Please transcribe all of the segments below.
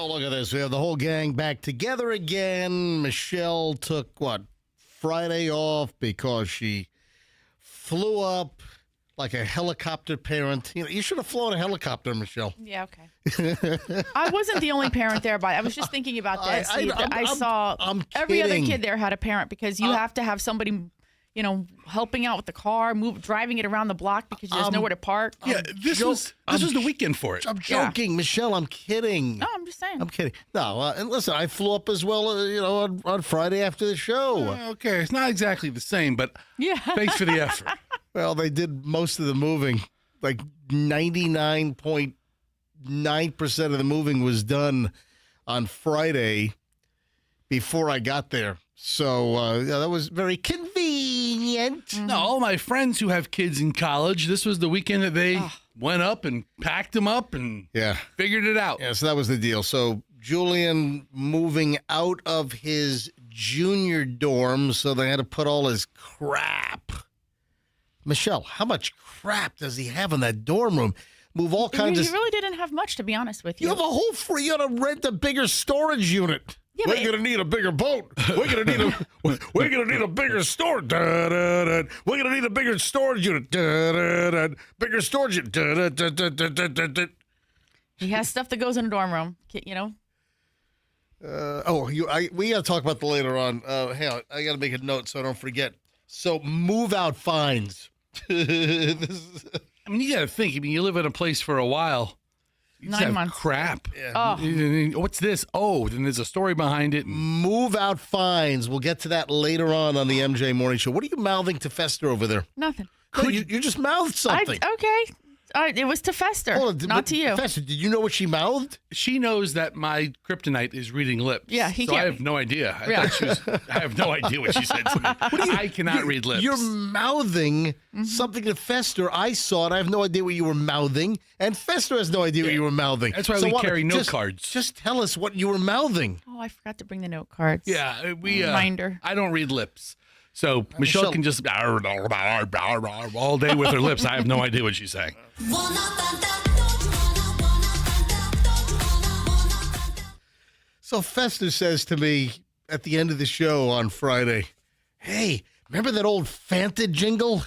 Oh, look at this. We have the whole gang back together again. Michelle took, Friday off because she flew up like a helicopter parent. You should have flown a helicopter, Michelle. Yeah, okay. I wasn't the only parent there, but I was just thinking about this. I saw every other kid there had a parent because you have to have somebody, helping out with the car, driving it around the block because there's nowhere to park. Yeah, this was the weekend for it. I'm joking, yeah. Michelle. I'm kidding. No, I'm just saying. I'm kidding. No, and listen, I flew up as well. On Friday after the show. Okay, it's not exactly the same, but yeah. Thanks for the effort. Well, they did most of the moving. Like 99.9% of the moving was done on Friday before I got there. So that was very convenient. Mm-hmm. No, all my friends who have kids in college, this was the weekend that they went up and packed them up and figured it out. Yeah, so that was the deal. So Julian moving out of his junior dorm, so they had to put all his crap. Michelle, how much crap does he have in that dorm room? Move all kinds of... He really didn't have much, to be honest with you. You have a whole free... You got to rent a bigger storage unit. Yeah, we're gonna need a bigger boat. We're gonna need a bigger storage. We're gonna need a bigger storage unit. Bigger storage unit. He has stuff that goes in a dorm room. We gotta talk about that later on. Hang on, I gotta make a note so I don't forget. So move out fines. You gotta think. You live in a place for a while. 9 months. Crap. Yeah. Oh. What's this? Oh, then there's a story behind it. Move out fines. We'll get to that later on the MJ Morning Show. What are you mouthing to Fester over there? Nothing. You just mouthed something. Okay. It was to Fester, not to you. Fester, did you know what she mouthed? She knows that my kryptonite is reading lips. Yeah, so I have no idea. I have no idea what she said to me. I cannot read lips. You're mouthing something to Fester. I saw it. I have no idea what you were mouthing. And Fester has no idea what you were mouthing. That's why we carry note cards. Just tell us what you were mouthing. Oh, I forgot to bring the note cards. Yeah, reminder. I don't read lips. So Michelle can just all day with her lips. I have no idea what she's saying. So Fester says to me at the end of the show on Friday, hey, remember that old Fanta jingle?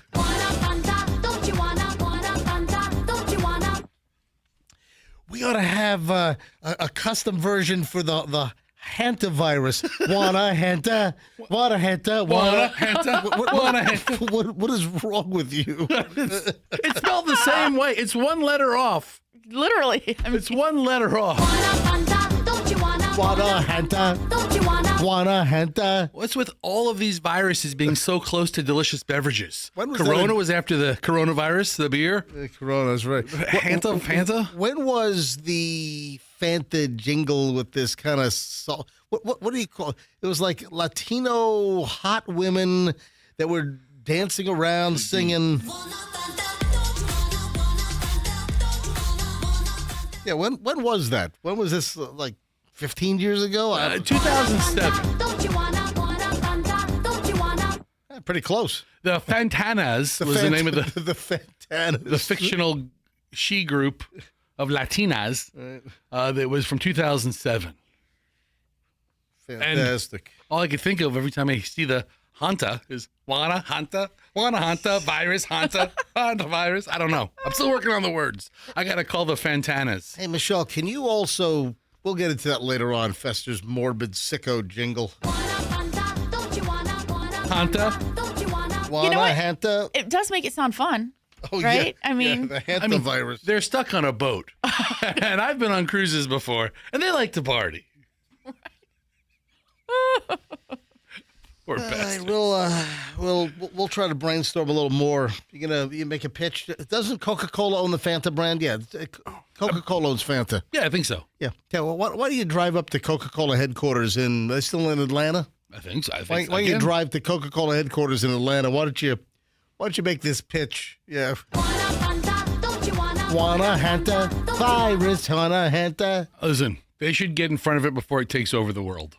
We ought to have a custom version for the Hanta virus. Wanna Hanta? Wanna Hanta? Wanna Hanta? What is wrong with you? It's spelled the same way. It's one letter off. Literally. It's one letter off. Wanna Hanta? Wanna Hanta? What's with all of these viruses being so close to delicious beverages? Corona was after the coronavirus, the beer. Corona's right. Fanta? When was the Fanta jingle with this kind of salt? What do you call it? It was like Latino hot women that were dancing around singing. Yeah, when was that? When was this? Like 15 years ago? 2007. Pretty close. The Fantanas was the name of the Fantanas. The fictional she group of Latinas that was from 2007. Fantastic. And all I could think of every time I see the Hanta is wanna Hanta, virus, Hanta, Hanta virus. I don't know. I'm still working on the words. I got to call the Fantanas. Hey, Michelle, can you also, we'll get into that later on, Fester's morbid sicko jingle. Hanta? Wanna Hanta? It does make it sound fun. Oh, right? Yeah. The Hanta virus. They're stuck on a boat. And I've been on cruises before, and they like to party. Poor bastards. We'll try to brainstorm a little more. You make a pitch. Doesn't Coca-Cola own the Fanta brand? Yeah, Coca-Cola owns Fanta. Yeah, I think so. Yeah. Well, why don't you drive up to Coca-Cola headquarters are they still in Atlanta? I think so. Why don't you drive to Coca-Cola headquarters in Atlanta? Why don't you make this pitch? Yeah. Wanna Hanta virus? Wanna Hanta? Listen, they should get in front of it before it takes over the world.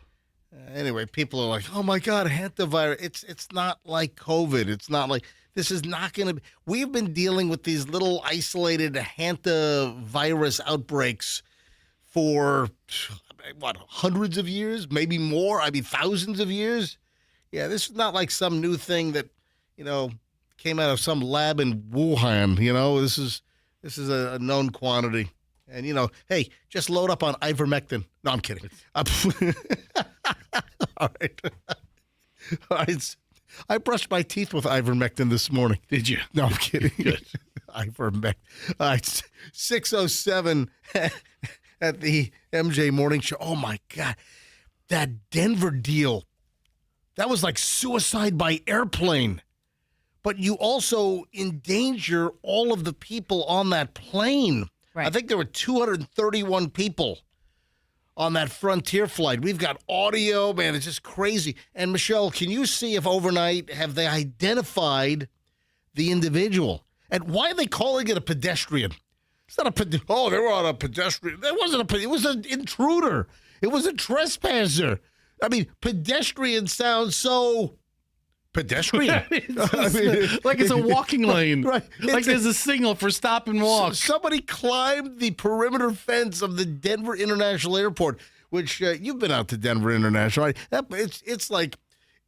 Anyway, people are like, "Oh my God, Hanta virus! It's not like COVID. It's not like this is not going to be." We've been dealing with these little isolated Hanta virus outbreaks for hundreds of years, maybe more. I mean, thousands of years. Yeah, this is not like some new thing that, came out of some lab in Wuhan. This is a known quantity. And, hey, just load up on ivermectin. No, I'm kidding. All right. All right. I brushed my teeth with ivermectin this morning. Did you? No, I'm kidding. Good. Ivermectin. 6:07 at the MJ Morning Show. Oh, my God. That Denver deal, that was like suicide by airplane. But you also endanger all of the people on that plane. Right. I think there were 231 people on that Frontier flight. We've got audio, man. It's just crazy. And Michelle, can you see if overnight have they identified the individual? And why are they calling it a pedestrian? It's not a they were on a pedestrian. That wasn't it was an intruder. It was a trespasser. I mean, pedestrian sounds so pedestrian. Like it's a walking lane. Right. Like there's a signal for stop and walk. Somebody climbed the perimeter fence of the Denver International Airport, which you've been out to Denver International, right? It's like,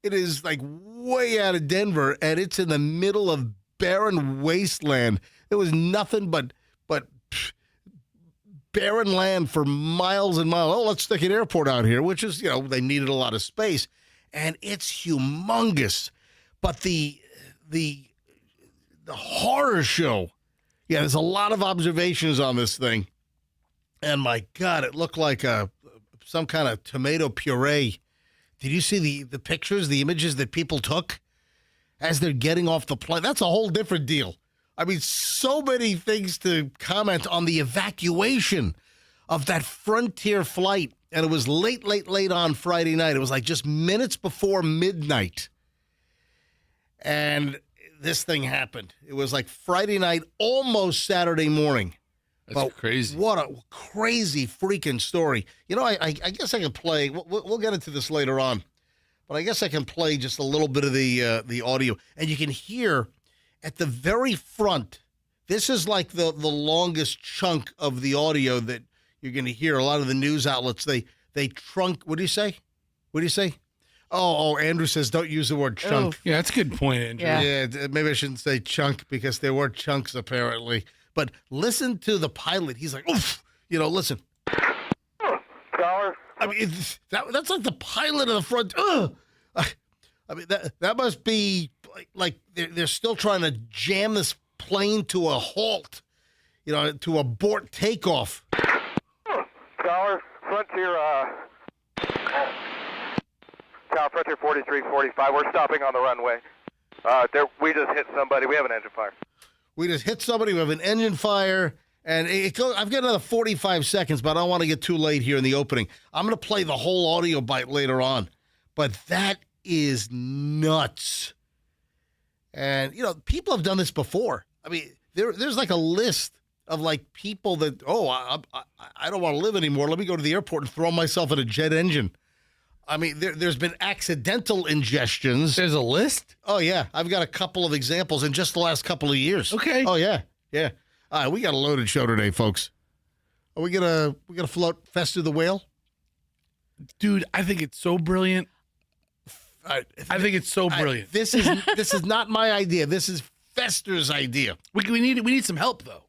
it is like way out of Denver, and it's in the middle of barren wasteland. There was nothing but barren land for miles and miles. Oh, let's stick an airport out here, which is, they needed a lot of space. And it's humongous. But the horror show, yeah, there's a lot of observations on this thing. And my God, it looked like some kind of tomato puree. Did you see the pictures, the images that people took as they're getting off the plane? That's a whole different deal. I mean, so many things to comment on the evacuation of that Frontier flight. And it was late on Friday night. It was like just minutes before midnight. And this thing happened. It was like Friday night, almost Saturday morning. That's crazy. What a crazy freaking story. I guess I can play. We'll get into this later on. But I guess I can play just a little bit of the audio. And you can hear at the very front, this is like the longest chunk of the audio that you're going to hear. A lot of the news outlets, they trunk. What do you say? What do you say? Oh, Andrew says don't use the word chunk. Oh. Yeah, that's a good point, Andrew. Yeah, maybe I shouldn't say chunk because there were chunks apparently. But listen to the pilot. He's like, oof, listen. Dollar. I mean, that's like the pilot of the front. I mean, that must be like they're still trying to jam this plane to a halt, to abort takeoff. Dollar, Frontier, Frontier 4345. We're stopping on the runway. We just hit somebody. We have an engine fire. We just hit somebody. We have an engine fire. And I've got another 45 seconds, but I don't want to get too late here in the opening. I'm going to play the whole audio bite later on. But that is nuts. And, people have done this before. I mean, there's like a list of like people that, I don't want to live anymore. Let me go to the airport and throw myself in a jet engine. I mean, there's been accidental ingestions. There's a list? Oh, yeah. I've got a couple of examples in just the last couple of years. Okay. Oh, yeah. Yeah. All right, we got a loaded show today, folks. Are we gonna float Fester the Whale? Dude, I think it's so brilliant. I think it's so brilliant. This is not my idea. This is Fester's idea. We need some help though.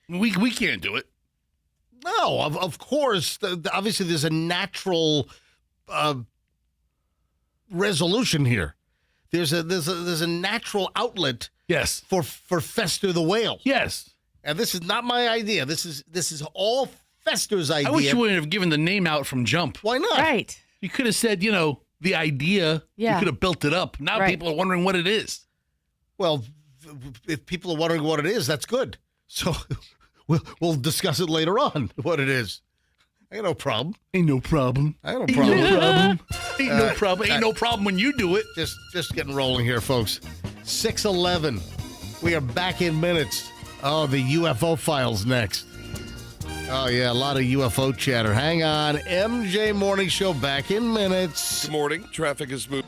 We can't do it. No, of course. Obviously, there's a natural resolution here. There's a natural outlet. Yes. For Fester the Whale. Yes. And this is not my idea. This is all Fester's idea. I wish you wouldn't have given the name out from jump. Why not? Right. You could have said, the idea. Yeah. You could have built it up. Now people are wondering what it is. Well, if people are wondering what it is, that's good. So we'll discuss it later on, what it is. Ain't no problem. Ain't no problem. Ain't no problem. Ain't no problem. Ain't no problem. Ain't no problem when you do it. Just getting rolling here, folks. 6:11. We are back in minutes. Oh, the UFO files next. Oh, yeah, a lot of UFO chatter. Hang on. MJ Morning Show back in minutes. Good morning. Traffic is moving.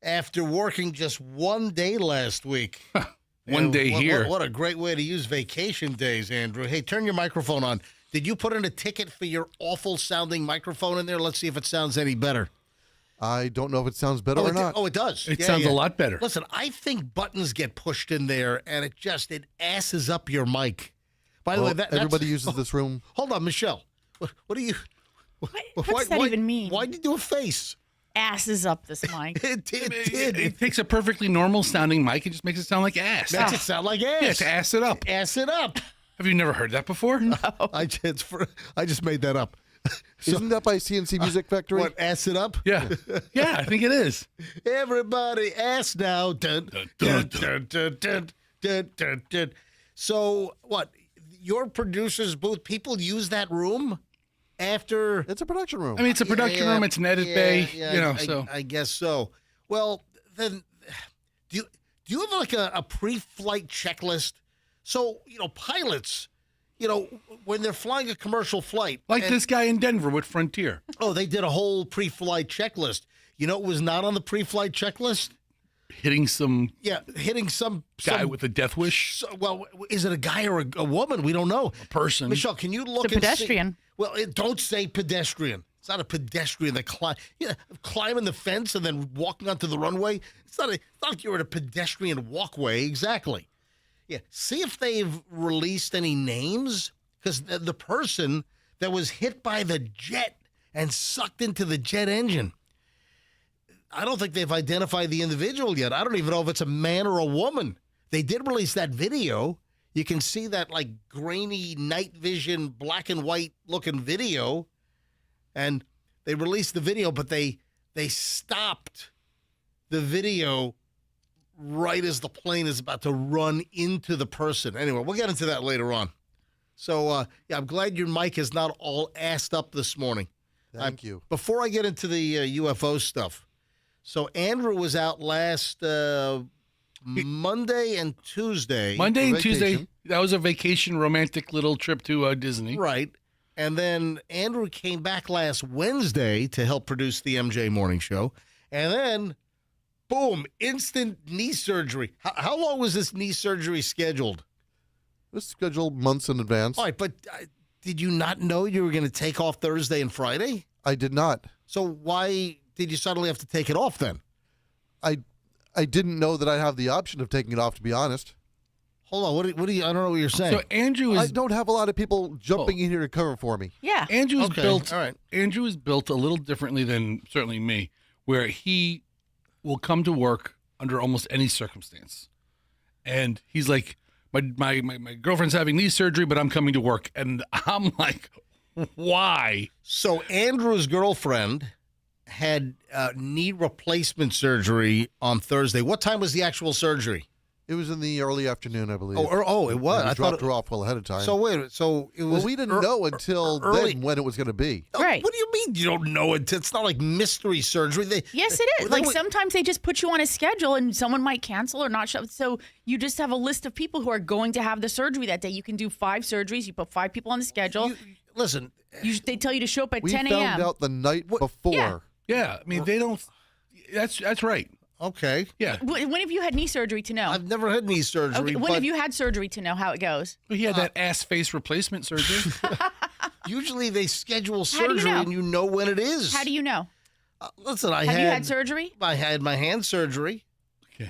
After working just one day last week. One day here. What a great way to use vacation days, Andrew. Hey, turn your microphone on. Did you put in a ticket for your awful-sounding microphone in there? Let's see if it sounds any better. I don't know if it sounds better or not. Oh, it does. It sounds a lot better. Listen, I think buttons get pushed in there, and it asses up your mic. By the way, everybody uses this room. Hold on, Michelle. What do you... What's that even mean? Why'd you do a face? Asses up this mic. It did. It takes a perfectly normal sounding mic and just makes it sound like ass. Makes it sound like ass. Yeah, to ass it up. Ass it up. Have you never heard that before? No. I just made that up. Isn't that by CNC Music Factory? What, ass it up? Yeah. Yeah, I think it is. Everybody ass now. Dun, dun, dun, dun, dun, dun, dun, dun. So, what? Your producer's booth, people use that room after... It's a production room. I mean, it's a production room. It's an edit bay. I guess so. Well, then, do you have like a pre-flight checklist? So, pilots... when they're flying a commercial flight. Like this guy in Denver with Frontier. Oh, they did a whole pre-flight checklist. You know what was not on the pre-flight checklist? hitting some guy with a death wish. Well, is it a guy or a woman? We don't know. A person. Michelle, can you look It's a pedestrian. Well, don't say pedestrian. It's not a pedestrian that climbing the fence and then walking onto the runway. It's not like you're at a pedestrian walkway. Exactly. Yeah. See if they've released any names, because the person that was hit by the jet and sucked into the jet engine, I don't think they've identified the individual yet. I don't even know if it's a man or a woman. They did release that video. You can see that like grainy night vision, black and white looking video. And they released the video, but they stopped the video right as the plane is about to run into the person. Anyway, we'll get into that later on. So, I'm glad your mic is not all assed up this morning. Thank you. Before I get into the UFO stuff, so Andrew was out last Monday and Tuesday. Monday and Tuesday, that was a vacation, romantic little trip to Disney. Right. And then Andrew came back last Wednesday to help produce the MJ Morning Show. And then, boom, instant knee surgery. How long was this knee surgery scheduled? It was scheduled months in advance. All right, but did you not know you were going to take off Thursday and Friday? I did not. So why did you suddenly have to take it off then? I didn't know that I have the option of taking it off, to be honest. Hold on, what do you? I don't know what you're saying. So Andrew I is don't have a lot of people jumping in here to cover for me. Yeah. Andrew is Okay, built. all right. Andrew is built a little differently than certainly me, where he will come to work under almost any circumstance, and he's like, my girlfriend's having knee surgery, but I'm coming to work, and I'm like, why? So Andrew's girlfriend had knee replacement surgery on Thursday. What time was the actual surgery? It was in the early afternoon, I believe. Oh, it was. And we I dropped thought her off well ahead of time. So wait, so it was. well, we didn't know until early. then when it was going to be. Right. What do you mean you don't know it? It's not like mystery surgery. Yes, it is. Like sometimes they just put you on a schedule and someone might cancel or not show. So you just have a list of people who are going to have the surgery that day. You can do 5 surgeries. You put 5 people on the schedule. Listen, They tell you to show up at We 10 found a.m. out the night before. Yeah. Yeah, I mean they don't. That's right. okay. Yeah, When have you had knee surgery to know? I've never had knee surgery. Okay, when but have you had surgery to know how it goes? he had that ass face replacement surgery. Usually they schedule How do you surgery know? and you know when it is. How do you know? Listen, I Have you had surgery? I had my hand surgery.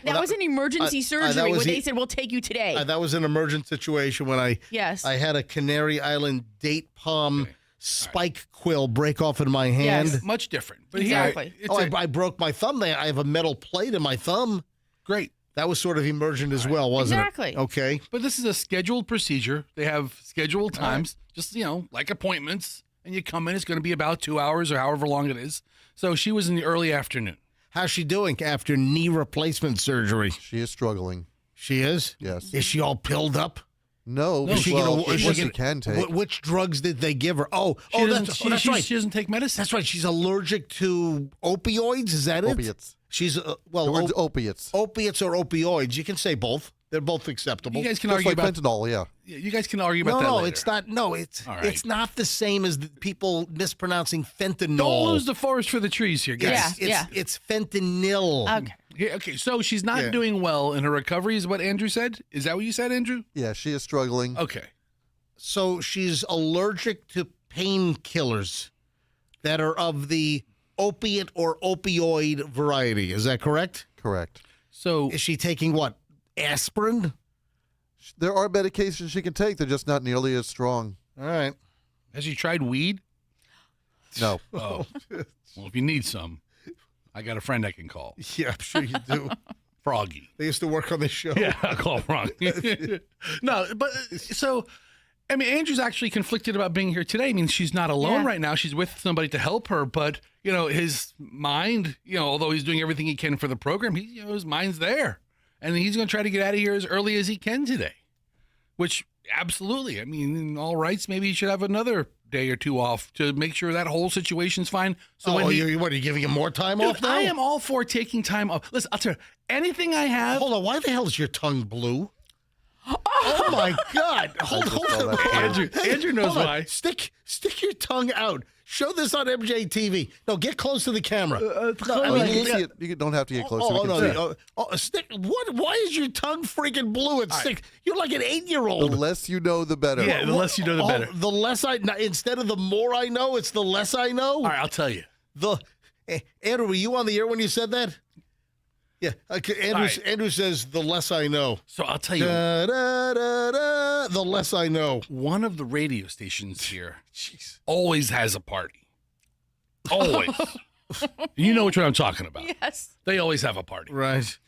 That was an emergency surgery that was where they said, we'll take you today. That was an emergent situation when I had a Canary Island date palm spike quill break off in my hand. Yes. Much different. But Exactly. Here, I broke my thumb there. I have a metal plate in my thumb. great. That was sort of emergent as well, wasn't Exactly. it? Okay. But this is a scheduled procedure. They have scheduled times, just, like appointments. And you come in, it's going to be about 2 hours or however long it is. So she was in the early afternoon. How's she doing after knee replacement surgery? She is struggling. She is? Yes. Is she all pilled up? No, Is she well, gonna, is what she she gonna- can take. Which drugs did they give her? That's right. She doesn't take medicine. That's right. She's allergic to opioids. Is that it? Opiates. She's The word's opiates. opiates or opioids. You can say both. They're both acceptable. You guys can Just argue like about fentanyl, yeah. You guys can argue about that no, later. it's not. No, it's All right. it's not the same as the people mispronouncing fentanyl. Don't lose the forest for the trees here, guys. It's fentanyl. Okay. Okay, so she's not doing well in her recovery, is what Andrew said? Is that what you said, Andrew? Yeah, she is struggling. Okay. So she's allergic to painkillers that are of the opiate or opioid variety. Is that correct? Correct. So Is she taking what? Aspirin? There are medications she can take. They're just not nearly as strong. All right. has she tried weed? No. Oh. Well, if you need some, I got a friend I can call. Yeah, I'm sure you do. Froggy. They used to work on this show. Yeah, I'll call Froggy. No, but so, I mean, Andrew's actually conflicted about being here today. I mean, she's not alone right now. She's with somebody to help her, but, his mind, although he's doing everything he can for the program, his mind's there. And he's going to try to get out of here as early as he can today, which absolutely, I mean, in all rights, maybe he should have another day or two off to make sure that whole situation's fine. So what, are you giving him more time off now? I am all for taking time off. Listen, I'll tell you, anything I have. Hold on, why the hell is your tongue blue? Oh my God! Hold on. Andrew knows why. Stick your tongue out. Show this on MJTV. No, get close to the camera. You don't have to get close. Why is your tongue freaking blue? You're like an 8-year-old. The less you know, the better. Yeah, the less you know, the better. The less instead of the more I know, it's the less I know. All right, I'll tell you. Andrew, were you on the air when you said that? Yeah. Andrew says the less I know. So I'll tell you. The less I know. One of the radio stations here always has a party. Always. You know which one I'm talking about. Yes. They always have a party. Right.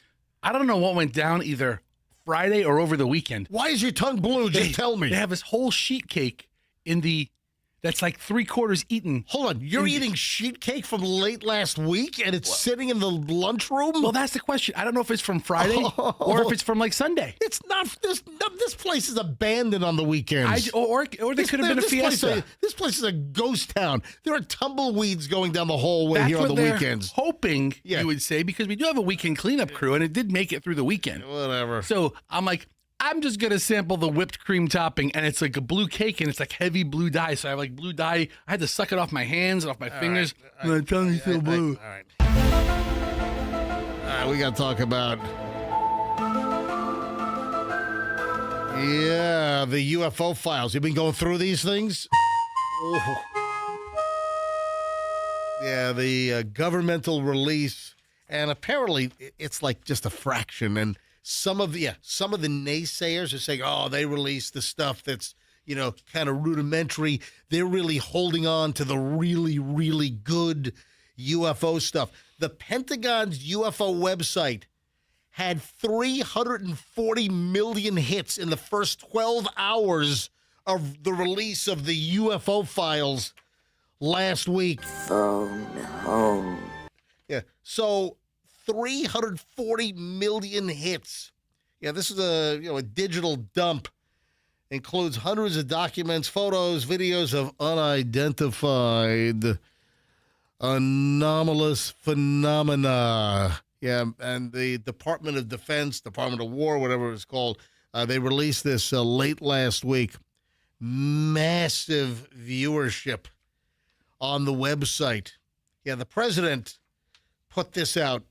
I don't know what went down either Friday or over the weekend. Why is your tongue blue? Just tell me. They have this whole sheet cake that's like 3/4 eaten. Hold on, you're eating sheet cake from late last week, and it's sitting in the lunchroom? Well, that's the question. I don't know if it's from Friday or if it's from like Sunday. It's not. This place is abandoned on the weekends. Or there could have been a fiesta. This place is a ghost town. There are tumbleweeds going down the hallway That's here on what the they're weekends. hoping you would say, because we do have a weekend cleanup crew, and it did make it through the weekend. Whatever. So I'm like, I'm just going to sample the whipped cream topping, and it's like a blue cake, and it's like heavy blue dye. So I have like blue dye. I had to suck it off my hands and off my fingers. My tongue's still blue. All right. We got to talk about, the UFO files. You've been going through these things? Oh. Yeah, the governmental release, and apparently it's like just a fraction, and some of the naysayers are saying, oh, they released the stuff that's, kind of rudimentary. They're really holding on to the really, really good UFO stuff. The Pentagon's UFO website had 340 million hits in the first 12 hours of the release of the UFO files last week. Phone home. Yeah, so 340 million hits. Yeah, this is a digital dump. Includes hundreds of documents, photos, videos of unidentified anomalous phenomena. Yeah, and the Department of Defense, Department of War, whatever it's called, they released this late last week. Massive viewership on the website. Yeah, the president put this out.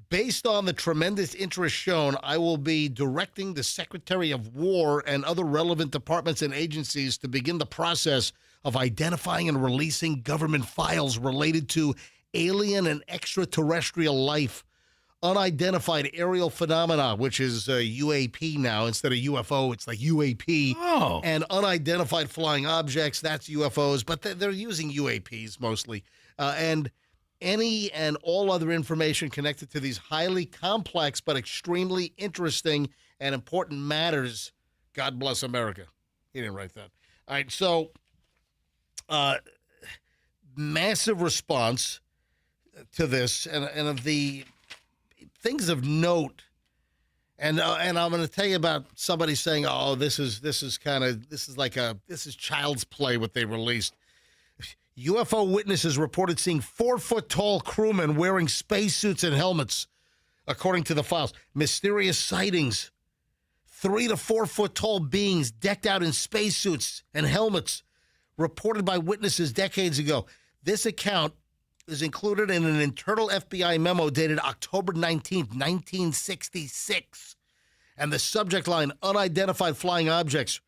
Based on the tremendous interest shown, I will be directing the Secretary of War and other relevant departments and agencies to begin the process of identifying and releasing government files related to alien and extraterrestrial life, unidentified aerial phenomena, which is UAP now. Instead of UFO, it's like UAP. Oh. And unidentified flying objects, that's UFOs, but they're using UAPs mostly. And any and all other information connected to these highly complex but extremely interesting and important matters. God bless America. He didn't write that. All right, so massive response to this, and of the things of note, and I'm going to tell you about somebody saying, "Oh, this is child's play what they released." UFO witnesses reported seeing 4-foot-tall crewmen wearing spacesuits and helmets, according to the files. Mysterious sightings. 3 to 4 foot tall beings decked out in spacesuits and helmets, reported by witnesses decades ago. This account is included in an internal FBI memo dated October 19th, 1966. And the subject line, unidentified flying objects.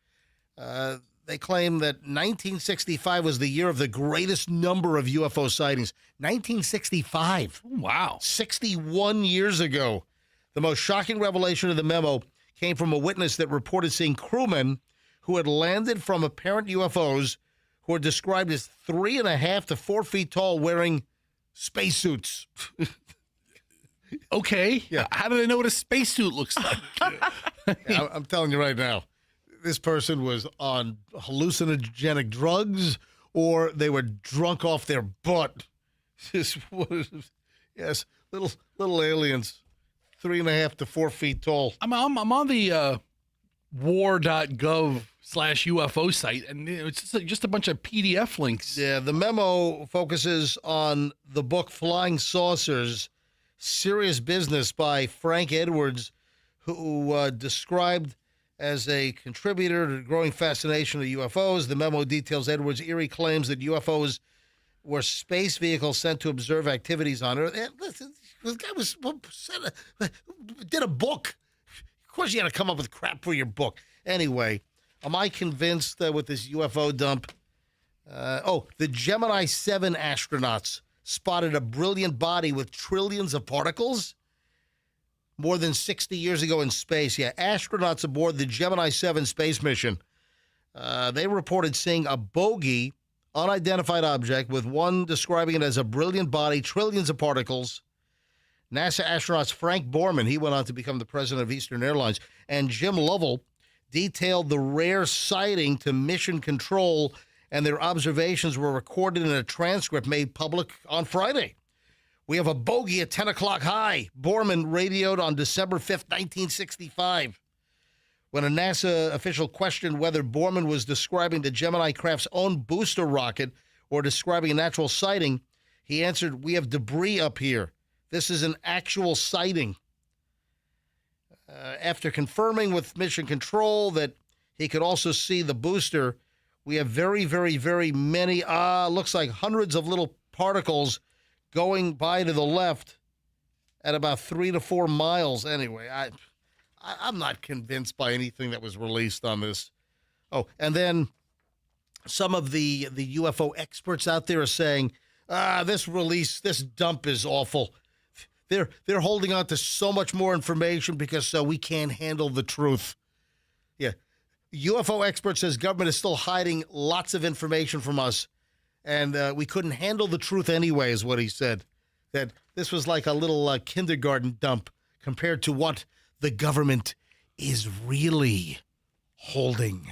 They claim that 1965 was the year of the greatest number of UFO sightings. 1965. Wow. 61 years ago. The most shocking revelation of the memo came from a witness that reported seeing crewmen who had landed from apparent UFOs who are described as 3.5 to 4 feet tall wearing spacesuits. Okay. Yeah. How do they know what a spacesuit looks like? Yeah, I'm telling you right now. This person was on hallucinogenic drugs, or they were drunk off their butt. This was, yes, little aliens, 3.5 to 4 feet tall. I'm on the war.gov/UFO site, and it's just a bunch of PDF links. Yeah, the memo focuses on the book Flying Saucers, Serious Business by Frank Edwards, who described as a contributor to the growing fascination of UFOs. The memo details Edwards' eerie claims that UFOs were space vehicles sent to observe activities on Earth. And listen, this guy did a book. Of course you had to come up with crap for your book. Anyway, am I convinced that with this UFO dump? The Gemini 7 astronauts spotted a brilliant body with trillions of particles more than 60 years ago in space. Yeah, astronauts aboard the Gemini 7 space mission, they reported seeing a bogey, unidentified object, with one describing it as a brilliant body, trillions of particles. NASA astronauts Frank Borman, he went on to become the president of Eastern Airlines, and Jim Lovell detailed the rare sighting to Mission Control, and their observations were recorded in a transcript made public on Friday. We have a bogey at 10 o'clock high, Borman radioed on December 5th, 1965. When a NASA official questioned whether Borman was describing the Gemini craft's own booster rocket or describing a natural sighting, he answered, "We have debris up here. This is an actual sighting." After confirming with Mission Control that he could also see the booster, we have very, very, very many, looks like hundreds of little particles going by to the left at about 3 to 4 miles. Anyway, I'm not convinced by anything that was released on this. Oh, and then some of the UFO experts out there are saying, this dump is awful. They're holding on to so much more information because we can't handle the truth. Yeah. UFO expert says government is still hiding lots of information from us, and we couldn't handle the truth anyway, is what he said. That this was like a little kindergarten dump compared to what the government is really holding.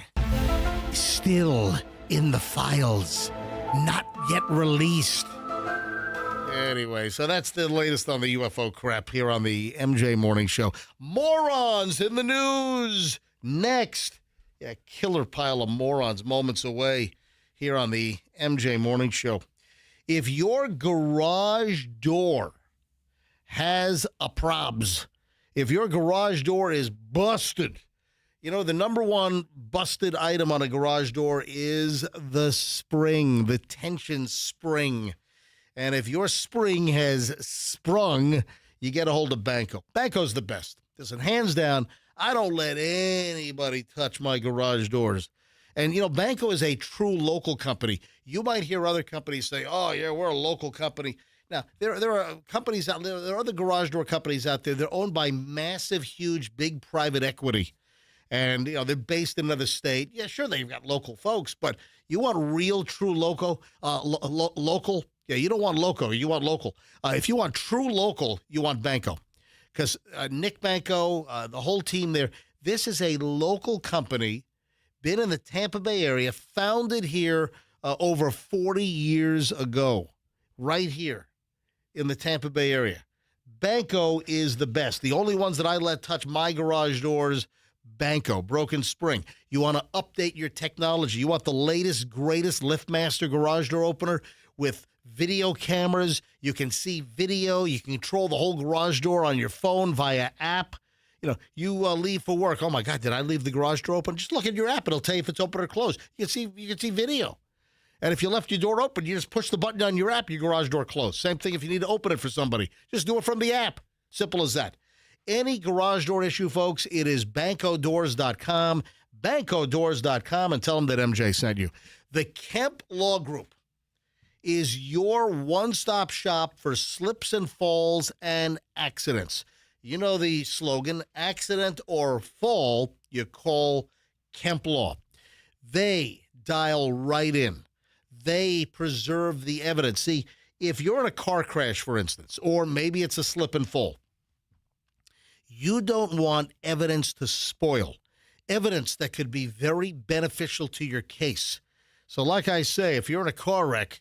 Still in the files, not yet released. Anyway, so that's the latest on the UFO crap here on the MJ Morning Show. Morons in the news next. Yeah, killer pile of morons moments away here on the MJ Morning Show. If your garage door has a probs, if your garage door is busted, you know, the number one busted item on a garage door is the spring, the tension spring. And if your spring has sprung, you get a hold of Banco. Banco's the best. Listen, hands down, I don't let anybody touch my garage doors. And, you know, Banco is a true local company. You might hear other companies say, oh, yeah, we're a local company. Now, there are companies out there, there are other garage door companies out there. They're owned by massive, huge, big private equity. And, you know, they're based in another state. Yeah, sure, they've got local folks, but you want real, true local. Yeah, you don't want loco. You want local. If you want true local, you want Banco. Because Nick Banco, the whole team there, this is a local company, been in the Tampa Bay area, founded here over 40 years ago, right here in the Tampa Bay area. Banco is the best. The only ones that I let touch my garage doors, Banco, broken spring. You want to update your technology. You want the latest, greatest LiftMaster garage door opener with video cameras. You can see video. You can control the whole garage door on your phone via app. You know, you leave for work. Oh, my God, did I leave the garage door open? Just look at your app. It'll tell you if it's open or closed. You can see video. And if you left your door open, you just push the button on your app, your garage door closed. Same thing if you need to open it for somebody. Just do it from the app. Simple as that. Any garage door issue, folks, it is bancodoors.com, bancodoors.com, and tell them that MJ sent you. The Kemp Law Group is your one-stop shop for slips and falls and accidents. You know the slogan, accident or fall, you call Kemp Law. They dial right in. They preserve the evidence. See, if you're in a car crash, for instance, or maybe it's a slip and fall, you don't want evidence to spoil, evidence that could be very beneficial to your case. So like I say, if you're in a car wreck,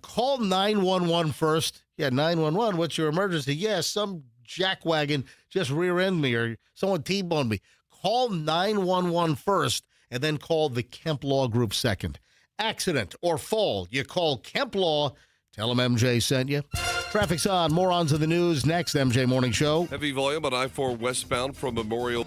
call 911 first. Yeah, 911, what's your emergency? Yeah, some jackwagon just rear-ended me or someone T-boned me. Call 911 first and then call the Kemp Law Group second. Accident or fall, you call Kemp Law. Tell them MJ sent you. Traffic's on. Morons of the news next, MJ Morning Show. Heavy volume on I-4 westbound from Memorial.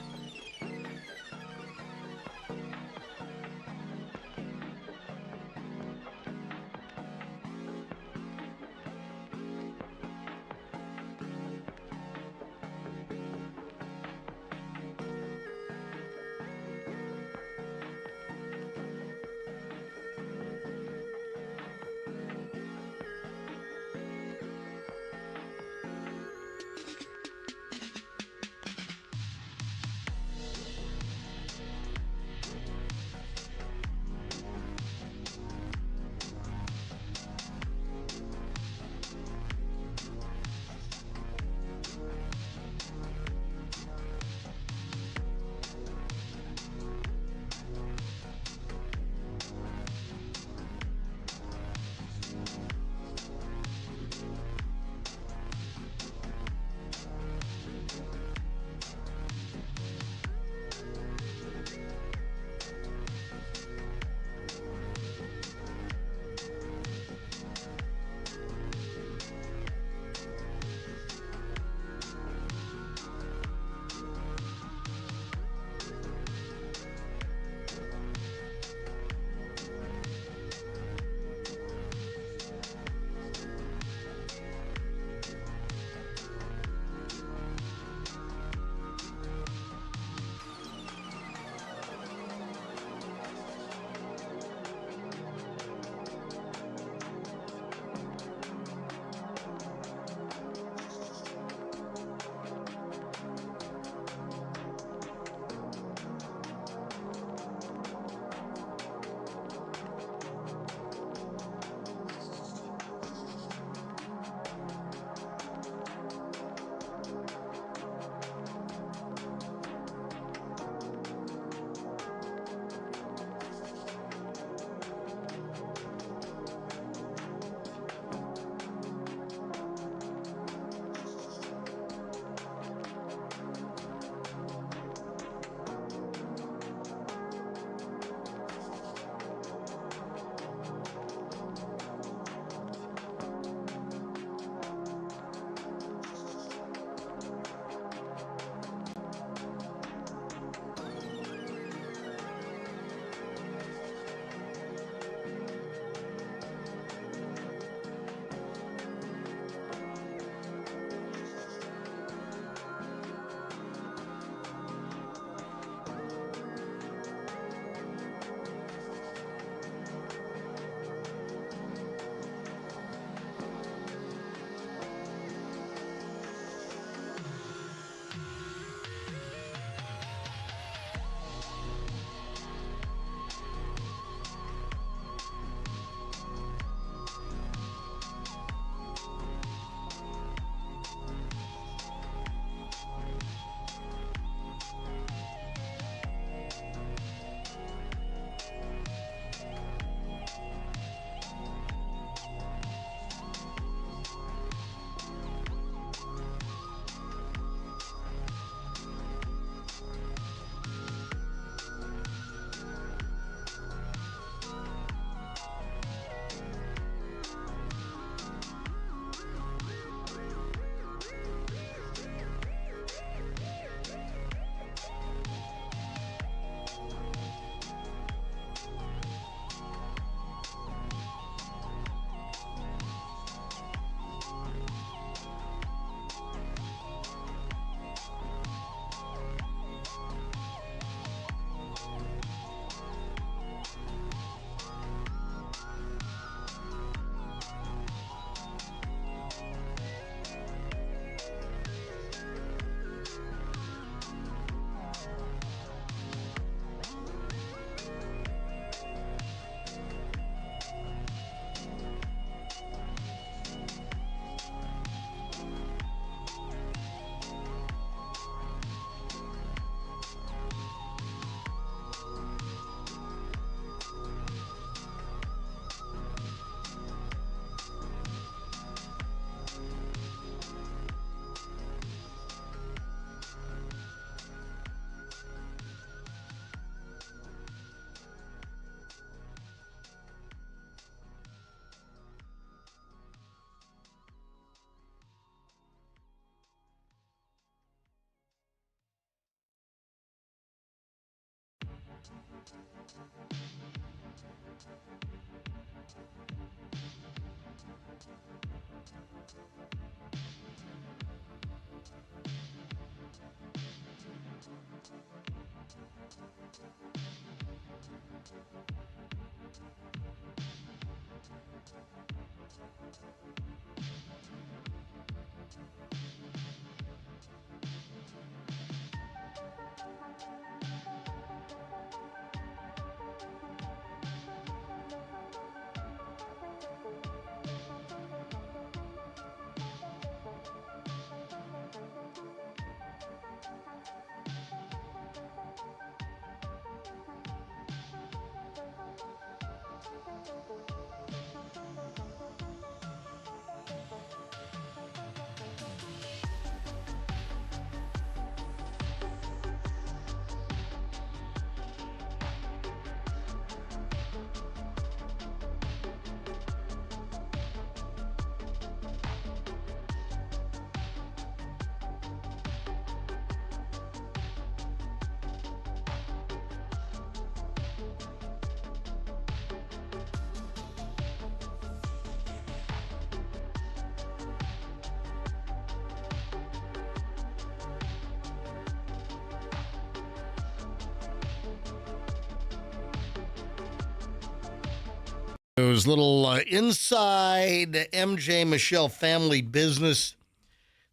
It was little inside MJ Michelle family business.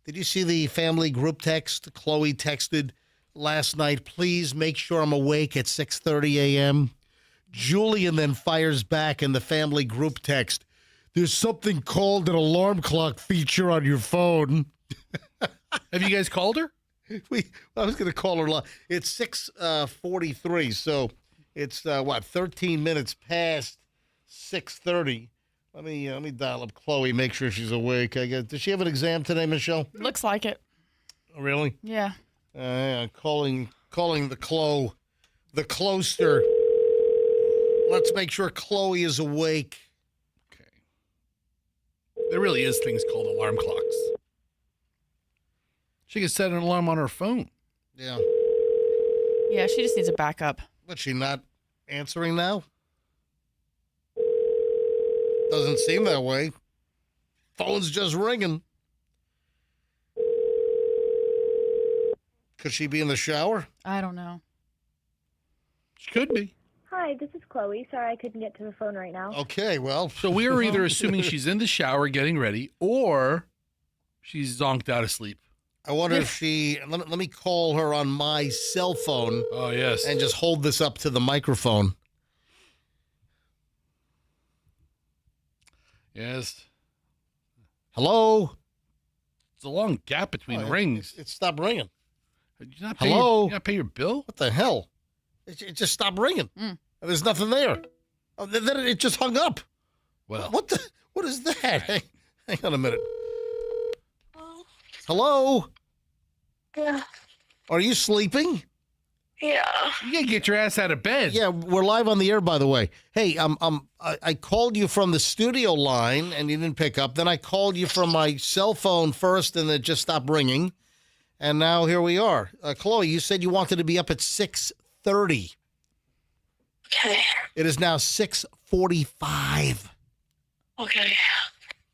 Did you see the family group text? Chloe texted last night, please make sure I'm awake at 6:30 a.m. Julian then fires back in the family group text, there's something called an alarm clock feature on your phone. Have you guys called her? I was going to call her. It's 6:43, so it's 13 minutes past 6:30. Let me dial up Chloe, make sure she's awake. I guess. Does she have an exam today, Michelle? Looks like it. Really? Yeah. Calling the closter. Let's make sure Chloe is awake. Okay. There really is things called alarm clocks. She can set an alarm on her phone. Yeah. Yeah, she just needs a backup. But she not answering now? Doesn't seem that way. Phone's just ringing. Could she be in the shower? I don't know. She could be. Hi, this is Chloe. Sorry I couldn't get to the phone right now. Okay, well. So we are either assuming she's in the shower getting ready or she's zonked out of sleep. I wonder if she, let me call her on my cell phone. Oh, yes. And just hold this up to the microphone. Yes. Hello? It's a long gap between rings. It stopped ringing. Did you not Hello? You not pay your bill? What the hell? It just stopped ringing. There's nothing there. Oh, then it just hung up. Well. What is that? Hang on a minute. Hello? Yeah. Are you sleeping? Yeah. You gotta get your ass out of bed. Yeah, we're live on the air, by the way. Hey, I called you from the studio line, and you didn't pick up. Then I called you from my cell phone first, and it just stopped ringing. And now here we are. Chloe, you said you wanted to be up at 6:30. Okay. It is now 6:45. Okay.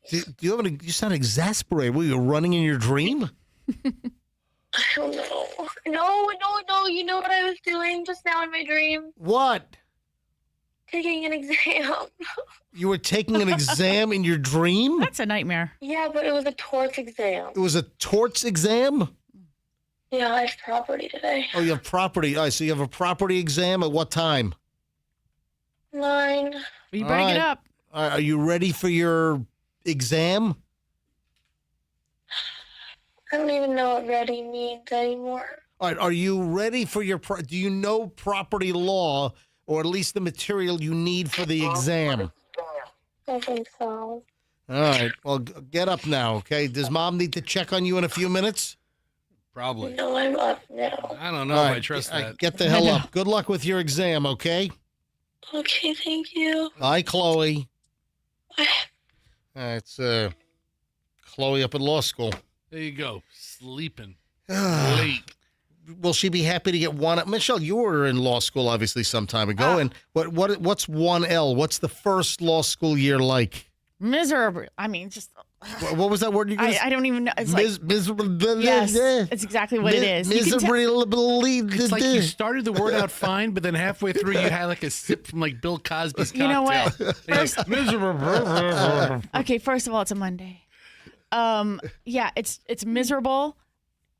Do you have you sound exasperated. Were you running in your dream? I don't know. No. You know what I was doing just now in my dream? What? Taking an exam. You were taking an exam in your dream? That's a nightmare. Yeah, but it was a torts exam. It was a torts exam? Yeah, I have property today. Oh, you have property. All right, so you have a property exam at what time? 9. Well, you better get up. Are you ready for your exam? I don't even know what ready means anymore. All right, are you ready for your do you know property law, or at least the material you need for the exam? I think so. All right, well, get up now, okay? Does Mom need to check on you in a few minutes? Probably. No, I'm up now. I don't know All if right, I trust that. Get the hell up. Good luck with your exam, okay? Okay, thank you. Bye, Chloe. It's Chloe up at law school. There you go. Sleeping. Late. Will she be happy to get one? Michelle, you were in law school obviously some time ago, and what's 1L? What's the first law school year like? Miserable. I mean, just. What was that word you guys? I don't even know. It's miserable. Yes, it's exactly what it is. Miserably. It's like you started the word out fine, but then halfway through you had like a sip from like Bill Cosby's cocktail. You know what? First, miserable. Okay, first of all, it's a Monday. Yeah, it's miserable.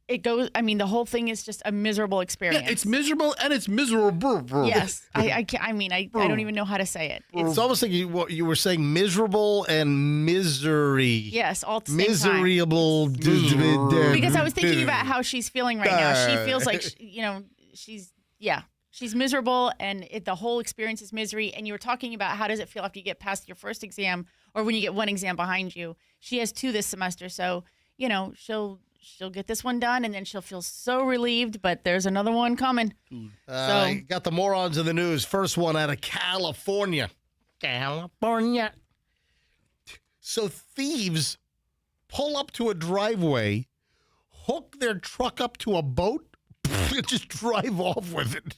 It goes. I mean, the whole thing is just a miserable experience. Yeah, it's miserable and it's miserable. Yes, I can't. I mean, I don't even know how to say it. It's almost like you were saying miserable and misery. Yes, all at the same time. Miserable. Because I was thinking about how she's feeling right now. She feels like she's miserable, and the whole experience is misery. And you were talking about how does it feel after you get past your first exam, or when you get one exam behind you. She has 2 this semester, so she'll get this one done, and then she'll feel so relieved, but there's another one coming. Got the morons in the news. First one out of California. So thieves pull up to a driveway, hook their truck up to a boat, and just drive off with it.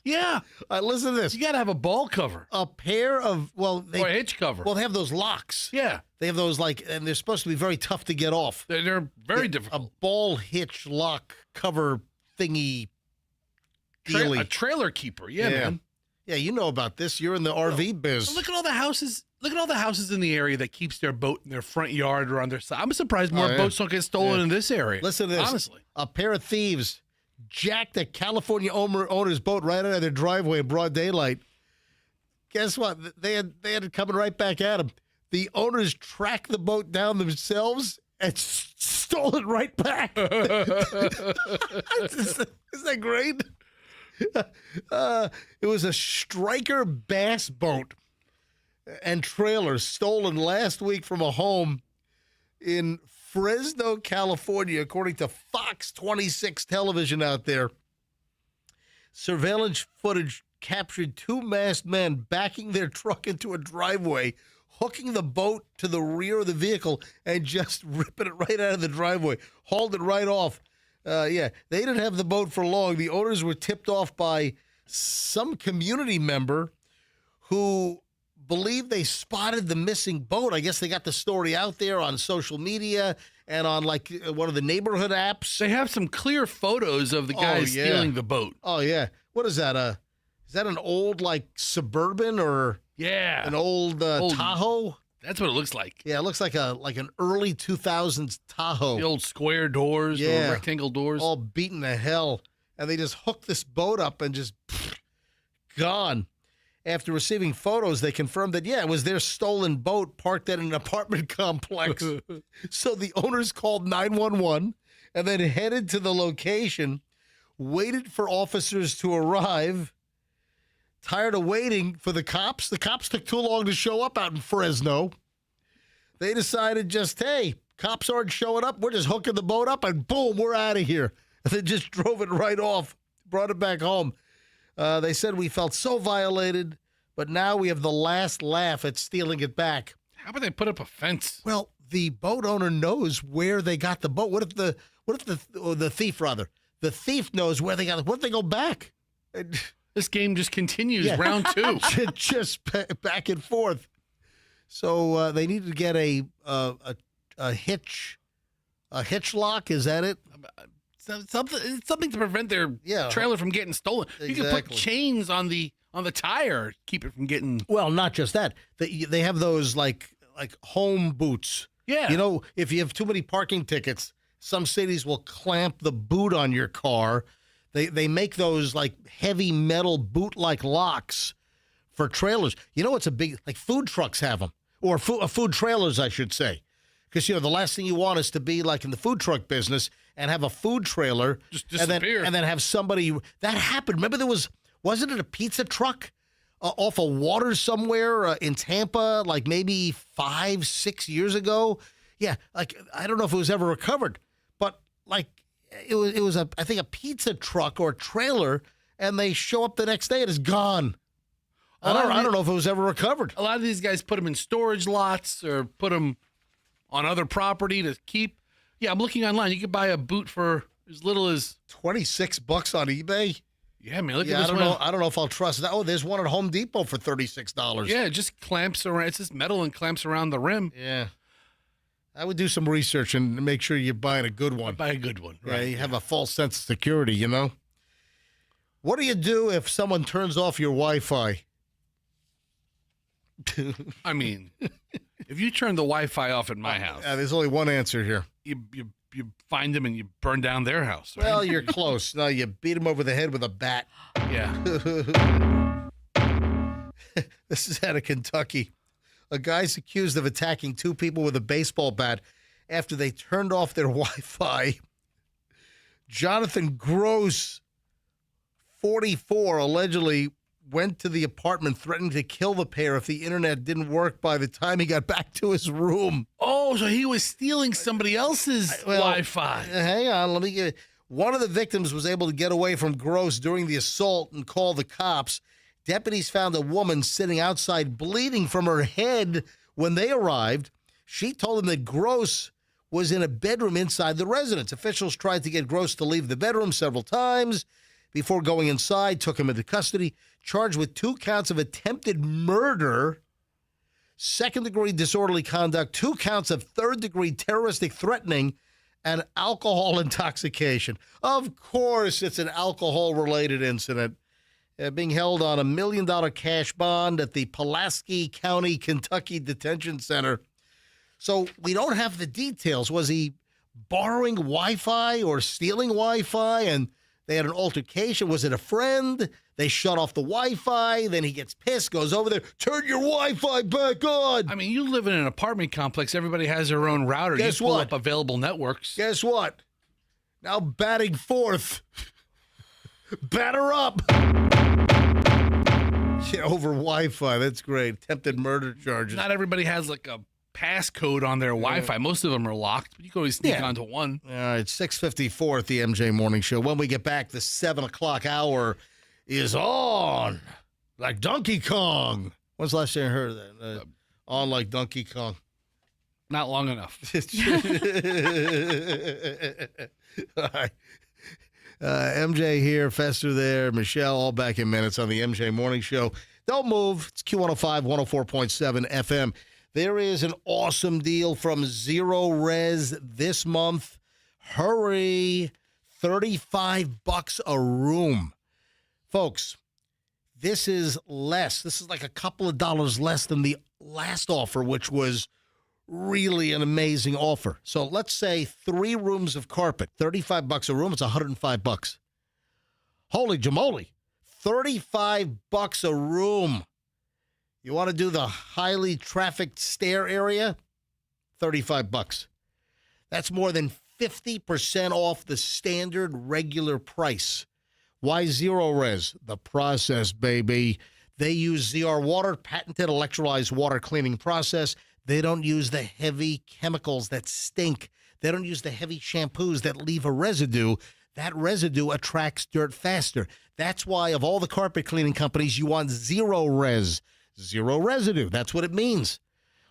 Yeah. Listen to this. You got to have a ball cover. A pair of, or a hitch cover. Well, they have those locks. Yeah. They have those, and they're supposed to be very tough to get off. They're very difficult. A ball hitch lock cover thingy dealy. A trailer keeper. Yeah, man. Yeah, you know about this. You're in the RV biz. Look at all the houses. Look at all the houses in the area that keeps their boat in their front yard or on their side. I'm surprised more boats don't get stolen in this area. Listen to this. Honestly. A pair of thieves jacked a California owner's boat right out of their driveway in broad daylight. Guess what? They had it coming right back at them. The owners tracked the boat down themselves and stole it right back. Isn't that great? It was a striker bass boat and trailer stolen last week from a home in Fresno, California, according to Fox 26 television out there. Surveillance footage captured 2 masked men backing their truck into a driveway, hooking the boat to the rear of the vehicle, and just ripping it right out of the driveway, hauled it right off. They didn't have the boat for long. The owners were tipped off by some community member who believed they spotted the missing boat. I guess they got the story out there on social media and on one of the neighborhood apps. They have some clear photos of the guys stealing the boat. Oh yeah. What is that? Is that an old Suburban or an old Tahoe? That's what it looks like. Yeah, it looks like an early 2000s Tahoe. The old square doors, the rectangle doors. All beaten to hell. And they just hooked this boat up and just gone. After receiving photos, they confirmed that, it was their stolen boat parked at an apartment complex. So the owners called 911 and then headed to the location, waited for officers to arrive. Tired of waiting for the cops took too long to show up out in Fresno. They decided hey, cops aren't showing up. We're just hooking the boat up and boom, we're out of here. And they just drove it right off, brought it back home. They said we felt so violated, but now we have the last laugh at stealing it back. How about they put up a fence? Well, the boat owner knows where they got the boat. What if the thief knows where they got it? What if they go back? This game just continues, round 2. just back and forth. So they need to get a hitch lock. Is that it? Something to prevent their trailer from getting stolen. Exactly. You can put chains on the tire, keep it from getting. Well, not just that. They have those like home boots. Yeah. If you have too many parking tickets, some cities will clamp the boot on your car. They make those heavy metal boot-like locks for trailers. It's a big, food trucks have them, or food trailers, I should say. Because, the last thing you want is to be in the food truck business and have a food trailer. Just disappear. And then have somebody, that happened. Remember wasn't it a pizza truck off a water somewhere in Tampa, maybe 5-6 years ago? Yeah, I don't know if it was ever recovered, but it was I think a pizza truck or a trailer, and they show up the next day and it's gone. I don't know if it was ever recovered. A lot of these guys put them in storage lots or put them on other property to keep. Yeah, I'm looking online. You could buy a boot for as little as $26 on eBay. Yeah, man, look at this one. I don't know if I'll trust that. Oh, there's one at Home Depot for $36. Yeah, it just clamps around. It's just metal and clamps around the rim. Yeah. I would do some research and make sure you're buying a good one. Buy a good one. Yeah, Right. you have a false sense of security, you know? What do you do if someone turns off your Wi-Fi? I mean, if you turn the Wi-Fi off at my house, There's only one answer here. you find them and you burn down their house. Right? Well, you're close. No, you beat him over the head with a bat. Yeah. This is out of Kentucky. A guy's accused of attacking two people with a baseball bat after they turned off their Wi-Fi. Jonathan Gross, 44, allegedly went to the apartment threatening to kill the pair if the internet didn't work by the time he got back to his room. Oh, so he was stealing somebody else's Wi-Fi. Hang on, let me get. One of the victims was able to get away from Gross during the assault and call the cops. Deputies found a woman sitting outside bleeding from her head when they arrived. She told them that Gross was in a bedroom inside the residence. Officials tried to get Gross to leave the bedroom several times before going inside, took him into custody, charged with 2 counts of attempted murder, second-degree disorderly conduct, 2 counts of third-degree terroristic threatening, and alcohol intoxication. Of course, it's an alcohol-related incident. Being held on $1 million cash bond at the Pulaski County, Kentucky Detention Center. So we don't have the details. Was he borrowing Wi-Fi or stealing Wi-Fi and they had an altercation? Was it a friend? They shut off the Wi-Fi. Then he gets pissed, goes over there, turn your Wi-Fi back on. I mean, you live in an apartment complex. Everybody has their own router. Guess you pull what? up available networks. Guess what? Now batting fourth. Batter up. Yeah, over Wi-Fi. That's great. Attempted murder charges. Not everybody has like a passcode on their Wi-Fi. Most of them are locked, but you can always sneak onto one. All right, 6:54 at the MJ Morning Show. When we get back, the 7 o'clock hour is on like Donkey Kong. When's the last time I heard of that? On like Donkey Kong. Not long enough. All right. MJ here, Fester there, Michelle, all back in minutes on the MJ Morning Show. Don't move. It's Q105, 104.7 FM. There is an awesome deal from Zero Res this month. Hurry. $35 a room. Folks, this is less. This is like a couple of dollars less than the last offer, which was really an amazing offer. So let's say 3 rooms of carpet, $35 a room. It's $105. Holy jamoly, $35 a room. You want to do the highly trafficked stair area? $35. That's more than 50% off the standard regular price. Why Zero Res? The process, baby. They use ZR Water, patented electrolyzed water cleaning process. They don't use the heavy chemicals that stink. They don't use the heavy shampoos that leave a residue. That residue attracts dirt faster. That's why of all the carpet cleaning companies, you want Zero Res. Zero residue. That's what it means.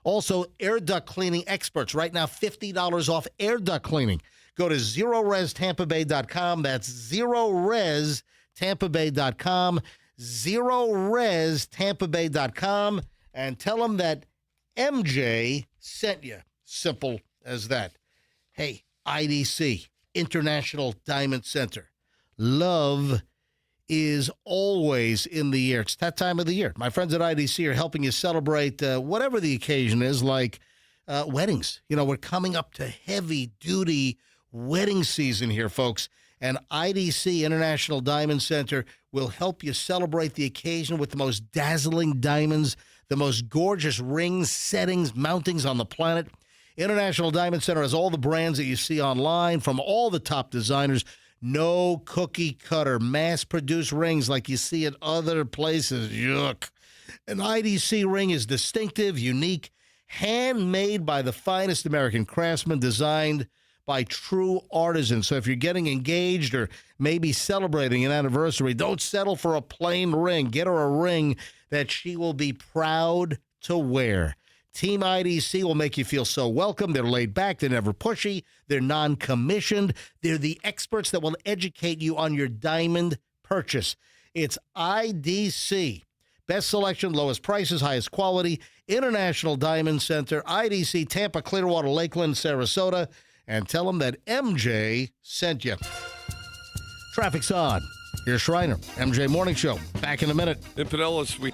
Also, air duct cleaning experts. Right now, $50 off air duct cleaning. Go to ZeroResTampaBay.com. That's ZeroResTampaBay.com. ZeroResTampaBay.com. And tell them that MJ sent you. Simple as that. Hey, IDC, International Diamond Center. Love is always in the air. It's that time of the year. My friends at IDC are helping you celebrate whatever the occasion is, like weddings. You know, we're coming up to heavy-duty wedding season here, folks. And IDC, International Diamond Center, will help you celebrate the occasion with the most dazzling diamonds, the most gorgeous rings, settings, mountings on the planet. International Diamond Center has all the brands that you see online from all the top designers. No cookie cutter, mass-produced rings like you see at other places. Yuck. An IDC ring is distinctive, unique, handmade by the finest American craftsmen, designed by true artisans. So if you're getting engaged or maybe celebrating an anniversary, don't settle for a plain ring. Get her a ring that she will be proud to wear. Team IDC will make you feel so welcome. They're laid back. They're never pushy. They're non-commissioned. They're the experts that will educate you on your diamond purchase. It's IDC. Best selection, lowest prices, highest quality. International Diamond Center, IDC, Tampa, Clearwater, Lakeland, Sarasota. And tell them that MJ sent you. Traffic's on. Here's Schreiner, MJ Morning Show. Back in a minute. In Pinellas, we...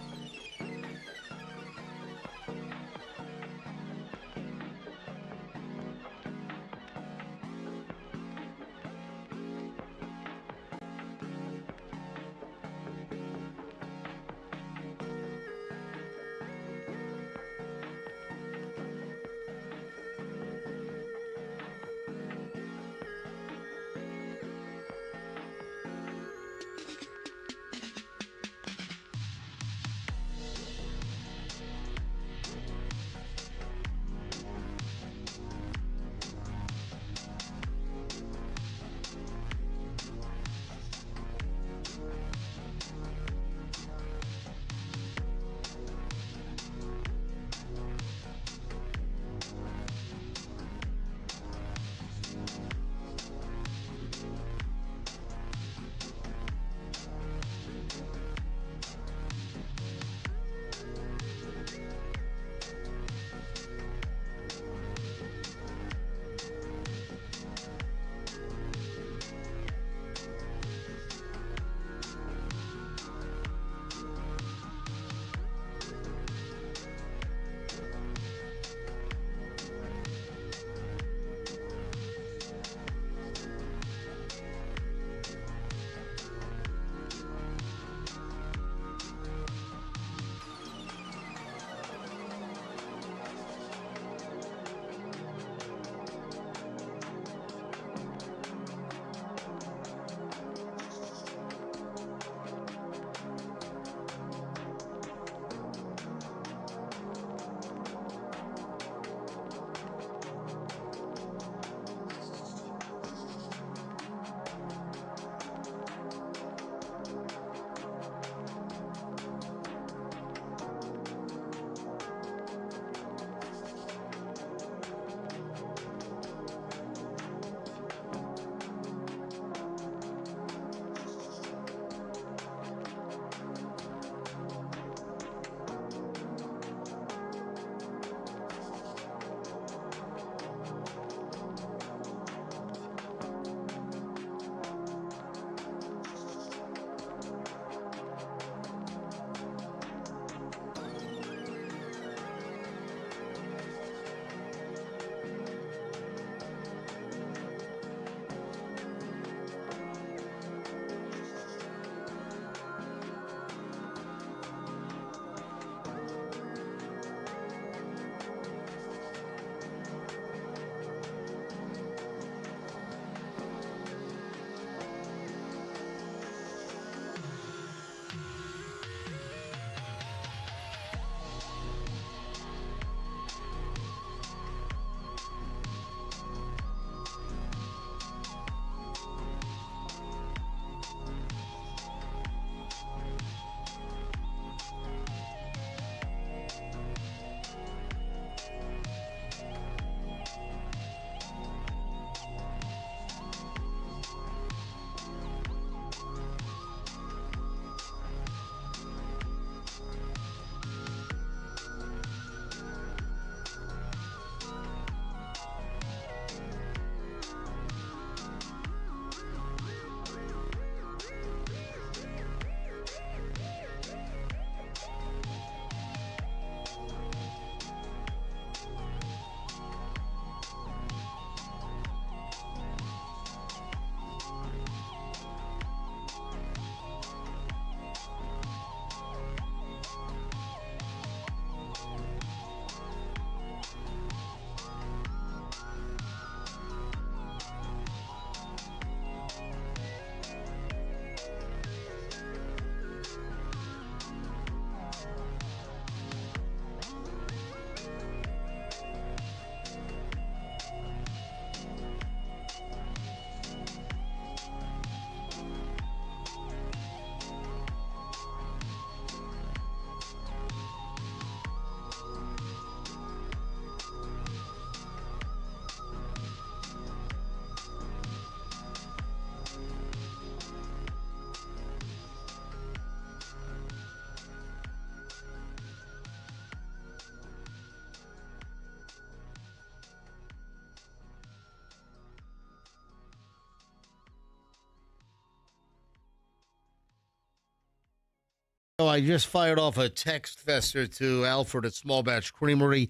I just fired off a text fester to Alfred at Small Batch Creamery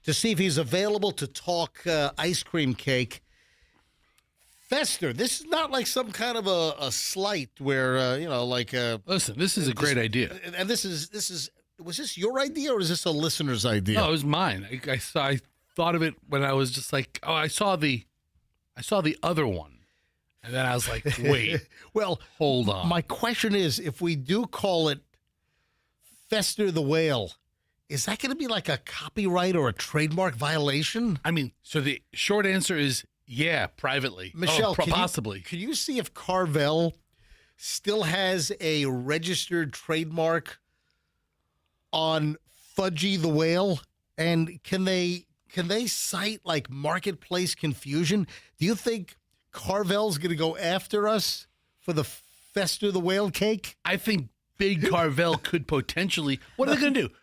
to see if he's available to talk ice cream cake. Fester, this is not like some kind of a slight where, Listen, this is a great idea. And this is, was this your idea or is this a listener's idea? No, it was mine. I thought of it when I was just like, oh, I saw the other one. And then I was like, wait, well, hold on. My question is, if we do call it Fester the Whale, is that going to be like a copyright or a trademark violation? I mean, so the short answer is yeah, privately. Michelle, possibly. Can you see if Carvel still has a registered trademark on Fudgy the Whale? And can they cite like marketplace confusion? Do you think Carvel's going to go after us for the Fester the Whale cake? I think Big Carvel could potentially. What are they going to do?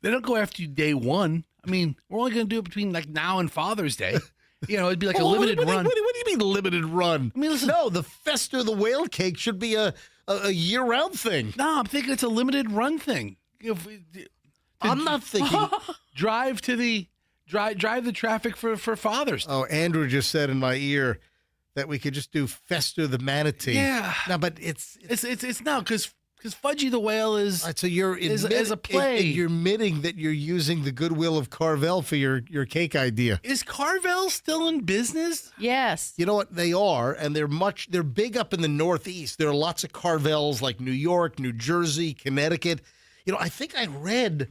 They don't go after you day one. I mean, we're only going to do it between like now and Father's Day. You know, it'd be like a limited run. What do you mean limited run? I mean, listen. No, the Fester the Whale cake should be a year-round thing. No, I'm thinking it's a limited run thing. I'm not thinking. drive the traffic for Father's Day. Oh, Andrew just said in my ear that we could just do Fester the Manatee. Yeah. No, but it's no, because Fudgy the Whale is so you're as a play. You're admitting that you're using the goodwill of Carvel for your cake idea. Is Carvel still in business? Yes. You know what? They are, and they're big up in the Northeast. There are lots of Carvels like New York, New Jersey, Connecticut. You know, I think I read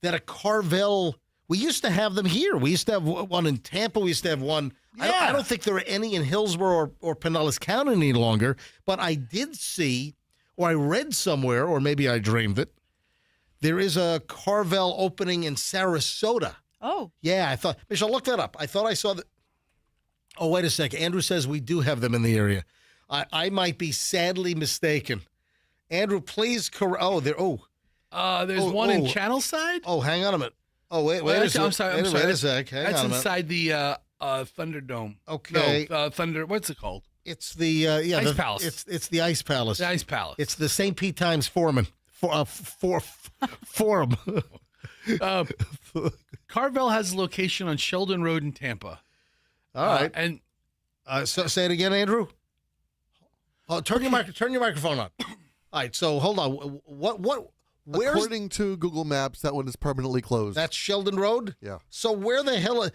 that a Carvel, we used to have them here. We used to have one in Tampa. We used to have one. Yeah. I don't think there are any in Hillsborough or Pinellas County any longer, but I did see, or I read somewhere, or maybe I dreamed it, there is a Carvel opening in Sarasota. Oh. Yeah, I thought, Michelle, look that up. I thought I saw that. Oh, wait a second. Andrew says we do have them in the area. I might be sadly mistaken. Andrew, please correct. Oh, there. There's one in Channelside. Oh, hang on a minute. Oh, wait a second. I'm sorry. Wait a sec. Hang That's on a minute. inside the Thunderdome. Okay. No, Thunder. What's it called? It's the Ice Palace. It's the Ice Palace. The Ice Palace. It's the St. Pete Times Forum. Carvel has a location on Sheldon Road in Tampa. All right. And so say it again, Andrew. Oh, turn your microphone on. All right. So hold on. What? According to Google Maps, that one is permanently closed. That's Sheldon Road? Yeah. So where the hell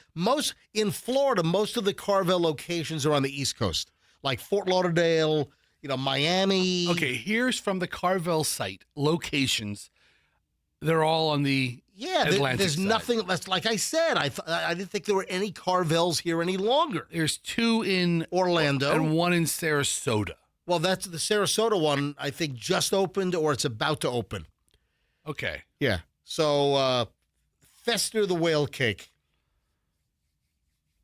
in Florida, most of the Carvel locations are on the East Coast, like Fort Lauderdale, Miami. Okay, here's from the Carvel site locations. They're all on the Atlantic there's side. nothing. That's like I said. I didn't think there were any Carvels here any longer. There's two in Orlando and one in Sarasota. Well, that's the Sarasota one. I think just opened or it's about to open. Okay. Yeah. So Fester the Whale cake.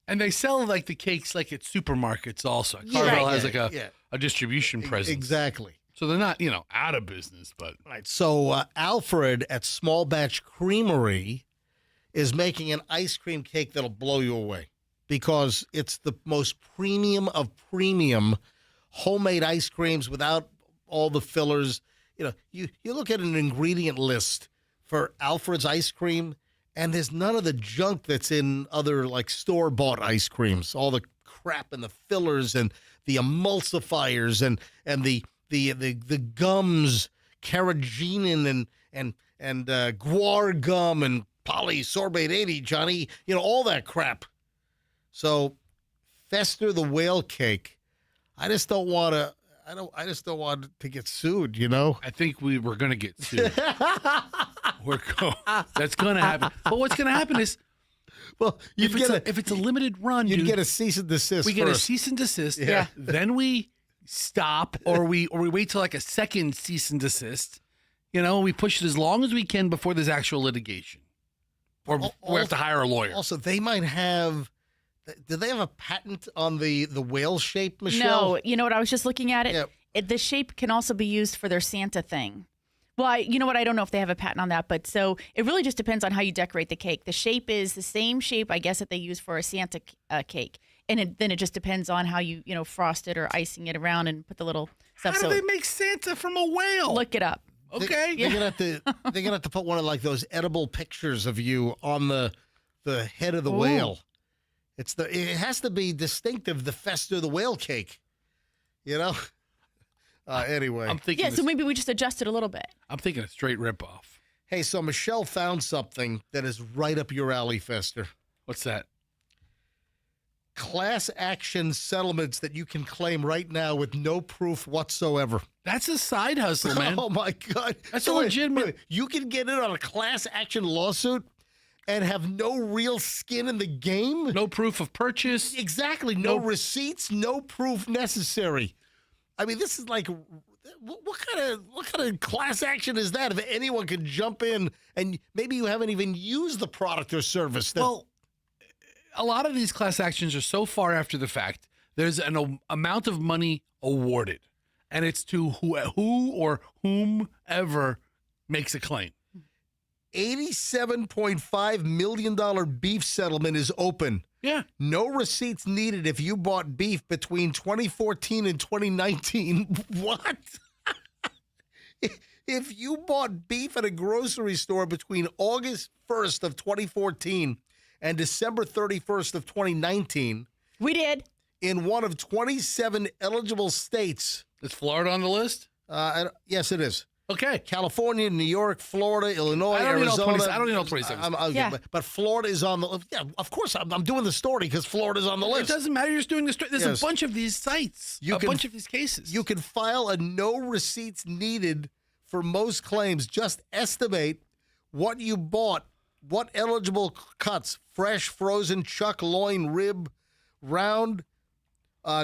And they sell like the cakes like at supermarkets also. Carvel has like a distribution presence. Exactly. So they're not, out of business, but. Right. So Alfred at Small Batch Creamery is making an ice cream cake that'll blow you away because it's the most premium of premium homemade ice creams without all the fillers. You look at an ingredient list for Alfred's ice cream, and there's none of the junk that's in other like store-bought ice creams. All the crap and the fillers and the emulsifiers and the gums, carrageenan and guar gum and polysorbate 80, Johnny. All that crap. So, Fester the Whale cake. I just don't want to. I just don't want to get sued, I think we're going to get sued. That's going to happen. But what's going to happen is, well, if it's a limited run, you'd get a cease and desist. We get a cease and desist. Yeah. Then we stop, or we wait till like a second cease and desist. We push it as long as we can before there's actual litigation, or we have to hire a lawyer. Also, they might have. Do they have a patent on the whale shape, Michelle? No, you know what? I was just looking at it. Yeah. The shape can also be used for their Santa thing. Well, you know what? I don't know if they have a patent on that, but so it really just depends on how you decorate the cake. The shape is the same shape, I guess, that they use for a Santa cake, and then it just depends on how you frost it or icing it around and put the little stuff. How do they make Santa from a whale? Look it up. Okay. They're gonna have to put one of like those edible pictures of you on the head of the whale. It has to be distinctive. The Fester the whale cake. You know. Anyway, I'm thinking. Yeah, so maybe we just adjust it a little bit. I'm thinking a straight ripoff. Hey, so Michelle found something that is right up your alley, Fester. What's that? Class action settlements that you can claim right now with no proof whatsoever. That's a side hustle, man. Oh my God, That's a legitimate. You can get in on a class action lawsuit and have no real skin in the game. No proof of purchase. Exactly. No receipts. No proof necessary. I mean, this is like, what kind of class action is that? If anyone can jump in and maybe you haven't even used the product or service. Well, a lot of these class actions are so far after the fact. There's an amount of money awarded, and it's to who or whomever makes a claim. $87.5 million beef settlement is open. Yeah. No receipts needed if you bought beef between 2014 and 2019. What? If you bought beef at a grocery store between August 1st of 2014 and December 31st of 2019. We did. In one of 27 eligible states. Is Florida on the list? Yes, it is. Okay. California, New York, Florida, Illinois, Arizona. I don't even know 27. Yeah. But Florida is on the. Yeah, of course, I'm doing the story because Florida's on the list. It doesn't matter. You're just doing the story. There's Yes. a bunch of these sites, bunch of these cases. You can file a no receipts needed for most claims. Just estimate what you bought, what eligible cuts: fresh, frozen, chuck, loin, rib, round.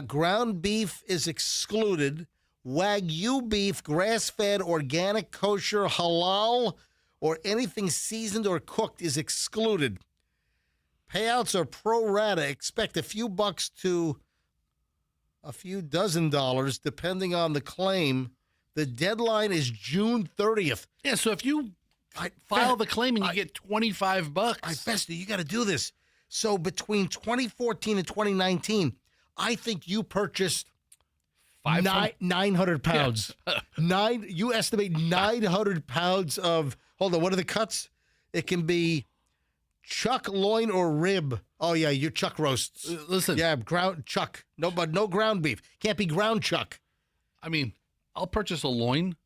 Ground beef is excluded. Wagyu beef, grass-fed, organic, kosher, halal, or anything seasoned or cooked is excluded. Payouts are pro rata. Expect a few bucks to a few dozen dollars, depending on the claim. The deadline is June 30th. Yeah, so if you file the claim and you get $25. Fester, you got to do this. So between 2014 and 2019, I think you purchased 900 pounds. Yeah. You estimate 900 pounds of. Hold on. What are the cuts? It can be chuck, loin, or rib. Oh yeah, your chuck roasts. Listen. Yeah, ground chuck. No, but no ground beef. Can't be ground chuck. I mean, I'll purchase a loin.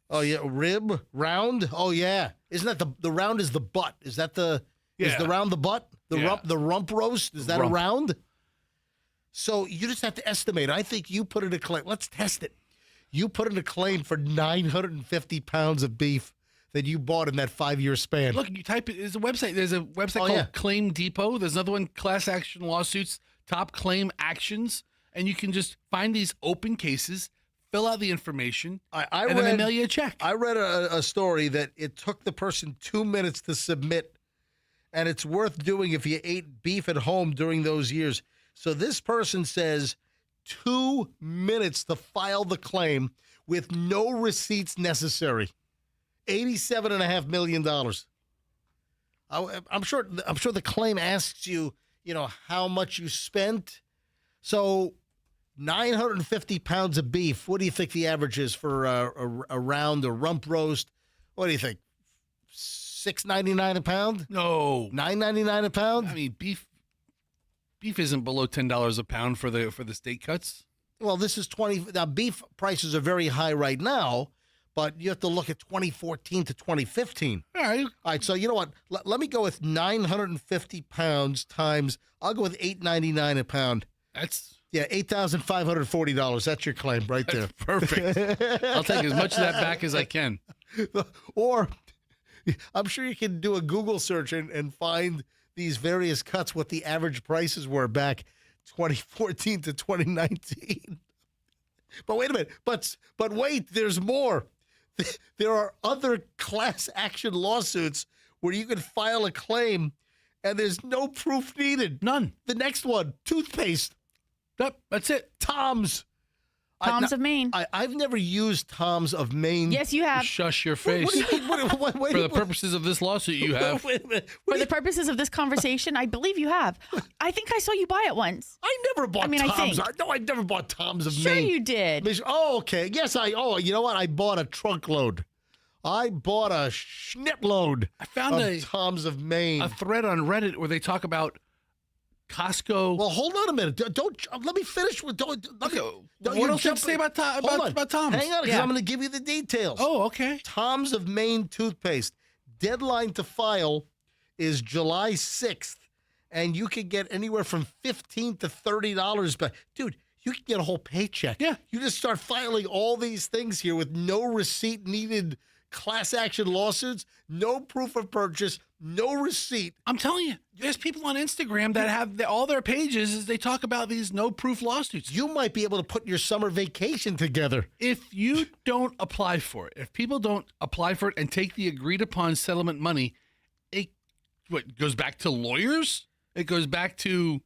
Oh yeah, rib, round. Oh yeah, isn't that the round is the butt? Is that the? Yeah. Is the round the butt? The rump roast. Is that a round? So you just have to estimate. I think you put in a claim. Let's test it. You put in a claim for 950 pounds of beef that you bought in that 5-year span. Look, you type it. There's a website called Claim Depot. There's another one, class action lawsuits, top claim actions, and you can just find these open cases, fill out the information, and then they mail you a check. I read a story that it took the person 2 minutes to submit, and it's worth doing if you ate beef at home during those years. So this person says 2 minutes to file the claim with no receipts necessary. $87.5 million. I'm sure the claim asks you, how much you spent. So 950 pounds of beef. What do you think the average is for a round or rump roast? What do you think? $6.99 a pound? No. $9.99 a pound? I mean, beef isn't below $10 a pound for the steak cuts. Well, this is 20. Now, beef prices are very high right now, but you have to look at 2014 to 2015. All right. So you know what? Let me go with 950 pounds times. I'll go with $8.99 a pound. That's $8,540. That's your claim right there. Perfect. I'll take as much of that back as I can. Or I'm sure you can do a Google search and find these various cuts, what the average prices were back 2014 to 2019. But wait a minute. But wait, there's more. There are other class action lawsuits where you can file a claim and there's no proof needed. None. The next one, toothpaste. Yep, that's it. Tom's. Tom's of Maine. I've never used Tom's of Maine. Yes, you have. Shush your face. What do you mean? For the purposes of this lawsuit, you have. Wait a minute. For the purposes of this conversation, I believe you have. I think I saw you buy it once. I never bought Tom's. I never bought Tom's of Sure Maine. you did. Oh, okay. Yes, you know what? I bought a trunk load. I bought a schnip load. I found of Tom's of Maine. a thread on Reddit where they talk about Costco. Well, hold on a minute. Don't let me finish with. What else did you say about Tom's? Hang on, because I'm going to give you the details. Oh, okay. Tom's of Maine toothpaste. Deadline to file is July 6th, and you can get anywhere from $15 to $30 back. Dude, you can get a whole paycheck. Yeah. You just start filing all these things here with no receipt needed. Class action lawsuits, no proof of purchase, no receipt. I'm telling you, there's people on Instagram that have all their pages as they talk about these no proof lawsuits. You might be able to put your summer vacation together. If you don't apply for it, if people don't apply for it and take the agreed upon settlement money, it goes back to lawyers? It goes back to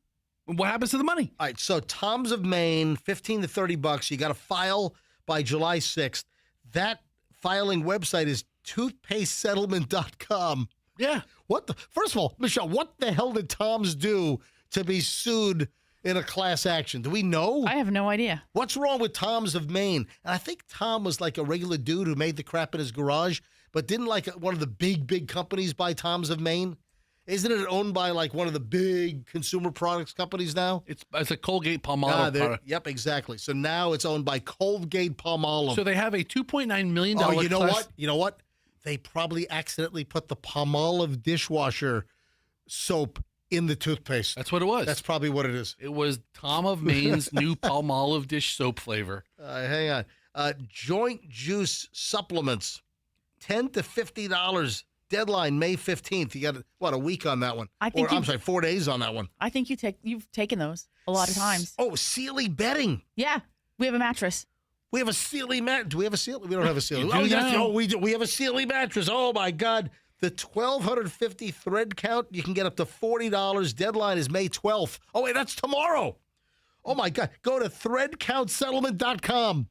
what happens to the money? All right, so Tom's of Maine, $15 to $30. You got to file by July 6th. That filing website is toothpastesettlement.com. Yeah. First of all, Michelle, what the hell did Tom's do to be sued in a class action? Do we know? I have no idea. What's wrong with Tom's of Maine? And I think Tom was like a regular dude who made the crap in his garage, but didn't like one of the big companies buy Tom's of Maine? Isn't it owned by like one of the big consumer products companies now? It's a Colgate-Palmolive product. Yep, exactly. So now it's owned by Colgate-Palmolive. So they have a $2.9 million you know what? You know what? They probably accidentally put the Palmolive dishwasher soap in the toothpaste. That's what it was. That's probably what it is. It was Tom of Maine's new Palmolive dish soap flavor. Hang on. Joint juice supplements, $10 to $50. Deadline May 15th. You got a week on that one? I'm sorry, 4 days on that one. I think you've taken those a lot of times. Oh, Sealy bedding. Yeah, we have a mattress. We have a Sealy mat. Do we have a Sealy? We don't have a Sealy. We do. We have a Sealy mattress. Oh my God. The 1,250 thread count, you can get up to $40. Deadline is May 12th. Oh wait, that's tomorrow. Oh my God. Go to threadcountsettlement.com.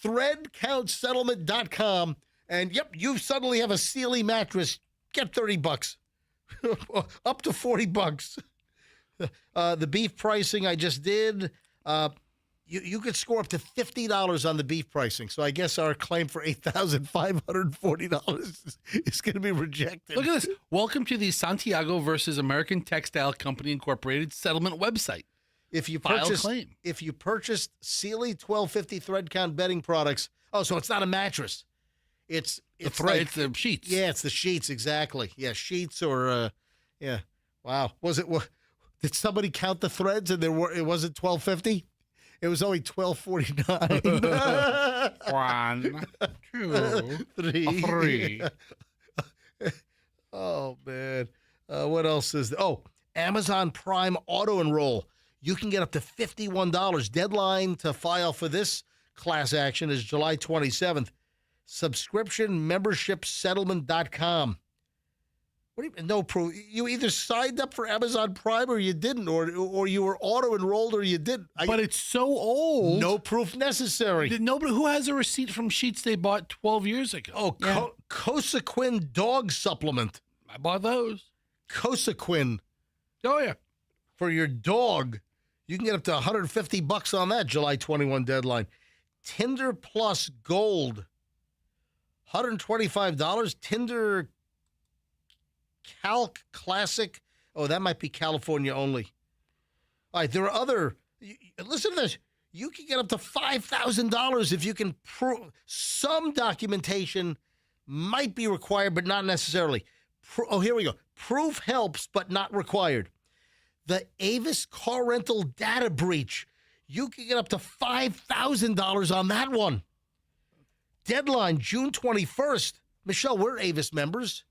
Threadcountsettlement.com. And yep, you suddenly have a Sealy mattress. Get $30. Up to $40. The beef pricing I just did. You could score up to $50 on the beef pricing. So I guess our claim for $8,540 is going to be rejected. Look at this. Welcome to the Santiago versus American Textile Company Incorporated settlement website. If you purchased Sealy 1250 thread count bedding products, so it's not a mattress. It's the thread. It's the sheets. Yeah, it's the sheets, exactly. Yeah, sheets or yeah. Wow. Did somebody count the threads and it wasn't 1250? It was only 1249. 1, 2, 3. Oh man. What else is there? Oh, Amazon Prime auto enroll. You can get up to $51. Deadline to file for this class action is July 27th. Subscriptionmembershipsettlement.com. What do you mean? No proof. You either signed up for Amazon Prime or you didn't, or you were auto enrolled or you didn't. But it's so old. No proof necessary. Nobody who has a receipt from sheets they bought 12 years ago. Oh, yeah. Cosequin dog supplement. I bought those. Cosequin. Oh yeah. For your dog, you can get up to $150 on that July 21 deadline. Tinder Plus Gold. $125. Tinder Calc Classic. Oh, that might be California only. All right, there are other. Listen to this. You can get up to $5,000 if you can prove some documentation might be required, but not necessarily. Here we go. Proof helps, but not required. The Avis car rental data breach. You can get up to $5,000 on that one. Deadline, June 21st. Michelle, we're Avis members.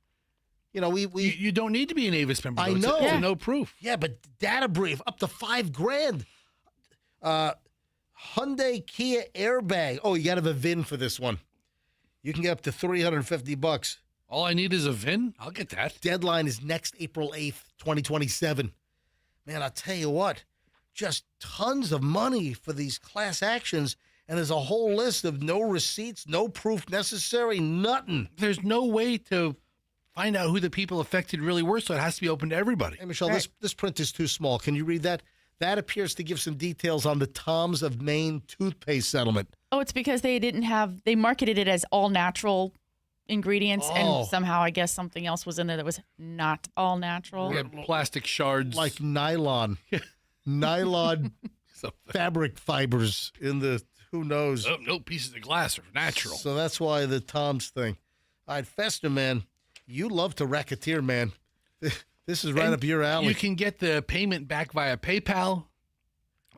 You know, You don't need to be an Avis member. I know. It's no proof. Yeah, but data brief, up to $5,000. Hyundai Kia airbag. Oh, you got to have a VIN for this one. You can get up to $350. All I need is a VIN. I'll get that. Deadline is next April 8th, 2027. Man, I'll tell you what, just tons of money for these class actions. And there's a whole list of no receipts, no proof necessary, nothing. There's no way to find out who the people affected really were, so it has to be open to everybody. Hey, Michelle, this print is too small. Can you read that? That appears to give some details on the Tom's of Maine toothpaste settlement. Oh, it's because they marketed it as all natural ingredients, and somehow I guess something else was in there that was not all natural. We had plastic shards. Like nylon. Nylon fabric fibers in the, who knows. Oh, no pieces of glass are natural. So that's why the Tom's thing. All right, Fester, man, you love to racketeer, man. This is right up your alley. You can get the payment back via PayPal,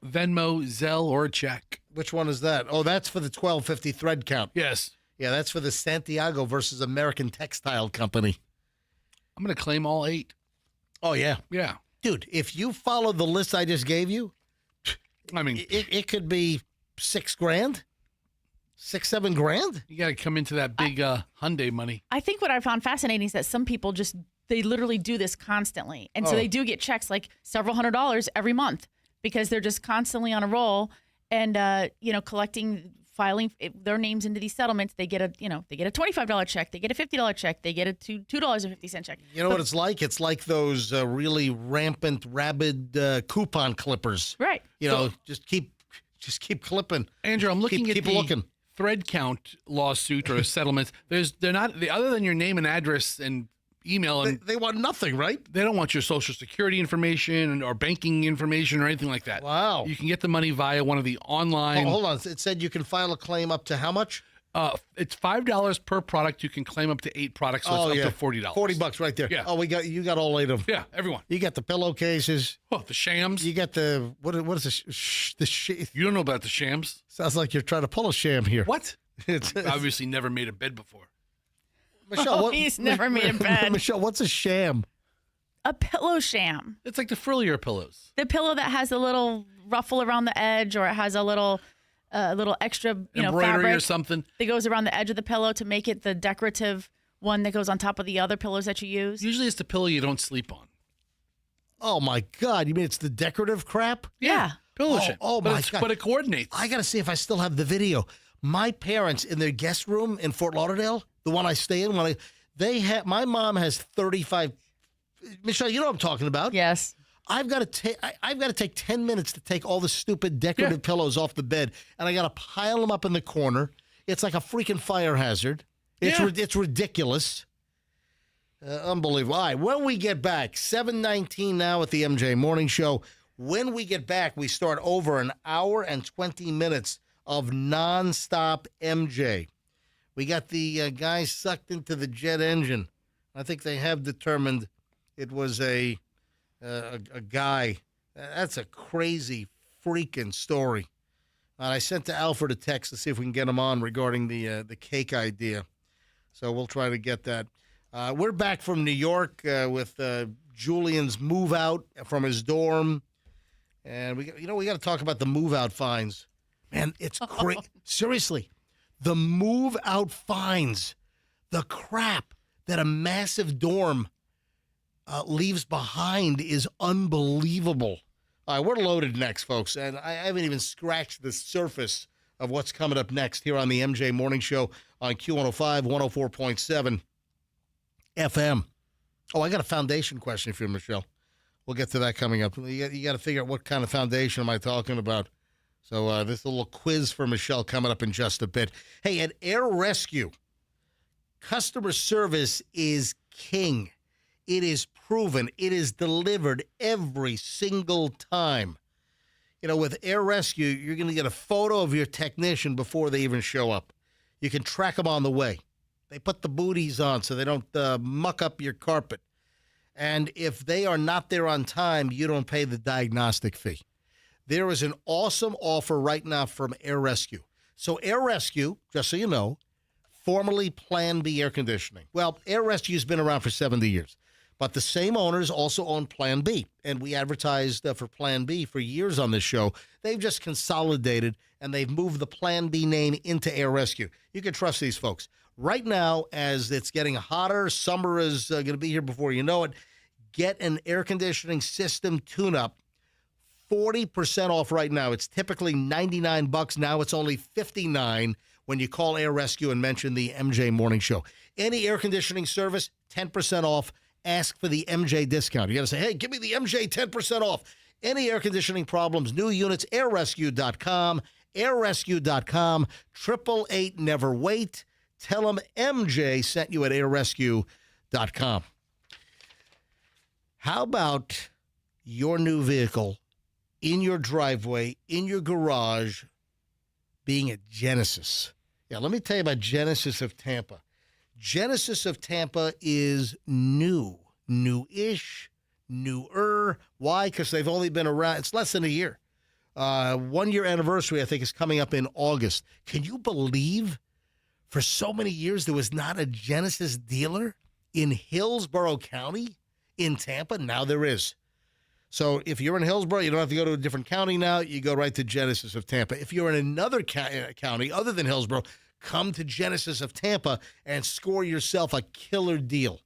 Venmo, Zelle, or check. Which one is that? Oh, that's for the 1250 thread count. Yes. Yeah, that's for the Santiago versus American Textile Company. I'm going to claim all 8. Oh, yeah. Yeah. Dude, if you follow the list I just gave you, I mean, it could be $6,000, $7,000. You got to come into that big Hyundai money. I think what I found fascinating is that some people they literally do this constantly. And so they do get checks like several $100s every month because they're just constantly on a roll and, filing their names into these settlements. They get a $25 check. They get a $50 check. They get a $2.50 check. You know what it's like? It's like those really rampant, rabid coupon clippers. Right. Just keep clipping. Andrew, I'm looking keep at the looking. thread count lawsuit or settlements. They're not other than your name and address and email, and they want nothing, right? They don't want your social security information or banking information or anything like that. Wow. You can get the money via one of the online. Oh, hold on. It said you can file a claim up to how much? It's $5 per product. You can claim up to 8 products, so it's up to $40. $40 right there. Yeah. Oh, you got all 8 of them. Yeah, everyone. You got the pillowcases. Oh, the shams. You got the what is You don't know about the shams? Sounds like you're trying to pull a sham here. What? It's obviously never made a bed before. Michelle, he's never made a bed. Michelle, what's a sham? A pillow sham. It's like the frillier pillows. The pillow that has a little ruffle around the edge, or it has a little extra, embroidery fabric or something that goes around the edge of the pillow to make it the decorative one that goes on top of the other pillows that you use. Usually, it's the pillow you don't sleep on. Oh my God! You mean it's the decorative crap? Yeah. Pillow sham. Oh my God! But it coordinates. I got to see if I still have the video. My parents in their guest room in Fort Lauderdale, the one I stay in, my mom has 35. Michelle, you know what I'm talking about? Yes. I've got to take 10 minutes to take all the stupid decorative pillows off the bed, and I got to pile them up in the corner. It's like a freaking fire hazard. It's ridiculous. Unbelievable. All right, when we get back, 7:19 now at the MJ Morning Show. When we get back, we start over an hour and 20 minutes of nonstop MJ. We got the guys sucked into the jet engine. I think they have determined it was a guy. That's a crazy freaking story. And I sent to Alfred a text to see if we can get him on regarding the cake idea. So we'll try to get that. We're back from New York with Julian's move out from his dorm, and we got to talk about the move out fines. Man, it's crazy. Seriously, the move out fines, the crap that a massive dorm leaves behind is unbelievable. All right, we're loaded next, folks, and I haven't even scratched the surface of what's coming up next here on the MJ Morning Show on Q105, 104.7 FM. Oh, I got a foundation question for you, Michelle. We'll get to that coming up. You got to figure out what kind of foundation am I talking about. So this little quiz for Michelle coming up in just a bit. Hey, at Air Rescue, customer service is king. It is proven. It is delivered every single time. With Air Rescue, you're going to get a photo of your technician before they even show up. You can track them on the way. They put the booties on so they don't muck up your carpet. And if they are not there on time, you don't pay the diagnostic fee. There is an awesome offer right now from Air Rescue. So Air Rescue, just so you know, formerly Plan B Air Conditioning. Well, Air Rescue has been around for 70 years. But the same owners also own Plan B. And we advertised for Plan B for years on this show. They've just consolidated, and they've moved the Plan B name into Air Rescue. You can trust these folks. Right now, as it's getting hotter, summer is going to be here before you know it, get an air conditioning system tune-up 40% off right now. It's typically $99. Now it's only $59 when you call Air Rescue and mention the MJ Morning Show. Any air conditioning service, 10% off. Ask for the MJ discount. You got to say, hey, give me the MJ 10% off. Any air conditioning problems, new units, airrescue.com, airrescue.com, 888 never wait. Tell them MJ sent you at airrescue.com. How about your new vehicle in your driveway, in your garage, being a Genesis? Yeah, let me tell you about Genesis of Tampa. Genesis of Tampa is newish, newer. Why? Because they've only been around. It's less than a year. 1 year anniversary, I think, is coming up in August. Can you believe for so many years there was not a Genesis dealer in Hillsborough County in Tampa? Now there is. So if you're in Hillsborough, you don't have to go to a different county now. You go right to Genesis of Tampa. If you're in another county other than Hillsborough, come to Genesis of Tampa and score yourself a killer deal,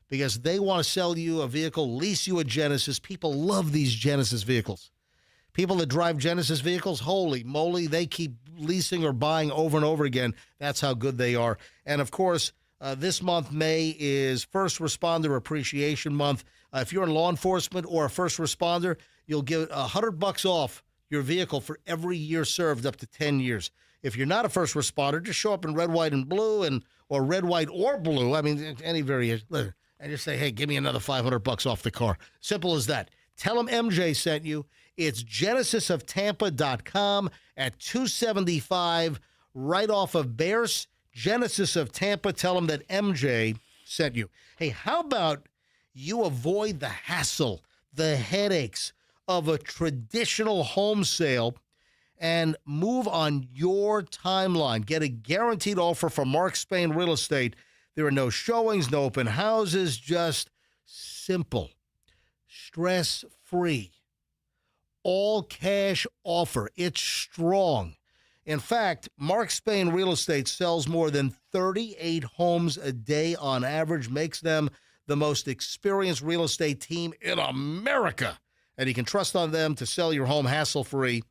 because they want to sell you a vehicle, lease you a Genesis. People love these Genesis vehicles. People that drive Genesis vehicles, holy moly, they keep leasing or buying over and over again. That's how good they are. And, of course, this month, May, is First Responder Appreciation Month. If you're in law enforcement or a first responder, you'll get $100 off your vehicle for every year served up to 10 years. If you're not a first responder, just show up in red, white, and blue, or red, white, or blue. I mean, any variation. And just say, hey, give me another $500 off the car. Simple as that. Tell them MJ sent you. It's genesisoftampa.com at 275 right off of Bears. Genesis of Tampa. Tell them that MJ sent you. Hey, how about you avoid the hassle, the headaches of a traditional home sale and move on your timeline? Get a guaranteed offer from Mark Spain Real Estate. There are no showings, no open houses, just simple, stress-free, all-cash offer. It's strong. In fact, Mark Spain Real Estate sells more than 38 homes a day on average, makes them the most experienced real estate team in America. And you can trust on them to sell your home hassle-free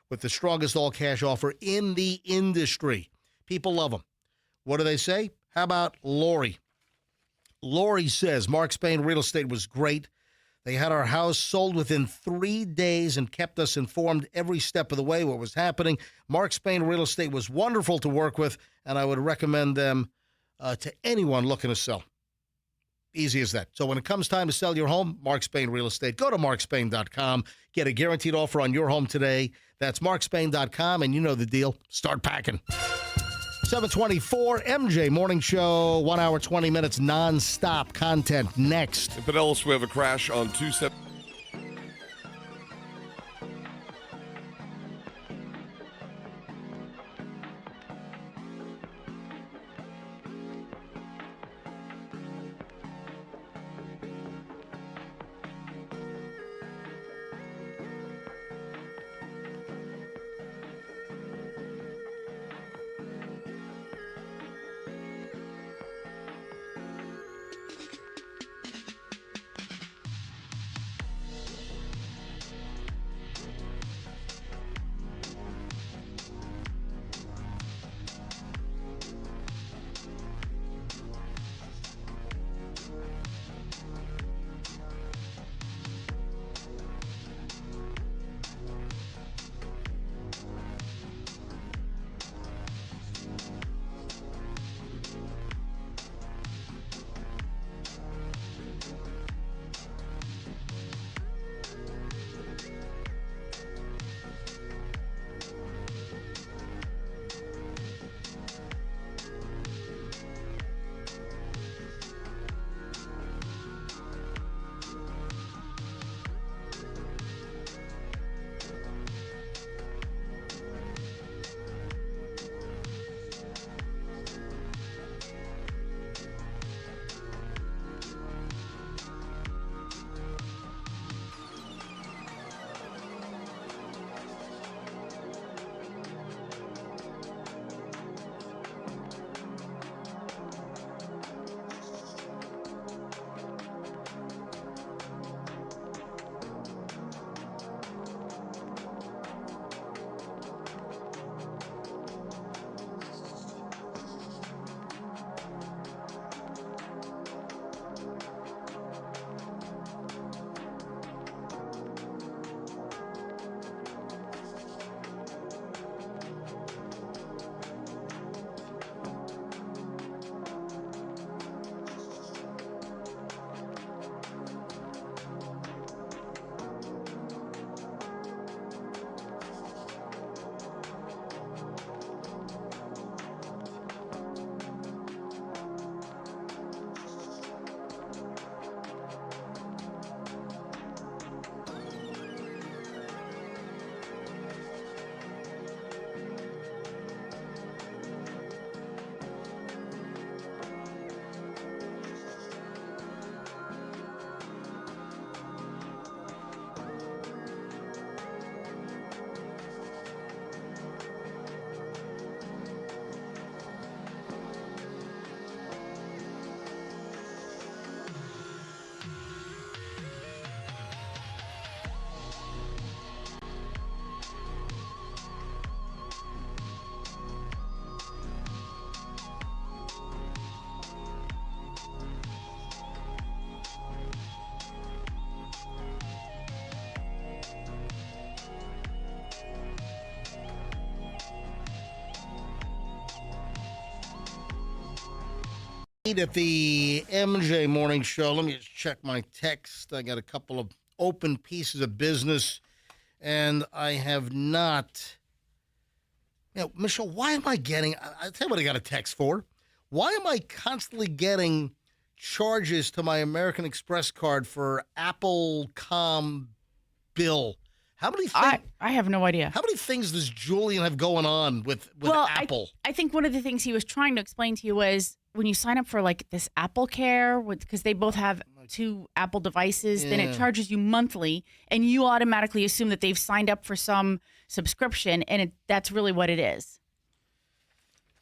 with the strongest all-cash offer in the industry. People love them. What do they say? How about Lori? Lori says Mark Spain Real Estate was great. They had our house sold within 3 days and kept us informed every step of the way what was happening. Mark Spain Real Estate was wonderful to work with, and I would recommend them to anyone looking to sell. Easy as that. So when it comes time to sell your home, Mark Spain Real Estate, go to markspain.com. Get a guaranteed offer on your home today. That's markspain.com, and you know the deal. Start packing. 724 MJ Morning Show, 1 hour, 20 minutes, nonstop content next. In Pinellas, we have a crash on 270. At the MJ Morning Show, let me just check my text. I got a couple of open pieces of business, and I have not. Michelle, why am I getting? I'll tell you what I got a text for. Why am I constantly getting charges to my American Express card for Apple Com bill? How many things? I have no idea. How many things does Julian have going on with Apple? I think one of the things he was trying to explain to you was when you sign up for like this Apple Care, because they both have 2 Apple devices, then it charges you monthly, and you automatically assume that they've signed up for some subscription, and that's really what it is.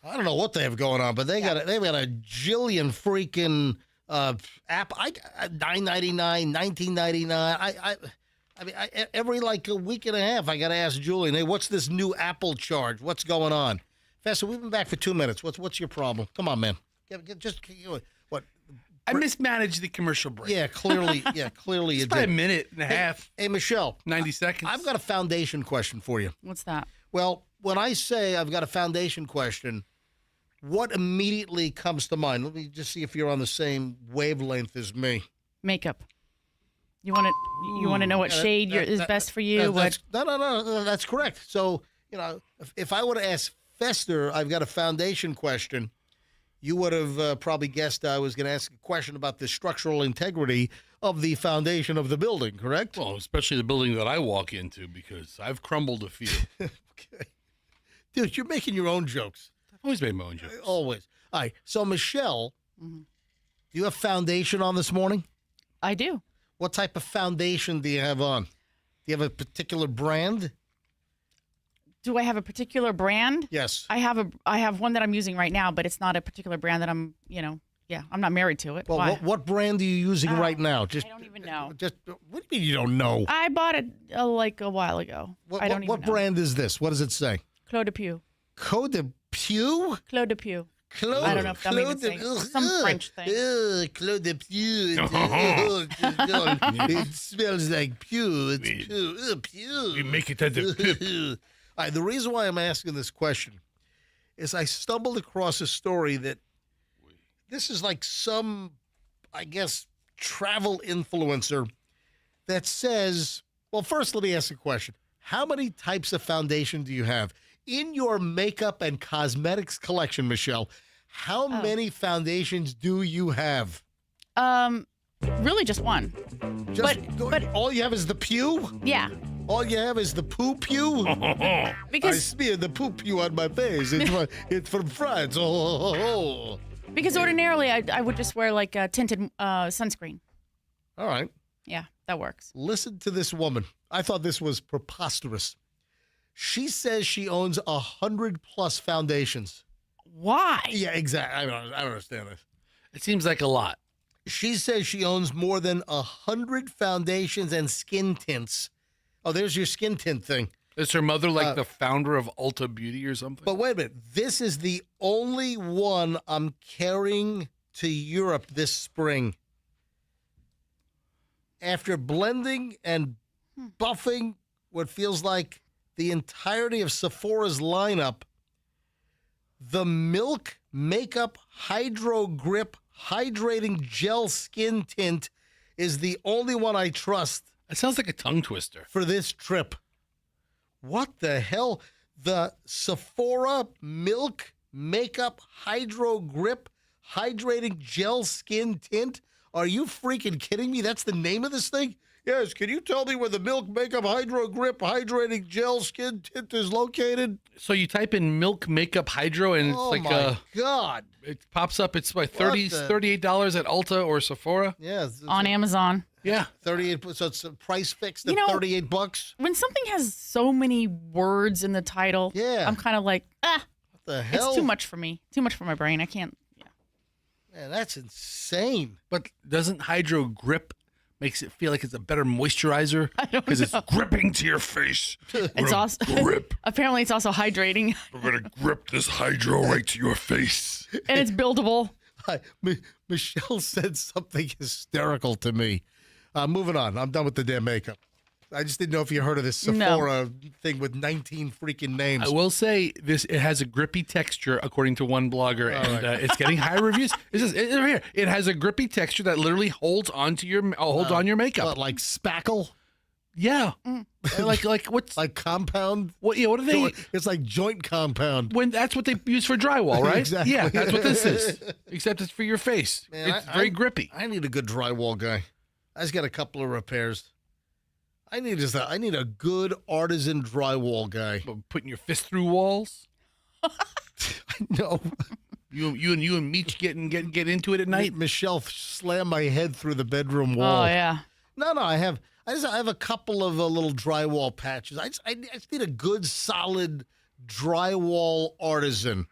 I don't know what they have going on, but they've got a jillion freaking app. $9.99, $19.99. I mean, every like a week and a half, I got to ask Julian, hey, what's this new Apple charge? What's going on? Fester, we've been back for 2 minutes. What's your problem? Come on, man. What? I mismanaged the commercial break. Yeah, clearly. Clearly, it's about a minute and a half. Hey, Michelle. 90 seconds. I've got a foundation question for you. What's that? Well, when I say I've got a foundation question, what immediately comes to mind? Let me just see if you're on the same wavelength as me. Makeup. You want to know what shade is best for you? No, that's correct. So, if I would have asked Fester, I've got a foundation question, you would have probably guessed I was going to ask a question about the structural integrity of the foundation of the building, correct? Well, especially the building that I walk into, because I've crumbled a few. Okay. Dude, you're making your own jokes. I've always made my own jokes. Always. All right. So, Michelle, do you have foundation on this morning? I do. What type of foundation do you have on? Do you have a particular brand? Do I have a particular brand? Yes. I have one that I'm using right now, but it's not a particular brand that I'm not married to it. Well, what brand are you using right now? I don't even know. What do you mean you don't know? I bought it like a while ago. I don't even know. What brand is this? What does it say? Clos de Peau. Clos de Peau? Clos de Peau. Claude, I don't know if that means some French thing. Claude de Pew. It smells like pew. It's pew. Pew. We make it as a pip. All right, the reason why I'm asking this question is I stumbled across a story that this is like some, I guess, travel influencer that says, well, first let me ask a question. How many types of foundation do you have? In your makeup and cosmetics collection, Michelle, how many foundations do you have? Really just one. But all you have is the Pew? Yeah. All you have is the poo pew? Because I smeared the poo pew on my face. It's from France. Because ordinarily I would just wear like a tinted sunscreen. All right. Yeah, that works. Listen to this woman. I thought this was preposterous. She says she owns 100+ foundations. Why? Yeah, exactly. I don't understand this. It seems like a lot. She says she owns more than 100 foundations and skin tints. Oh, there's your skin tint thing. Is her mother like the founder of Ulta Beauty or something? But wait a minute. This is the only one I'm carrying to Europe this spring. After blending and buffing what feels like the entirety of Sephora's lineup, the Milk Makeup Hydro Grip Hydrating Gel Skin Tint is the only one I trust. It sounds like a tongue twister. For this trip. What the hell? The Sephora Milk Makeup Hydro Grip Hydrating Gel Skin Tint? Are you freaking kidding me? That's the name of this thing? Yes, can you tell me where the Milk Makeup Hydro Grip Hydrating Gel Skin Tint is located? So you type in Milk Makeup Hydro and it's like my God. It pops up. It's like $38 at Ulta or Sephora. Yeah. On Amazon. Yeah. 38, so it's a price fixed at $38. When something has so many words in the title, I'm kind of like, what the hell? It's too much for me. Too much for my brain. I can't. Yeah. Man, that's insane. But doesn't Hydro Grip makes it feel like it's a better moisturizer? I don't know. Because it's gripping to your face. It's also grip. Apparently, it's also hydrating. We're gonna grip this hydro right to your face. And it's buildable. Michelle said something hysterical to me. Moving on. I'm done with the damn makeup. I just didn't know if you heard of this Sephora thing with 19 freaking names. I will say it has a grippy texture, according to one blogger, and it's getting high reviews. It has a grippy texture that literally holds on your makeup. What, like spackle? Yeah. Like what's like compound? What are they? It's like joint compound. When that's what they use for drywall, right? Exactly. Yeah, that's what this is. Except it's for your face. Man, it's very grippy. I need a good drywall guy. I just got a couple of repairs. I need a good artisan drywall guy. Putting your fist through walls. I know. You and Meech get into it at night. Michelle slammed my head through the bedroom wall. Oh yeah. No, I have a couple of little drywall patches. I just need a good, solid drywall artisan.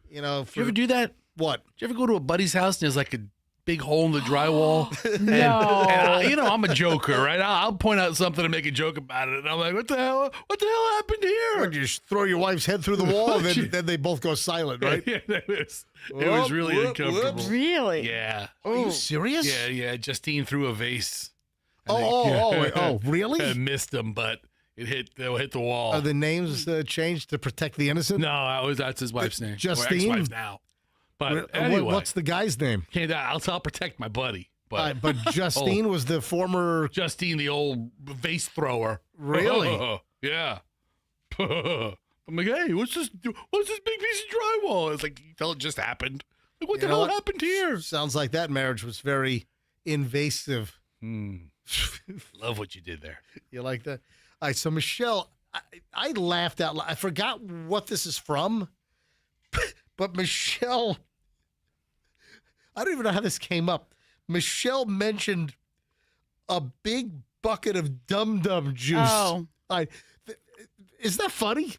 You know, Did you ever do that? What? Did you ever go to a buddy's house and there's like a big hole in the drywall? No. And I'm a joker, right? I'll point out something and make a joke about it, and I'm like, "What the hell? What the hell happened here?" Would you just throw your wife's head through the wall, and then they both go silent, right? Yeah, it was really uncomfortable. Really? Yeah. Are you serious? Yeah. Justine threw a vase. Oh, really? I missed them, but it hit the wall. Are the names changed to protect the innocent? No, that's his wife's name. Justine? Or ex-wife now. But anyway. What's the guy's name? I'll protect my buddy. But Justine was the former... Justine, the old vase thrower. Really? Yeah. I'm like, hey, what's this big piece of drywall? It's like, you tell it just happened. Like, what the hell happened here? Sounds like that marriage was very invasive. Love what you did there. You like that? All right, so Michelle, I laughed out loud. I forgot what this is from, but Michelle, I don't even know how this came up. Michelle mentioned a big bucket of dum-dum juice. Oh. Is that funny?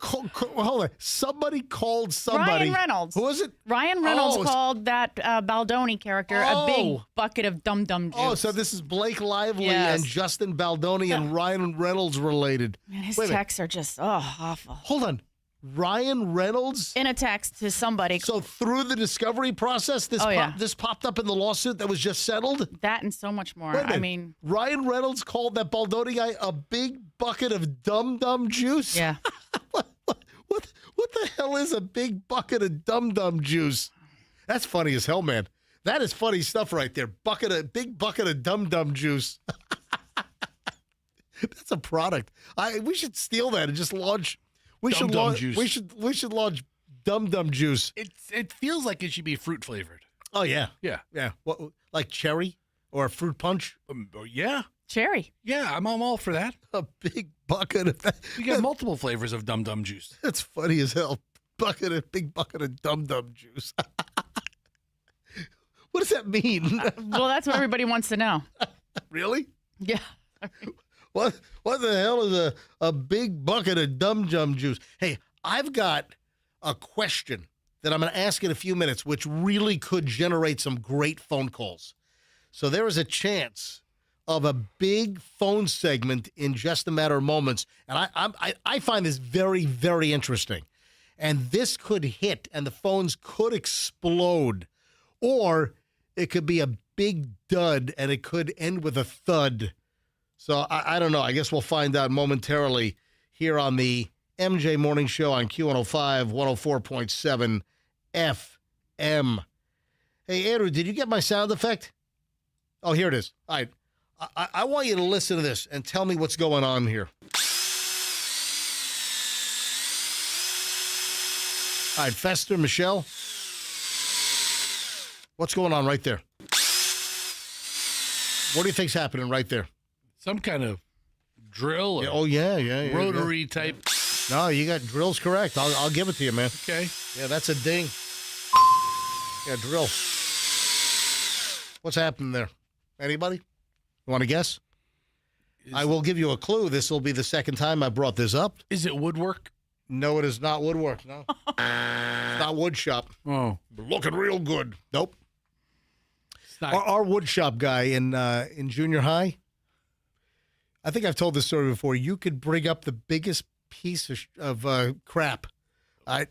Hold on. Somebody called somebody. Ryan Reynolds. Who was it? Ryan Reynolds called that Baldoni character a big bucket of dum-dum juice. Oh, so this is Blake Lively and Justin Baldoni and Ryan Reynolds related. Man, his texts are just awful. Hold on. Ryan Reynolds? In a text to somebody. So through the discovery process, this popped up in the lawsuit that was just settled? That and so much more. Wait a minute. I mean... Ryan Reynolds called that Baldoni guy a big bucket of dum-dum juice? Yeah. What the hell is a big bucket of dum-dum juice? That's funny as hell, man. That is funny stuff right there. Big bucket of dum-dum juice. That's a product. We should steal that and just launch. We should launch dum-dum juice. It feels like it should be fruit flavored. Oh yeah, yeah. What, like cherry or a fruit punch? Yeah. Cherry. Yeah, I'm all for that. A big bucket of that. You got multiple flavors of dum-dum juice. That's funny as hell. Big bucket of dum-dum juice. What does that mean? Well, that's what everybody wants to know. Really? Yeah. What the hell is a big bucket of dum-dum juice? Hey, I've got a question that I'm going to ask in a few minutes, which really could generate some great phone calls. So there is a chance of a big phone segment in just a matter of moments. And I find this very, very interesting. And this could hit and the phones could explode. Or it could be a big dud and it could end with a thud. So I don't know. I guess we'll find out momentarily here on the MJ Morning Show on Q105, 104.7 FM. Hey, Andrew, did you get my sound effect? Oh, here it is. All right. I want you to listen to this and tell me what's going on here. All right, Fester, Michelle. What's going on right there? What do you think's happening right there? Some kind of drill or yeah. rotary type. No, you got drills correct. I'll give it to you, man. Okay. Yeah, that's a ding. Yeah, drill. What's happening there? Anybody? You want to guess? I will give you a clue. This will be the second time I brought this up. Is it woodwork? No, it is not woodwork. No. It's not wood shop. Oh. Looking real good. Nope. Our wood shop guy in junior high, I think I've told this story before. You could bring up the biggest piece of crap. What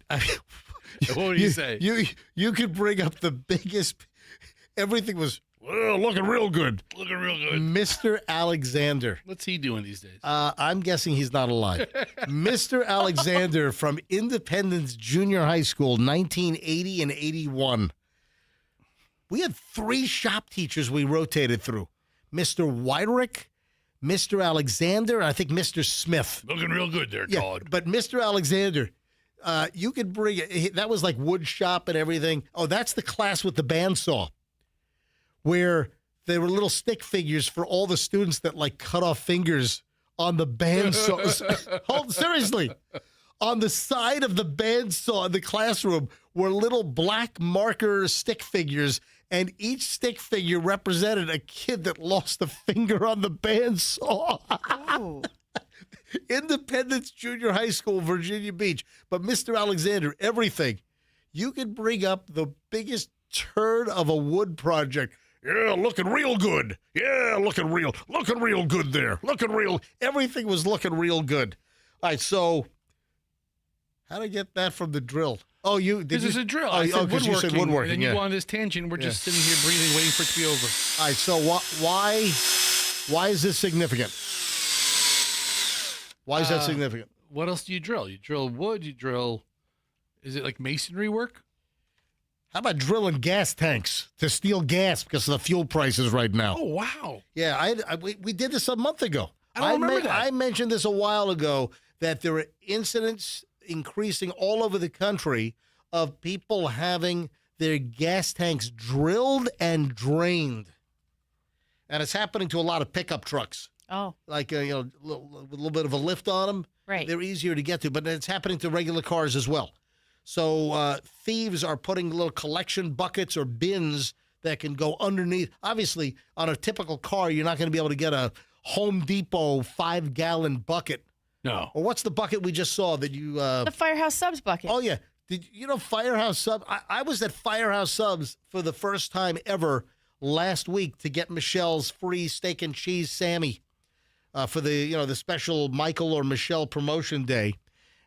do you say? You could bring up the biggest. Everything was Well, looking real good. Looking real good. Mr. Alexander. What's he doing these days? I'm guessing he's not alive. Mr. Alexander from Independence Junior High School, 1980 and 81. We had 3 shop teachers we rotated through. Mr. Weidrich, Mr. Alexander, and I think Mr. Smith. Looking real good there, Todd. But Mr. Alexander, you could bring it. That was like wood shop and everything. Oh, that's the class with the bandsaw, where there were little stick figures for all the students that like cut off fingers on the bandsaw. Seriously. On the side of the bandsaw in the classroom were little black marker stick figures, and each stick figure represented a kid that lost a finger on the bandsaw. Oh. Independence Junior High School, Virginia Beach. But Mr. Alexander, everything. You could bring up the biggest turd of a wood project. Yeah, looking real good. Yeah, looking real good there. Everything was looking real good. All right, so how did I get that from the drill? Oh, This is a drill. Oh, I said because you said woodworking. woodworking. And then Yeah. you go on this tangent. We're just sitting here breathing, waiting for it to be over. All right, so why is this significant? Why is that significant? What else do you drill? You drill wood. You drill. Is it like masonry work? How about drilling gas tanks to steal gas because of the fuel prices right now? Oh wow! Yeah, we did this a month ago. I don't remember that. I mentioned this a while ago that there are incidents increasing all over the country of people having their gas tanks drilled and drained, and it's happening to a lot of pickup trucks. Oh, Like with a little bit of a lift on them. right. They're easier to get to, but it's happening to regular cars as well. So thieves are putting little collection buckets or bins that can go underneath. Obviously, on a typical car, you're not going to be able to get a Home Depot 5-gallon bucket. No. Or what's the bucket we just saw that you... The Firehouse Subs bucket. Oh, yeah. Did you know Firehouse Subs? I was at Firehouse Subs for the first time ever last week to get Michelle's free steak and cheese Sammy for the special Michael or Michelle promotion day.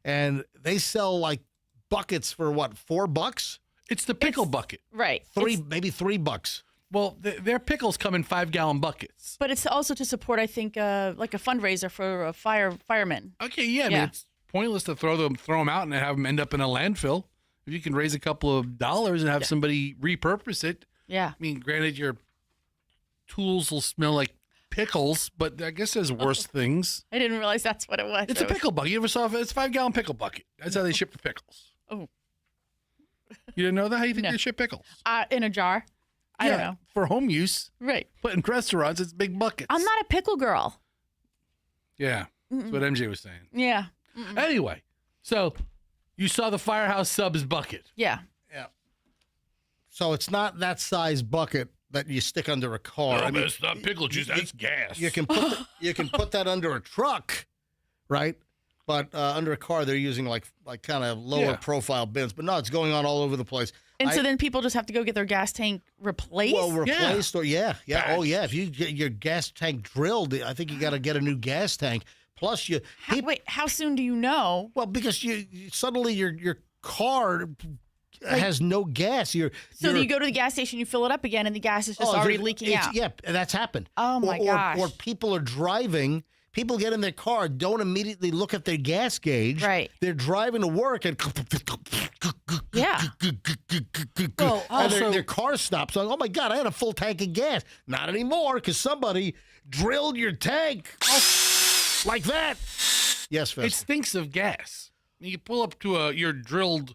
And they sell like buckets for what, $4? It's the pickle bucket. Right. Maybe $3. Well, their pickles come in 5-gallon buckets. But it's also to support, I think, like a fundraiser for firemen. Okay, yeah. I mean, it's pointless to throw them out and have them end up in a landfill. If you can raise a couple of dollars and have somebody repurpose it. Yeah. I mean, granted, your tools will smell like pickles, but I guess there's worse things. I didn't realize that's what it was. It's a pickle bucket. You ever saw it? It's a 5-gallon pickle bucket. That's how they ship the pickles. Oh. You didn't know that? How do you think No. they ship pickles? In a jar. I don't know. For home use. Right. But in restaurants, it's big buckets. I'm not a pickle girl. Yeah. That's what MJ was saying. Yeah. Anyway, so you saw the Firehouse Subs bucket. Yeah. So it's not that size bucket that you stick under a car. No, that's not pickle juice. That's gas. You can put that under a truck, right? But under a car, they're using like kind of lower profile bins. But no, it's going on all over the place. And so then people just have to go get their gas tank replaced? Well, replaced or yeah. Patched. Oh yeah. If you get your gas tank drilled, I think you got to get a new gas tank. Plus Wait, how soon do you know? well, because suddenly your car has no gas. So then you go to the gas station, you fill it up again, and the gas is just already leaking out. Yeah, that's happened. Oh, my gosh. Or people are driving. People get in their car, don't immediately look at their gas gauge. Right. They're driving to work and Yeah. Well, and also, their car stops. Like, oh my God, I had a full tank of gas. Not anymore, because somebody drilled your tank like that. Yes, it Fester. stinks of gas. You pull up to your drilled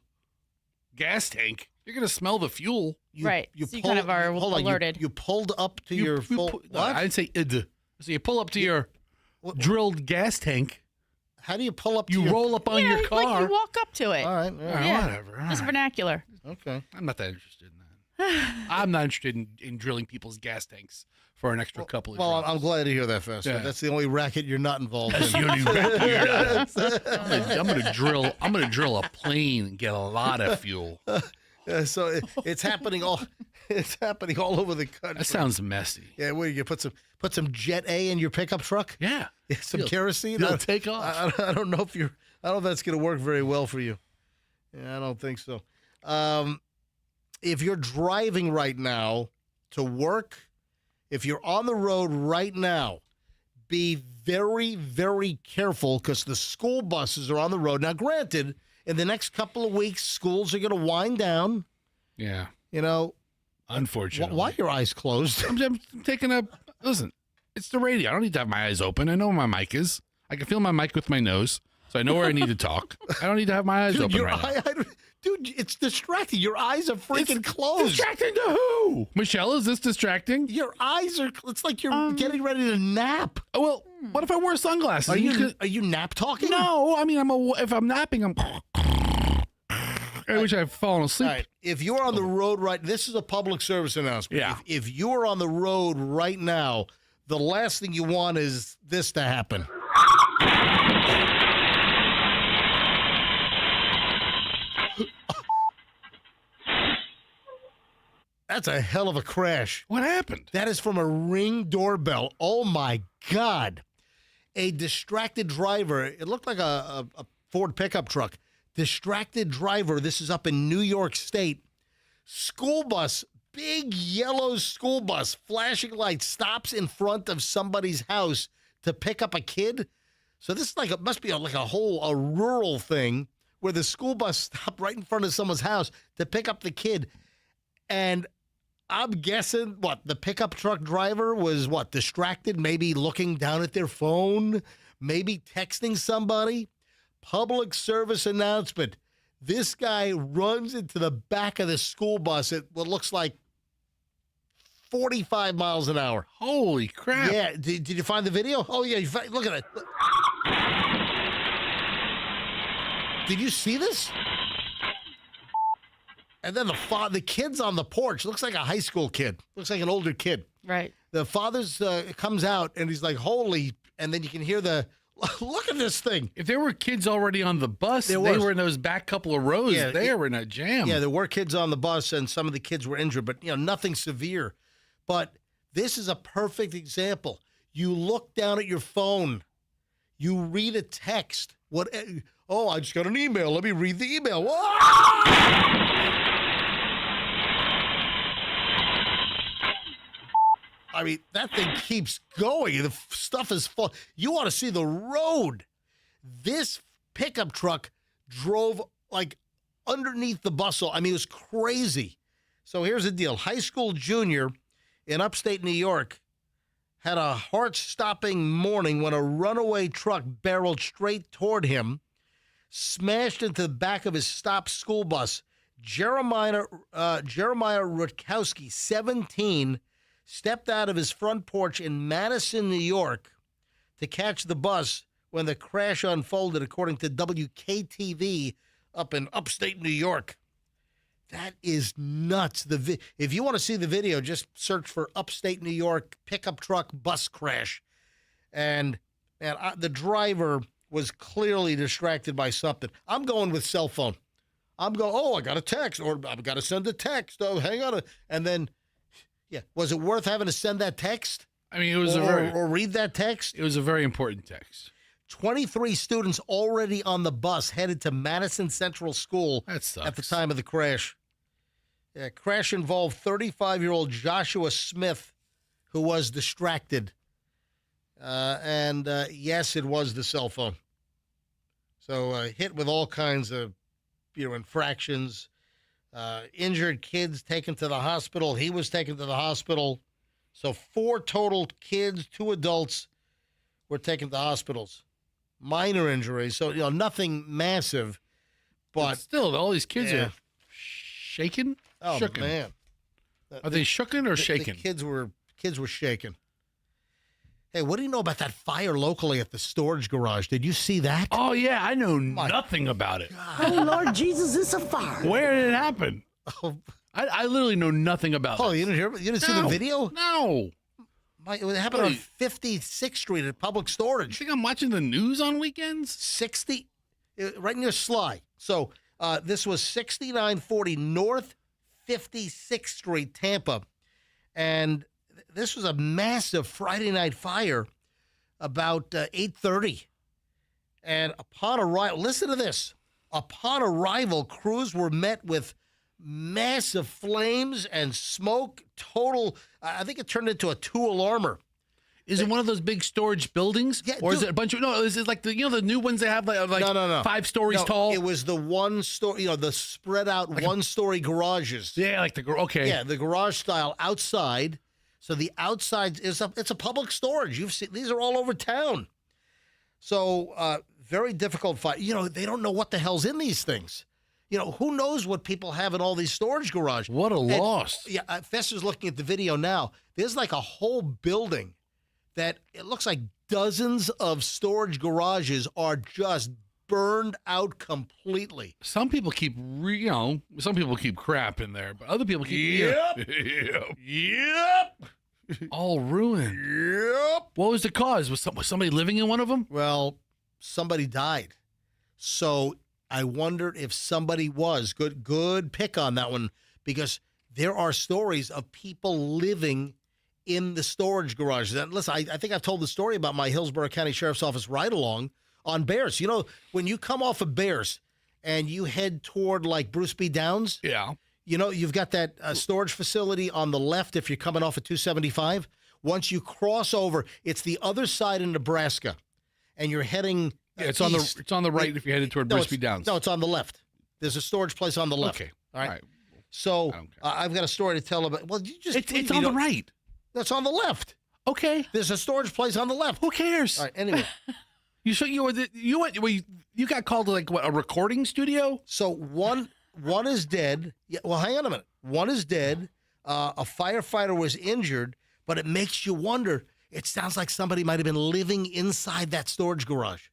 gas tank, you're going to smell the fuel. Right. So you kind of are alerted. You pulled up to your full. No, What? I'd say id. So you pull up to your drilled gas tank. How do you pull up to You your... roll up on your car. Like you walk up to it. All right. Yeah. Whatever. All Just right. vernacular. Okay. I'm not that interested in that. I'm not interested in drilling people's gas tanks for an extra couple of Well, drills. I'm glad to hear that, Fester. Yeah. That's the only racket you're not involved in. I'm gonna drill a plane and get a lot of fuel. So it's happening all. It's happening all over the country. That sounds messy. Yeah, where you put some Jet A in your pickup truck? Yeah. Some It'll- kerosene. It'll take off. I don't know if I don't know if that's going to work very well for you. Yeah, I don't think so. If you're driving right now to work if you're on the road right now, be very, very careful because the school buses are on the road. Now, granted, in the next couple of weeks, schools are going to wind down. Yeah. You know. Unfortunately. Why are your eyes closed? I'm taking a, listen, it's the radio. I don't need to have my eyes open. I know where my mic is. I can feel my mic with my nose, so I know where I need to talk. I don't need to have my eyes open right now. Dude, it's distracting. Your eyes are freaking closed. Distracting to who? Michelle, is this distracting? Your eyes are, it's like you're getting ready to nap. Oh, well, what if I wear sunglasses? Are you nap talking? No, I mean, if I'm napping, I'm... I wish I'd fallen asleep. All right. If you're on the road this is a public service announcement. Yeah. If you're on the road right now, the last thing you want is this to happen. That's a hell of a crash. What happened? That is from a Ring doorbell. Oh, my God. A distracted driver. It looked like a Ford pickup truck. Distracted driver. This is up in New York State. School bus, big yellow school bus, flashing lights, stops in front of somebody's house to pick up a kid. So this is like it must be like a rural thing where the school bus stopped right in front of someone's house to pick up the kid. And I'm guessing the pickup truck driver was distracted, maybe looking down at their phone, maybe texting somebody. Public service announcement. This guy runs into the back of the school bus at what looks like 45 miles an hour. Holy crap. Yeah. Did you find the video? Oh, yeah. Look at it. Did you see this? And then the kid's on the porch. Looks like a high school kid. Looks like an older kid. Right. The father's comes out, and he's like, holy, and then you can hear look at this thing. If there were kids already on the bus, they were in those back couple of rows. Yeah, they were in a jam. Yeah, there were kids on the bus, and some of the kids were injured, but nothing severe. But this is a perfect example. You look down at your phone. You read a text. Oh, I just got an email. Let me read the email. I mean, that thing keeps going. The stuff is full. You want to see the road. This pickup truck drove like underneath the bustle. I mean, it was crazy. So here's the deal. High school junior in upstate New York had a heart-stopping morning when a runaway truck barreled straight toward him, smashed into the back of his stopped school bus. Jeremiah Rutkowski, 17, stepped out of his front porch in Madison, New York, to catch the bus when the crash unfolded, according to WKTV up in upstate New York. That is nuts. If you want to see the video, just search for upstate New York pickup truck bus crash. And the driver was clearly distracted by something. I'm going with cell phone. I got a text, or I've got to send a text. Oh, hang on. And then, was it worth having to send that text? I mean, it was or read that text? It was a very important text. 23 students already on the bus headed to Madison Central School at the time of the crash. Crash involved 35-year-old Joshua Smith, who was distracted. Yes, it was the cell phone. So hit with all kinds of infractions. Injured kids taken to the hospital. He was taken to the hospital. So 4 total kids, 2 adults were taken to hospitals. Minor injuries. So, nothing massive. But still, all these kids are shaken? Oh, shooken. Man. Are they shooken or shaken? The kids were shaken. Hey, what do you know about that fire locally at the storage garage? Did you see that? Oh, yeah. I know nothing about it. Oh, Lord Jesus, it's a fire. Where did it happen? Oh. I literally know nothing about it. Oh, you didn't hear? You didn't see the video? No. It happened on 56th Street at Public Storage. You think I'm watching the news on weekends? 60, right near Sly. So this was 6940 North 56th Street, Tampa. And this was a massive Friday night fire about 8:30. And upon arrival, listen to this. Upon arrival, crews were met with massive flames and smoke. Total, I think it turned into a 2-alarmer. Is it one of those big storage buildings? Yeah, or is it a bunch of, no, is it like the, the new ones they have like no. 5 stories tall? It was the one story, the spread out like 1-story garages. Yeah, like okay. Yeah, the garage style outside. So the outside it's a public storage. You've seen, these are all over town. So very difficult fight. They don't know what the hell's in these things. Who knows what people have in all these storage garages. What a loss. Yeah, Fester's looking at the video now. There's like a whole building that it looks like dozens of storage garages are just burned out completely. Some people keep, some people keep crap in there, but other people keep. Yep. All ruined. Yep. What was the cause? Was somebody living in one of them? Well, somebody died. So I wondered if somebody was. Good pick on that one, because there are stories of people living in the storage garages. And listen, I think I've told the story about my Hillsborough County Sheriff's Office ride-along on Bears. When you come off of Bears and you head toward like Bruce B. Downs, yeah, you've got that storage facility on the left if you're coming off of 275. Once you cross over, it's the other side in Nebraska, and you're heading it's east. on the right if you're headed toward Bruce B. Downs. No, it's on the left. There's a storage place on the left. Okay. All right. So I've got a story to tell about. Well, it's on the right. That's on the left. Okay. There's a storage place on the left. Who cares? All right. Anyway, you got called to like what, a recording studio? So one is dead. Yeah. Well, hang on a minute. One is dead. A firefighter was injured, but it makes you wonder. It sounds like somebody might have been living inside that storage garage,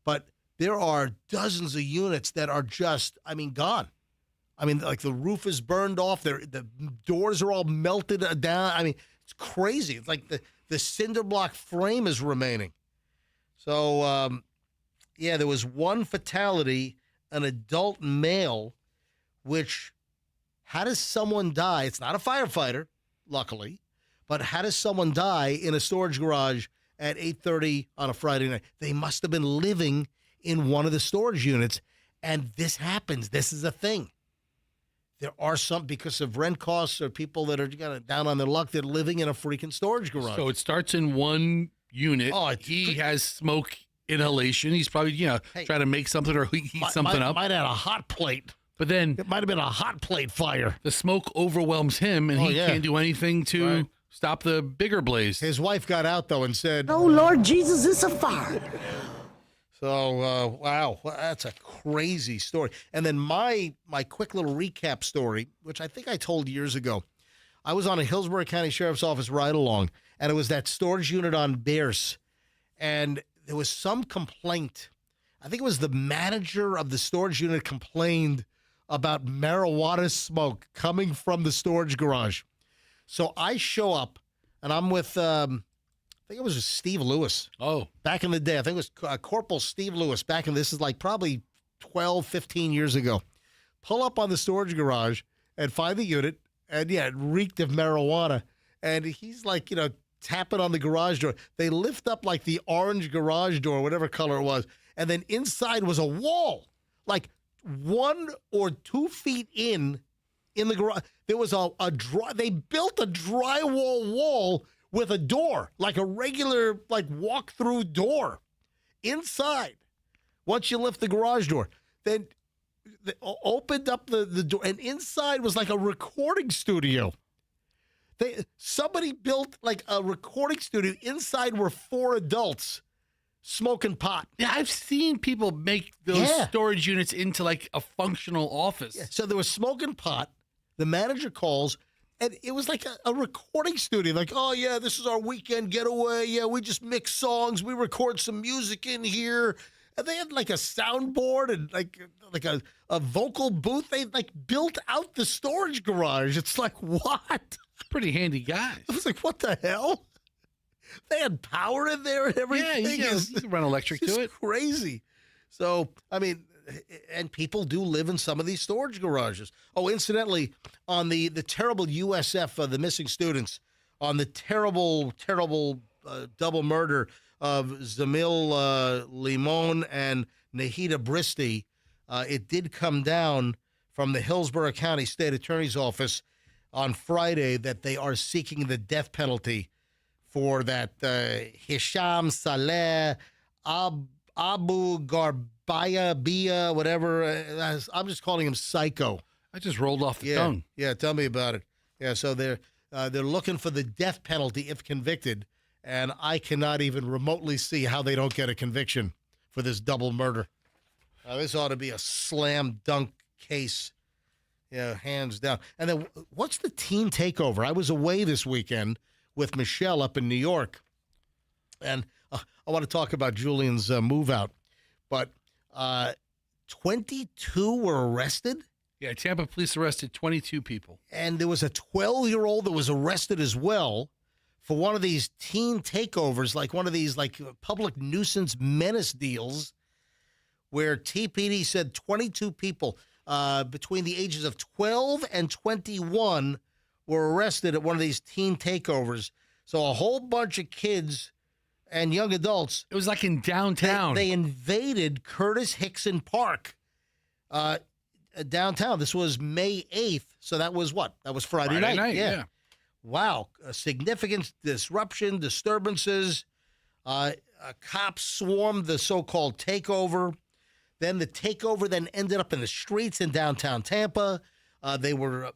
but there are dozens of units that are just, gone. Like the roof is burned off. The doors are all melted down. It's crazy. It's like the cinder block frame is remaining. So, there was one fatality, an adult male, which, how does someone die? It's not a firefighter, luckily, but how does someone die in a storage garage at 8:30 on a Friday night? They must have been living in one of the storage units, and this happens. This is a thing. There are some, because of rent costs or people that are down on their luck, they're living in a freaking storage garage. So it starts in one unit. Oh, he has smoke inhalation. He's probably, trying to make something or heat something up. Might have had a hot plate. But then it might have been a hot plate fire. The smoke overwhelms him, and he can't do anything to stop the bigger blaze. His wife got out, though, and said, "Oh, Lord Jesus, it's a fire." So, wow, that's a crazy story. And then my quick little recap story, which I think I told years ago. I was on a Hillsborough County Sheriff's Office ride-along, and it was that storage unit on Bears. And there was some complaint. I think it was the manager of the storage unit complained about marijuana smoke coming from the storage garage. So I show up, and I'm with... I think it was Steve Lewis. Oh. Back in the day. I think it was Corporal Steve Lewis. This is like probably 12, 15 years ago. Pull up on the storage garage and find the unit. And, it reeked of marijuana. And he's like, tapping on the garage door. They lift up like the orange garage door, whatever color it was. And then inside was a wall, like 1 or 2 feet in the garage. There was they built a drywall wall with a door, like a regular, walk-through door inside. Once you lift the garage door, then they opened up the door, and inside was like a recording studio. Somebody built like a recording studio. Inside were 4 adults smoking pot. Yeah, I've seen people make those storage units into like a functional office. Yeah. So there was smoking pot. The manager calls. And it was like a recording studio. Like, oh, yeah, this is our weekend getaway. Yeah, we just mix songs. We record some music in here. And they had like a soundboard and like a vocal booth. They built out the storage garage. It's like, what? Pretty handy guys. I was like, what the hell? They had power in there and everything. Yeah, you can run electric to it. Crazy. So, and people do live in some of these storage garages. Oh, incidentally, on the terrible USF, the missing students, on the terrible double murder of Zamil Limon and Nahida Bristi, it did come down from the Hillsborough County State Attorney's Office on Friday that they are seeking the death penalty for that Hisham Saleh Abu Garbaya, whatever. I'm just calling him Psycho. I just rolled off the tongue. Yeah, tell me about it. Yeah, so they're looking for the death penalty if convicted, and I cannot even remotely see how they don't get a conviction for this double murder. This ought to be a slam dunk case, hands down. And then what's the teen takeover? I was away this weekend with Michelle up in New York, and I want to talk about Julian's move out, but 22 were arrested. Yeah, Tampa police arrested 22 people. And there was a 12-year-old that was arrested as well for one of these teen takeovers, like one of these public nuisance menace deals where TPD said 22 people between the ages of 12 and 21 were arrested at one of these teen takeovers. So a whole bunch of kids and young adults. It was like in downtown. They invaded Curtis Hickson Park downtown. This was May 8th. So that was what? That was Friday night. Yeah. Wow. A significant disruption, disturbances. Cops swarmed the so-called takeover. Then the takeover then ended up in the streets in downtown Tampa. They were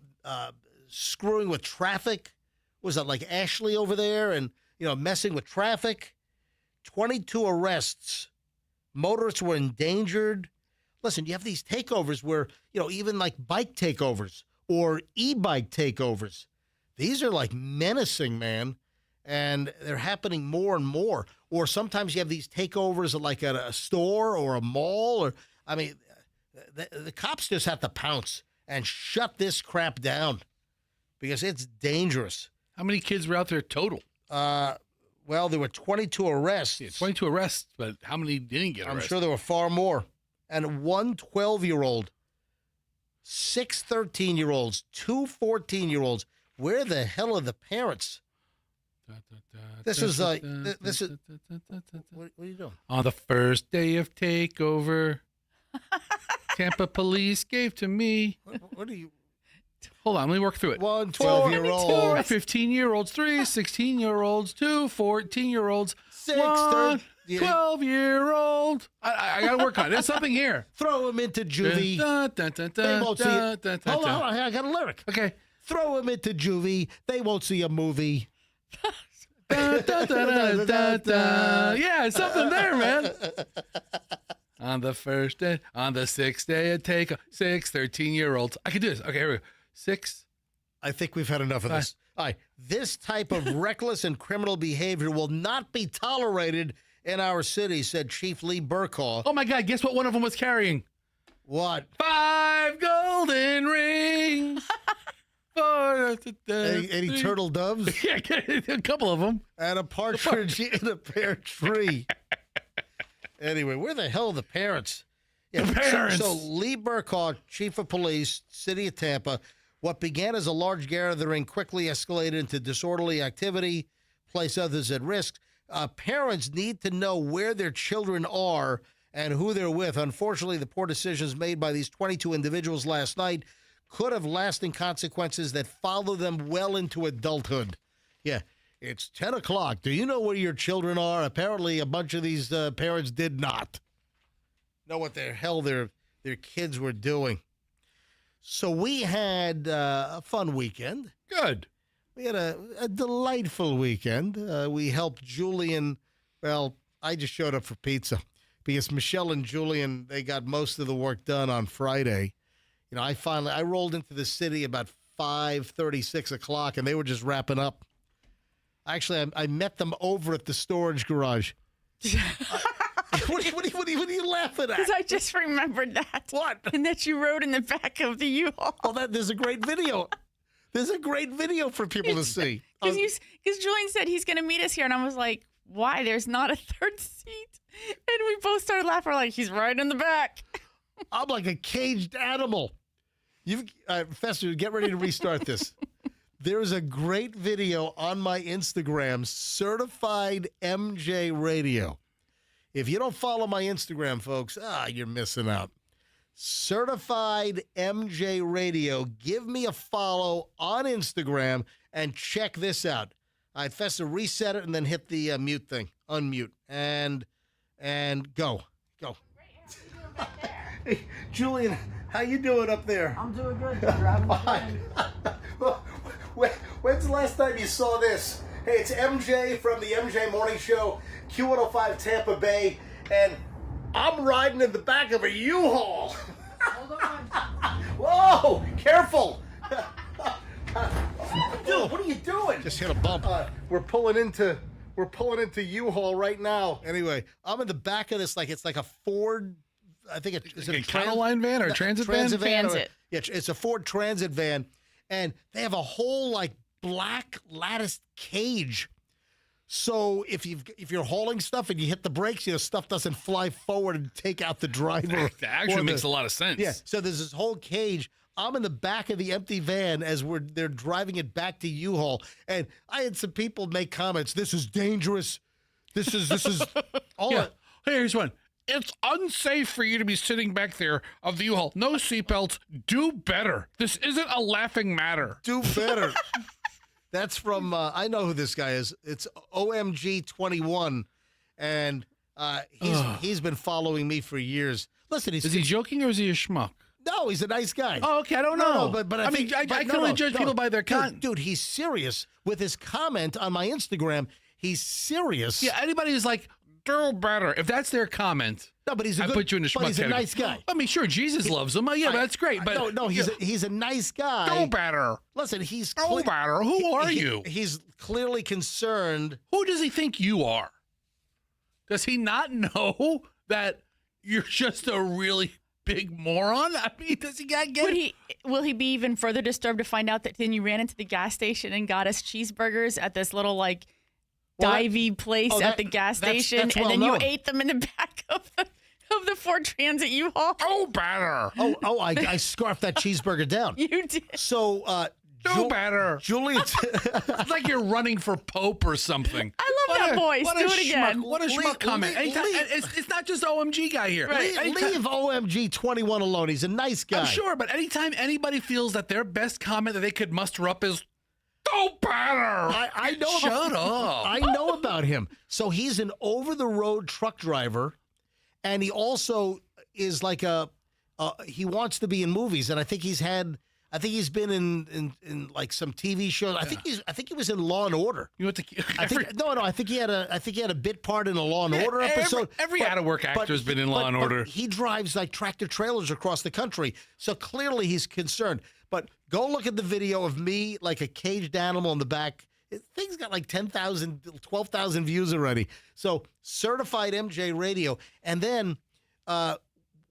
screwing with traffic. Was that like Ashley over there? And, messing with traffic. 22 arrests. Motorists were endangered. Listen, you have these takeovers where, even like bike takeovers or e-bike takeovers. These are like menacing, man. And they're happening more and more. Or sometimes you have these takeovers at a store or a mall. The cops just have to pounce and shut this crap down because it's dangerous. How many kids were out there total? Well, there were 22 arrests. Yeah, 22 arrests, but how many didn't get arrested? I'm sure there were far more. And one 12-year-old, 6 13-year-olds, 2 14-year-olds. Where the hell are the parents? This is what are you doing? On the first day of takeover, Tampa police gave to me. What are you? Hold on, let me work through it. 1 12-year-old. 4 15-year-olds, 3 16-year-olds, 2 14-year-olds, 6 1 12-year-old. I got to work on it. There's something here. Throw him into juvie. They won't see it. Hold on, I got a lyric. Okay. Throw him into juvie. They won't see a movie. Yeah, something there, man. On the first day, on the 6th day of take 6 13-year-olds. I can do this. Okay, here we go. 6. I think we've had enough of this. All right. This type of reckless and criminal behavior will not be tolerated in our city, said Chief Lee Burkaw. Oh, my God. Guess what one of them was carrying? What? 5 golden rings. Any turtle doves? Yeah, a couple of them. And a partridge in a pear tree. Anyway, where the hell are the parents? Yeah, the parents. So Lee Burkaw, Chief of Police, City of Tampa, what began as a large gathering quickly escalated into disorderly activity, place others at risk. Parents need to know where their children are and who they're with. Unfortunately, the poor decisions made by these 22 individuals last night could have lasting consequences that follow them well into adulthood. Yeah, it's 10 o'clock. Do you know where your children are? Apparently, a bunch of these parents did not know what the hell their kids were doing. So we had a fun weekend. Good. We had a delightful weekend. We helped Julian. Well, I just showed up for pizza because Michelle and Julian, they got most of the work done on Friday. I rolled into the city about 5:30, 6 o'clock, and they were just wrapping up. Actually, I met them over at the storage garage. What are you laughing at? Because I just remembered that. What? And that you rode in the back of the U-Haul. Oh, there's a great video. There's a great video for people to see. Because Julian said he's going to meet us here, and I was like, why? There's not a third seat. And we both started laughing. We're like, he's right in the back. I'm like a caged animal. Fester, get ready to restart this. There is a great video on my Instagram, Certified MJ Radio. If you don't follow my Instagram, folks, you're missing out. Certified MJ Radio. Give me a follow on Instagram and check this out. I'd Festa reset it and then hit the mute thing. Unmute. And go. Hey, Julian, how you doing up there? I'm doing good. Driving When's the last time you saw this? Hey, it's MJ from the MJ Morning Show, Q105 Tampa Bay, and I'm riding in the back of a U-Haul. Hold on. Whoa, careful. Dude, what are you doing? Just hit a bump. We're pulling into U-Haul right now. Anyway, I'm in the back of this it's like a Ford. I think it's a Counterline van or a transit van? Transit. Yeah, it's a Ford Transit van, and they have a whole black lattice cage. So if you're hauling stuff and you hit the brakes, stuff doesn't fly forward and take out the driver. That actually makes a lot of sense. Yeah. So there's this whole cage. I'm in the back of the empty van as they're driving it back to U-Haul, and I had some people make comments. This is dangerous. This is all. Yeah. Here's one. It's unsafe for you to be sitting back there of the U-Haul. No seatbelts. Do better. This isn't a laughing matter. Do better. That's from, I know who this guy is. It's OMG21, and he's been following me for years. Listen, is he joking or is he a schmuck? No, he's a nice guy. Oh, okay, I don't know. No, but I can only judge people by their content. Dude, he's serious with his comment on my Instagram. He's serious. Yeah, anybody who's like, do better. If that's their comment, no, but I put you in the schmuck he's a category. nice guy. I mean, sure, Jesus loves him. Yeah, that's great. But no, he's a nice guy. Do better. Listen, he's do better. Who are you? He's clearly concerned. Who does he think you are? Does he not know that you're just a really big moron? I mean, does he not get it? Will he be even further disturbed to find out that then you ran into the gas station and got us cheeseburgers at this little divey place at the gas station, that's and then well you known. ate them in the back of the Ford Transit U-Haul? Oh, better. I scarfed that cheeseburger down. You did. So, do better. Julian. It's like you're running for Pope or something. I love that voice. Do it again. What a schmuck comment. It's not just OMG guy here. Leave OMG 21 alone. He's a nice guy. I'm sure, but anytime anybody feels that their best comment that they could muster up is, do better. I know. Shut up. I know about him. So he's an over-the-road truck driver, and he also is he wants to be in movies, and I think he's been in some TV shows. I think he was in Law and Order. You went to I think he had a bit part in a Law and Order episode. Every out-of-work actor has been in Law and Order. He drives tractor trailers across the country, so clearly he's concerned. But go look at the video of me like a caged animal in the back. Thing's got 10,000, 12,000 views already. So certified MJ Radio, and then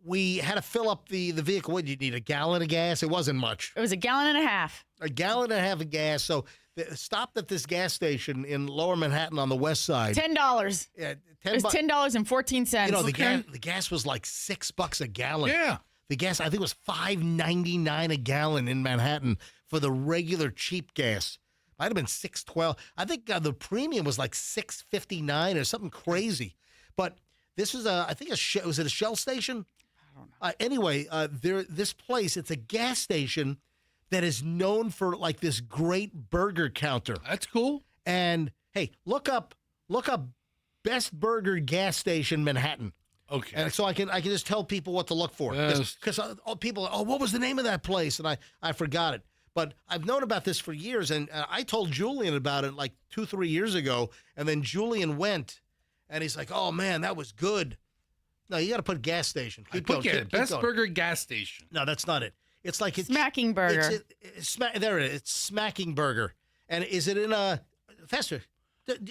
we had to fill up the vehicle. What did you need? A gallon of gas? It wasn't much. It was a gallon and a half. A gallon and a half of gas. So stopped at this gas station in Lower Manhattan on the west side. $10. Yeah, it was $10.14. The gas was like $6 a gallon. Yeah. The gas, I think, was $5.99 a gallon in Manhattan for the regular cheap gas. Might have been $6.12. I think the premium was like $6.59 or something crazy. But this was was it a Shell station? I don't know. Anyway, this place, it's a gas station that is known for this great burger counter. That's cool. And hey, look up Best Burger Gas Station Manhattan. Okay. And so I can just tell people what to look for. Because people, what was the name of that place? And I forgot it. But I've known about this for years, and I told Julian about it 2-3 years ago, and then Julian went, and he's like, "Oh man, that was good." No, you got to put gas station. Keep going. Best Burger Gas Station. No, that's not it. It's Smacking Burger. There it is. It's Smacking Burger. And is it in a Fester?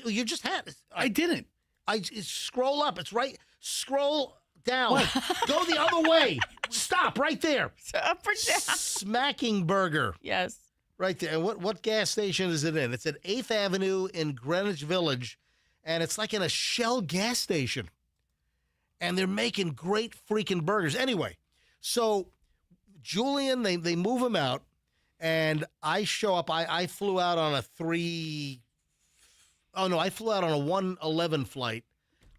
You just had it. I didn't. Scroll up. It's right. Scroll down. Go the other way. Stop right there. Up or down? Smacking Burger. Yes. Right there. And what gas station is it in? It's at 8th Avenue in Greenwich Village, and it's in a Shell gas station. And they're making great freaking burgers. Anyway, so Julian, they move him out, and I show up. I flew out on a 111 flight.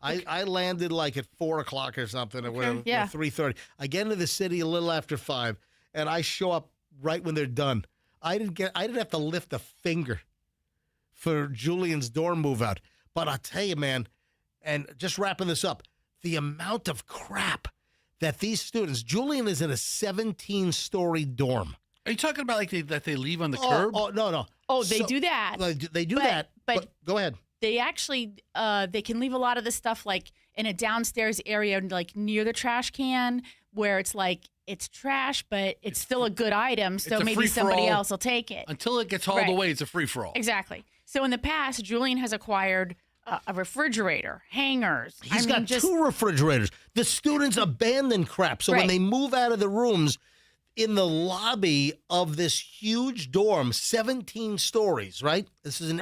I landed like at 4 o'clock or something, or whatever, 3:30. I get into the city a little after 5, and I show up right when they're done. I didn't have to lift a finger for Julian's dorm move out. But I'll tell you, man, and just wrapping this up, the amount of crap that these students, Julian is in a 17-story dorm. Are you talking about like that they leave on the curb? Oh, no. Oh, they do that. They do that. But go ahead. They actually, they can leave a lot of the stuff like in a downstairs area, like near the trash can, where it's like, it's trash, but it's still a good item, so maybe somebody else will take it. Until it gets hauled away, it's a free-for-all. Exactly. So in the past, Julian has acquired a refrigerator, hangers. He's got 2 refrigerators. The students abandon crap. So when they move out of the rooms, in the lobby of this huge dorm, 17 stories, right? This is an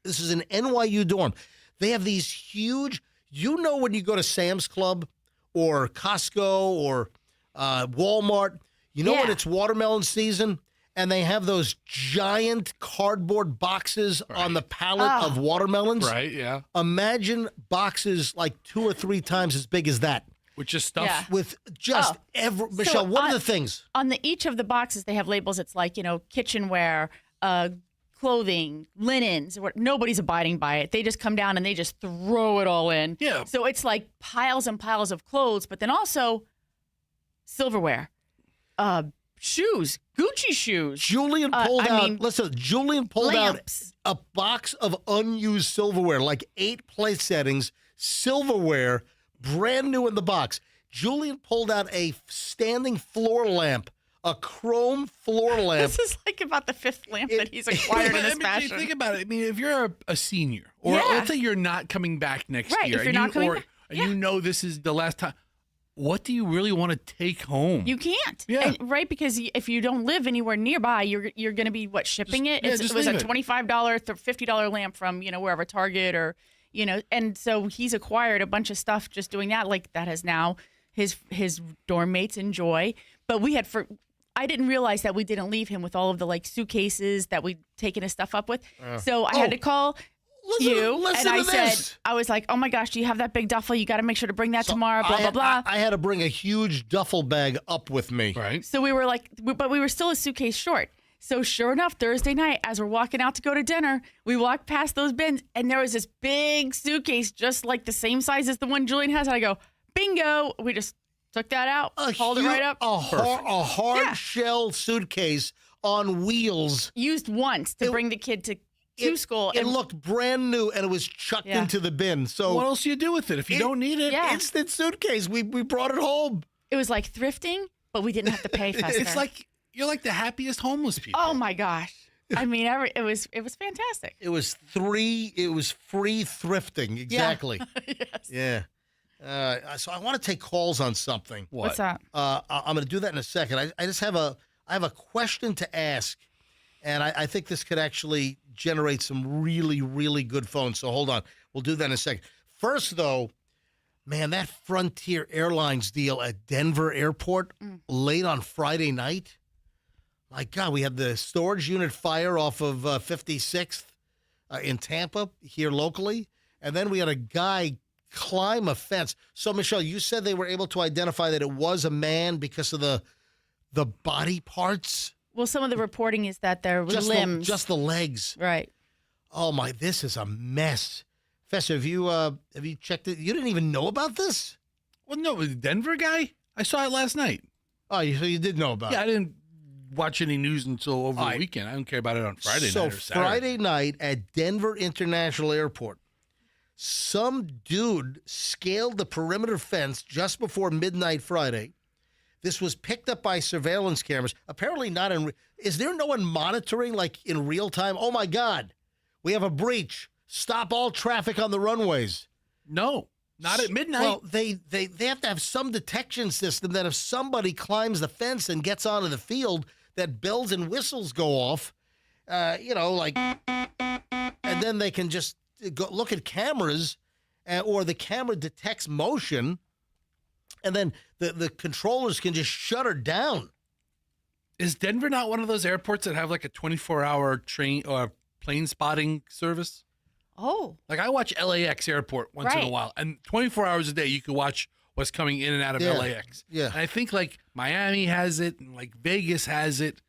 this is an NYU dorm. They have these huge, when you go to Sam's Club or Costco or Walmart, when it's watermelon season and they have those giant cardboard boxes on the pallet of watermelons. Right, yeah. Imagine boxes like 2 or 3 times as big as that. With just stuff? Yeah. With just Michelle, what are the things? On each of the boxes, they have labels. It's like, kitchenware, clothing, linens. Nobody's abiding by it. They just come down and they just throw it all in. Yeah. So it's like piles and piles of clothes, but then also silverware, shoes, Gucci shoes. Julian pulled out a box of unused silverware, like 8 place settings, silverware, brand new in the box. Julian pulled out a standing floor lamp, a chrome floor lamp. This is like about the 5th lamp that he's acquired in this fashion. Think about it. I mean, if you're a senior, or let's say you're not coming back next year, if you're not coming back, you know this is the last time, what do you really want to take home? You can't. Yeah. Right, because if you don't live anywhere nearby, you're going to be, shipping it? It was a $25, $50 lamp from, wherever, Target or, and so he's acquired a bunch of stuff just doing that. Like that has now his dorm mates enjoy. But I didn't realize that we didn't leave him with all of the suitcases that we'd taken his stuff up with. So I had to call you, and I said, I was like, oh my gosh, do you have that big duffel? You got to make sure to bring that tomorrow, blah, blah, blah. I had to bring a huge duffel bag up with me. Right. So we were but we were still a suitcase short. So sure enough, Thursday night, as we're walking out to go to dinner, we walked past those bins, and there was this big suitcase, just like the same size as the one Julian has. And I go, bingo. We just took that out, hauled it right up. A hard shell suitcase on wheels. Used once to bring the kid to school. It looked brand new, and it was chucked into the bin. So what else do you do with it if you don't need it? Yeah. Instant suitcase. We brought it home. It was like thrifting, but we didn't have to pay Fester. It's like you're like the happiest homeless people. Oh my gosh. I mean, it was fantastic. It was free thrifting. Exactly. Yes. Yeah. So I want to take calls on something. What's that? I'm going to do that in a second. I just have a question to ask, and I think this could actually generate some really, really good phones. So hold on. We'll do that in a second. First, though, man, that Frontier Airlines deal at Denver Airport late on Friday night. My God, we had the storage unit fire off of 56th in Tampa here locally, and then we had a guy climb a fence. So, Michelle, you said they were able to identify that it was a man because of the body parts? Well, some of the reporting is that there were limbs. Just the legs. Right. Oh, my, this is a mess. Fester, have you checked it? You didn't even know about this? Well, no, the Denver guy? I saw it last night. Oh, so you did know about it? Yeah, I didn't watch any news until over the weekend. I don't care about it on Friday night or Saturday. So Friday night at Denver International Airport, some dude scaled the perimeter fence just before midnight Friday. This was picked up by surveillance cameras. Apparently not in... Is there no one monitoring, like, in real time? Oh, my God. We have a breach. Stop all traffic on the runways. No, not at midnight. Well, they have to have some detection system that if somebody climbs the fence and gets onto the field, that bells and whistles go off, and then they can just go look at cameras, or the camera detects motion, and then the controllers can just shut her down. Is Denver not one of those airports that have like a 24-hour train or plane spotting service? Oh. Like I watch LAX airport once in a while, and 24 hours a day you can watch what's coming in and out of LAX. Yeah. And I think like Miami has it and like Vegas has it,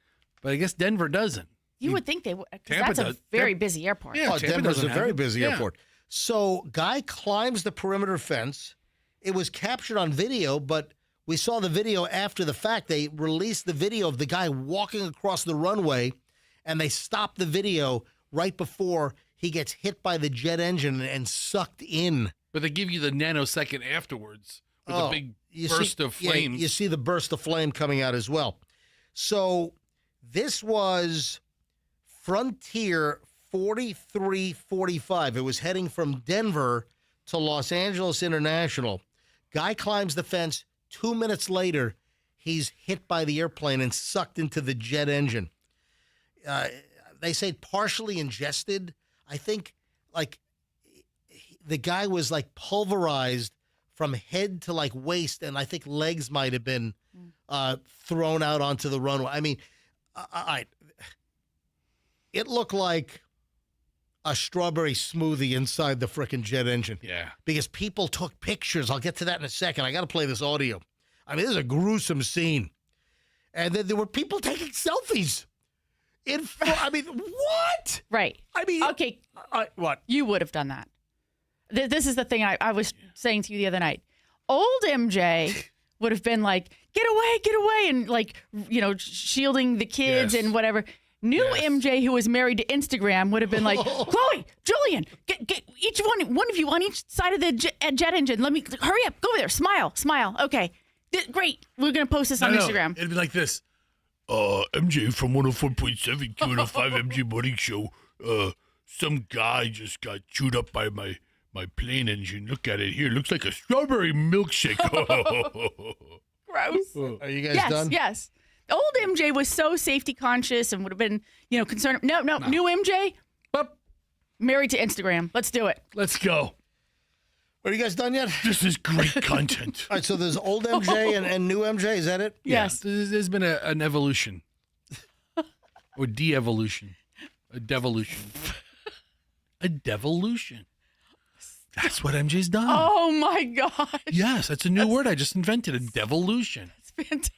but I guess Denver doesn't. You would think they would, because Tampa that's does. a very busy airport. Yeah, Tampa Denver's doesn't a have very it. busy Yeah. airport. So, guy climbs the perimeter fence. It was captured on video, but we saw the video after the fact. They released the video of the guy walking across the runway, and they stopped the video right before he gets hit by the jet engine and sucked in. But they give you the nanosecond afterwards with a big burst of flame. Yeah, you see the burst of flame coming out as well. So this was Frontier 4345. It was heading from Denver to Los Angeles International. Guy climbs the fence. 2 minutes later, he's hit by the airplane and sucked into the jet engine. They say partially ingested. I think like the guy was like pulverized from head to like waist, and I think legs might have been thrown out onto the runway. I mean, it looked like a strawberry smoothie inside the frickin' jet engine. Yeah. Because people took pictures. I'll get to that in a second. I got to play this audio. I mean, this is a gruesome scene. And then there were people taking selfies. I mean, what? Right. I mean, okay. What? You would have done that. This is the thing I was saying to you the other night. Old MJ would have been like, get away, and like, you know, shielding the kids and whatever. New MJ, who was married to Instagram, would have been like, Chloe, Julian, get each one of you on each side of the jet engine. Let me hurry up. Go over there. Smile. Okay. Great. We're going to post this on Instagram. It'd be like this. MJ from 104.7 Q105 MJ Morning Show. Some guy just got chewed up by my plane engine. Look at it here. Looks like a strawberry milkshake. Gross. Are you guys done? Yes. Old MJ was so safety conscious and would have been, you know, concerned. No. New MJ, married to Instagram. Let's do it. Let's go. Are you guys done yet? This is great content. All right, so there's old MJ and new MJ. Is that it? Yes. Yeah, there's been an evolution. Or de-evolution. A devolution. A devolution. That's what MJ's done. Oh, my gosh. Yes, that's a new word I just invented. A devolution. It's fantastic.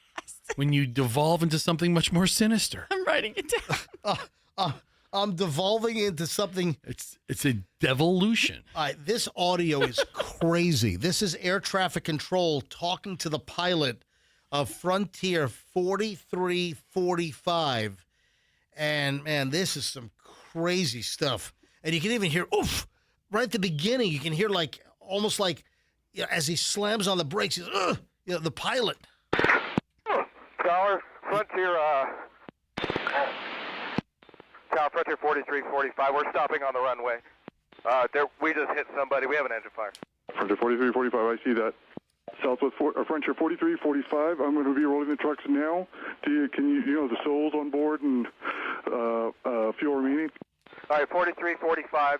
When you devolve into something much more sinister. I'm writing it down. I'm devolving into something. It's a devolution. This audio is crazy. This is air traffic control talking to the pilot of Frontier 4345. And, man, this is some crazy stuff. And you can even hear, oof, right at the beginning. You can hear, like, almost like, you know, as he slams on the brakes, he's, you know, the pilot. Tower, Frontier, Tower, Frontier 4345. We're stopping on the runway. We just hit somebody. We have an engine fire. Frontier 4345, I see that. Southwest Frontier 4345, I'm going to be rolling the trucks now. Can you know, the souls on board and fuel remaining? All right, 4345.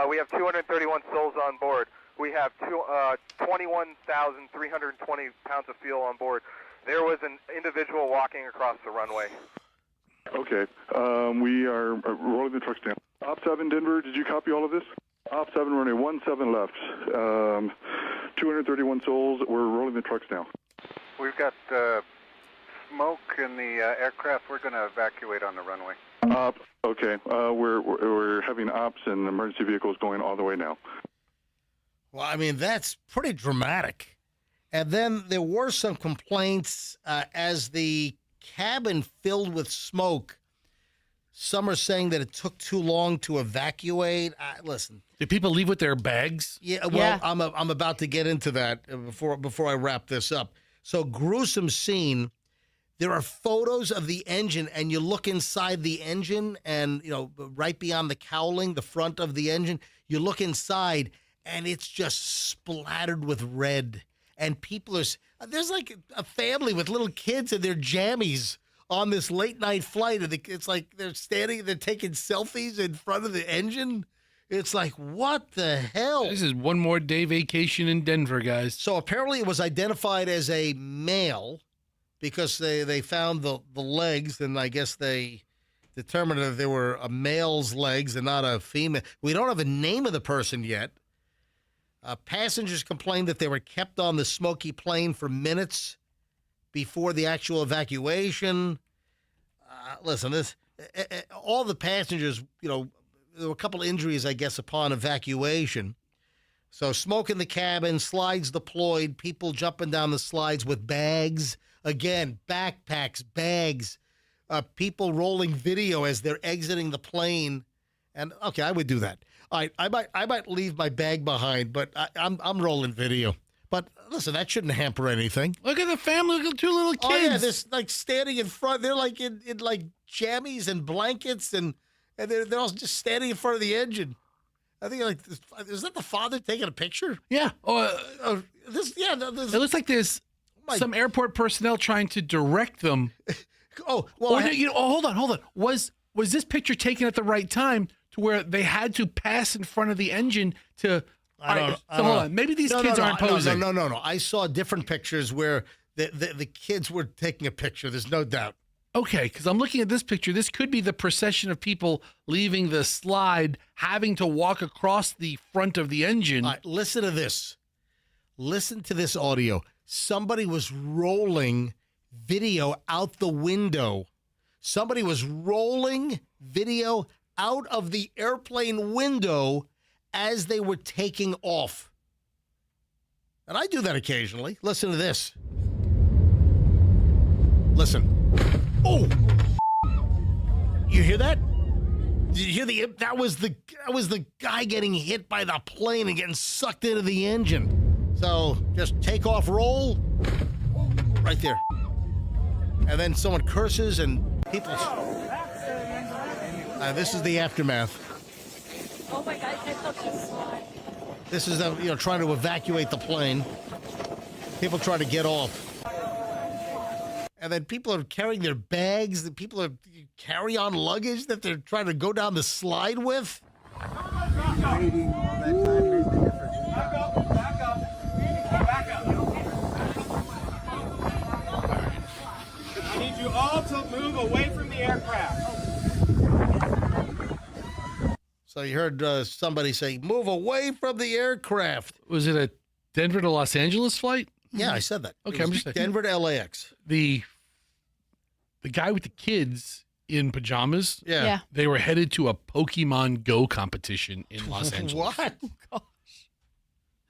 We have 231 souls on board. We have 21,320 pounds of fuel on board. There was an individual walking across the runway. Okay. We are rolling the trucks down. Op 7, Denver, did you copy all of this? Op 7, running 17 left. 231 souls. We're rolling the trucks now. We've got smoke in the aircraft. We're going to evacuate on the runway. Okay. We're having ops and emergency vehicles going all the way now. Well, I mean, that's pretty dramatic. And then there were some complaints as the cabin filled with smoke. Some are saying that it took too long to evacuate. Listen. Did people leave with their bags? Yeah, well, yeah. I'm about to get into that before I wrap this up. So, gruesome scene. There are photos of the engine, and you look inside the engine, and, you know, right beyond the cowling, the front of the engine, you look inside, and it's just splattered with red. And people there's like a family with little kids in their jammies on this late night flight. And it's like they're taking selfies in front of the engine. It's like, what the hell? This is one more day vacation in Denver, guys. So apparently it was identified as a male because they found the legs, and I guess they determined that they were a male's legs and not a female. We don't have a name of the person yet. Passengers complained that they were kept on the smoky plane for minutes before the actual evacuation. Listen, all the passengers, there were a couple injuries, I guess, upon evacuation. So smoke in the cabin, slides deployed, people jumping down the slides with bags. Again, backpacks, bags, people rolling video as they're exiting the plane. And, okay, I would do that. All right, I might leave my bag behind, but I'm rolling video. But listen, that shouldn't hamper anything. Look at the family, look at the two little kids. Oh yeah, they're standing in front. They're like in like jammies and blankets, and they're all just standing in front of the engine. I think is that the father taking a picture? Yeah. It looks like there's some airport personnel trying to direct them. Oh well. Hold on. Was this picture taken at the right time to where they had to pass in front of the engine to? Hold on. Maybe these kids aren't posing. No. I saw different pictures where the kids were taking a picture. There's no doubt. Okay, because I'm looking at this picture. This could be the procession of people leaving the slide, having to walk across the front of the engine. All right, listen to this. Listen to this audio. Somebody was rolling video out the window. Somebody was rolling video out of the airplane window as they were taking off. And I do that occasionally. Listen to this. Listen. Oh! You hear that? Did you hear that was the guy getting hit by the plane and getting sucked into the engine. So just take off, roll, right there. And then someone curses and people. This is the aftermath. Oh my God, I thought this was... This is them, trying to evacuate the plane. People trying to get off. And then people are carrying their bags. The people are carry-on luggage that they're trying to go down the slide with. Waiting all that time made the difference. Back up. I need you all to move away from the aircraft. So you heard somebody say, move away from the aircraft. Was it a Denver to Los Angeles flight? Yeah, I said that. Okay, I'm just Denver to LAX. The guy with the kids in pajamas. Yeah. They were headed to a Pokemon Go competition in Los Angeles. What? Oh, gosh.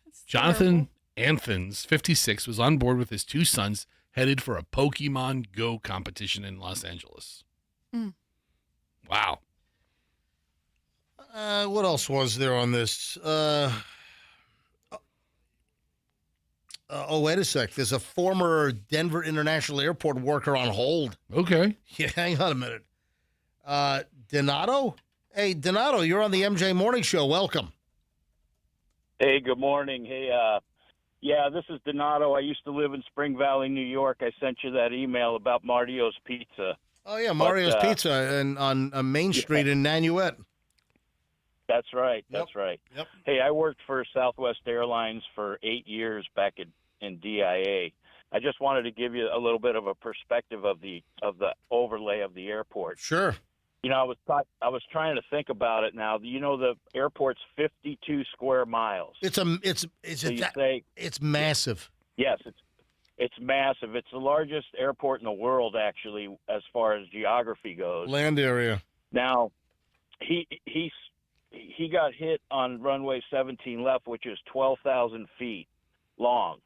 That's Jonathan Anthons, 56, was on board with his two sons, headed for a Pokemon Go competition in Los Angeles. Wow. What else was there on this? Wait a sec. There's a former Denver International Airport worker on hold. Okay. Yeah, hang on a minute. Donato? Hey, Donato, you're on the MJ Morning Show. Welcome. Hey, good morning. Hey, yeah, this is Donato. I used to live in Spring Valley, New York. I sent you that email about Mario's Pizza. Oh, yeah, Mario's Pizza on Main Street in Nanuet. That's right. Yep. That's right. Yep. Hey, I worked for Southwest Airlines for 8 years back in DIA. I just wanted to give you a little bit of a perspective of the overlay of the airport. Sure. I was trying to think about it now. The airport's 52 square miles. It's massive. Yes, it's massive. It's the largest airport in the world, actually, as far as geography goes. Land area. Now, he got hit on runway 17 left, which is 12,000 feet long.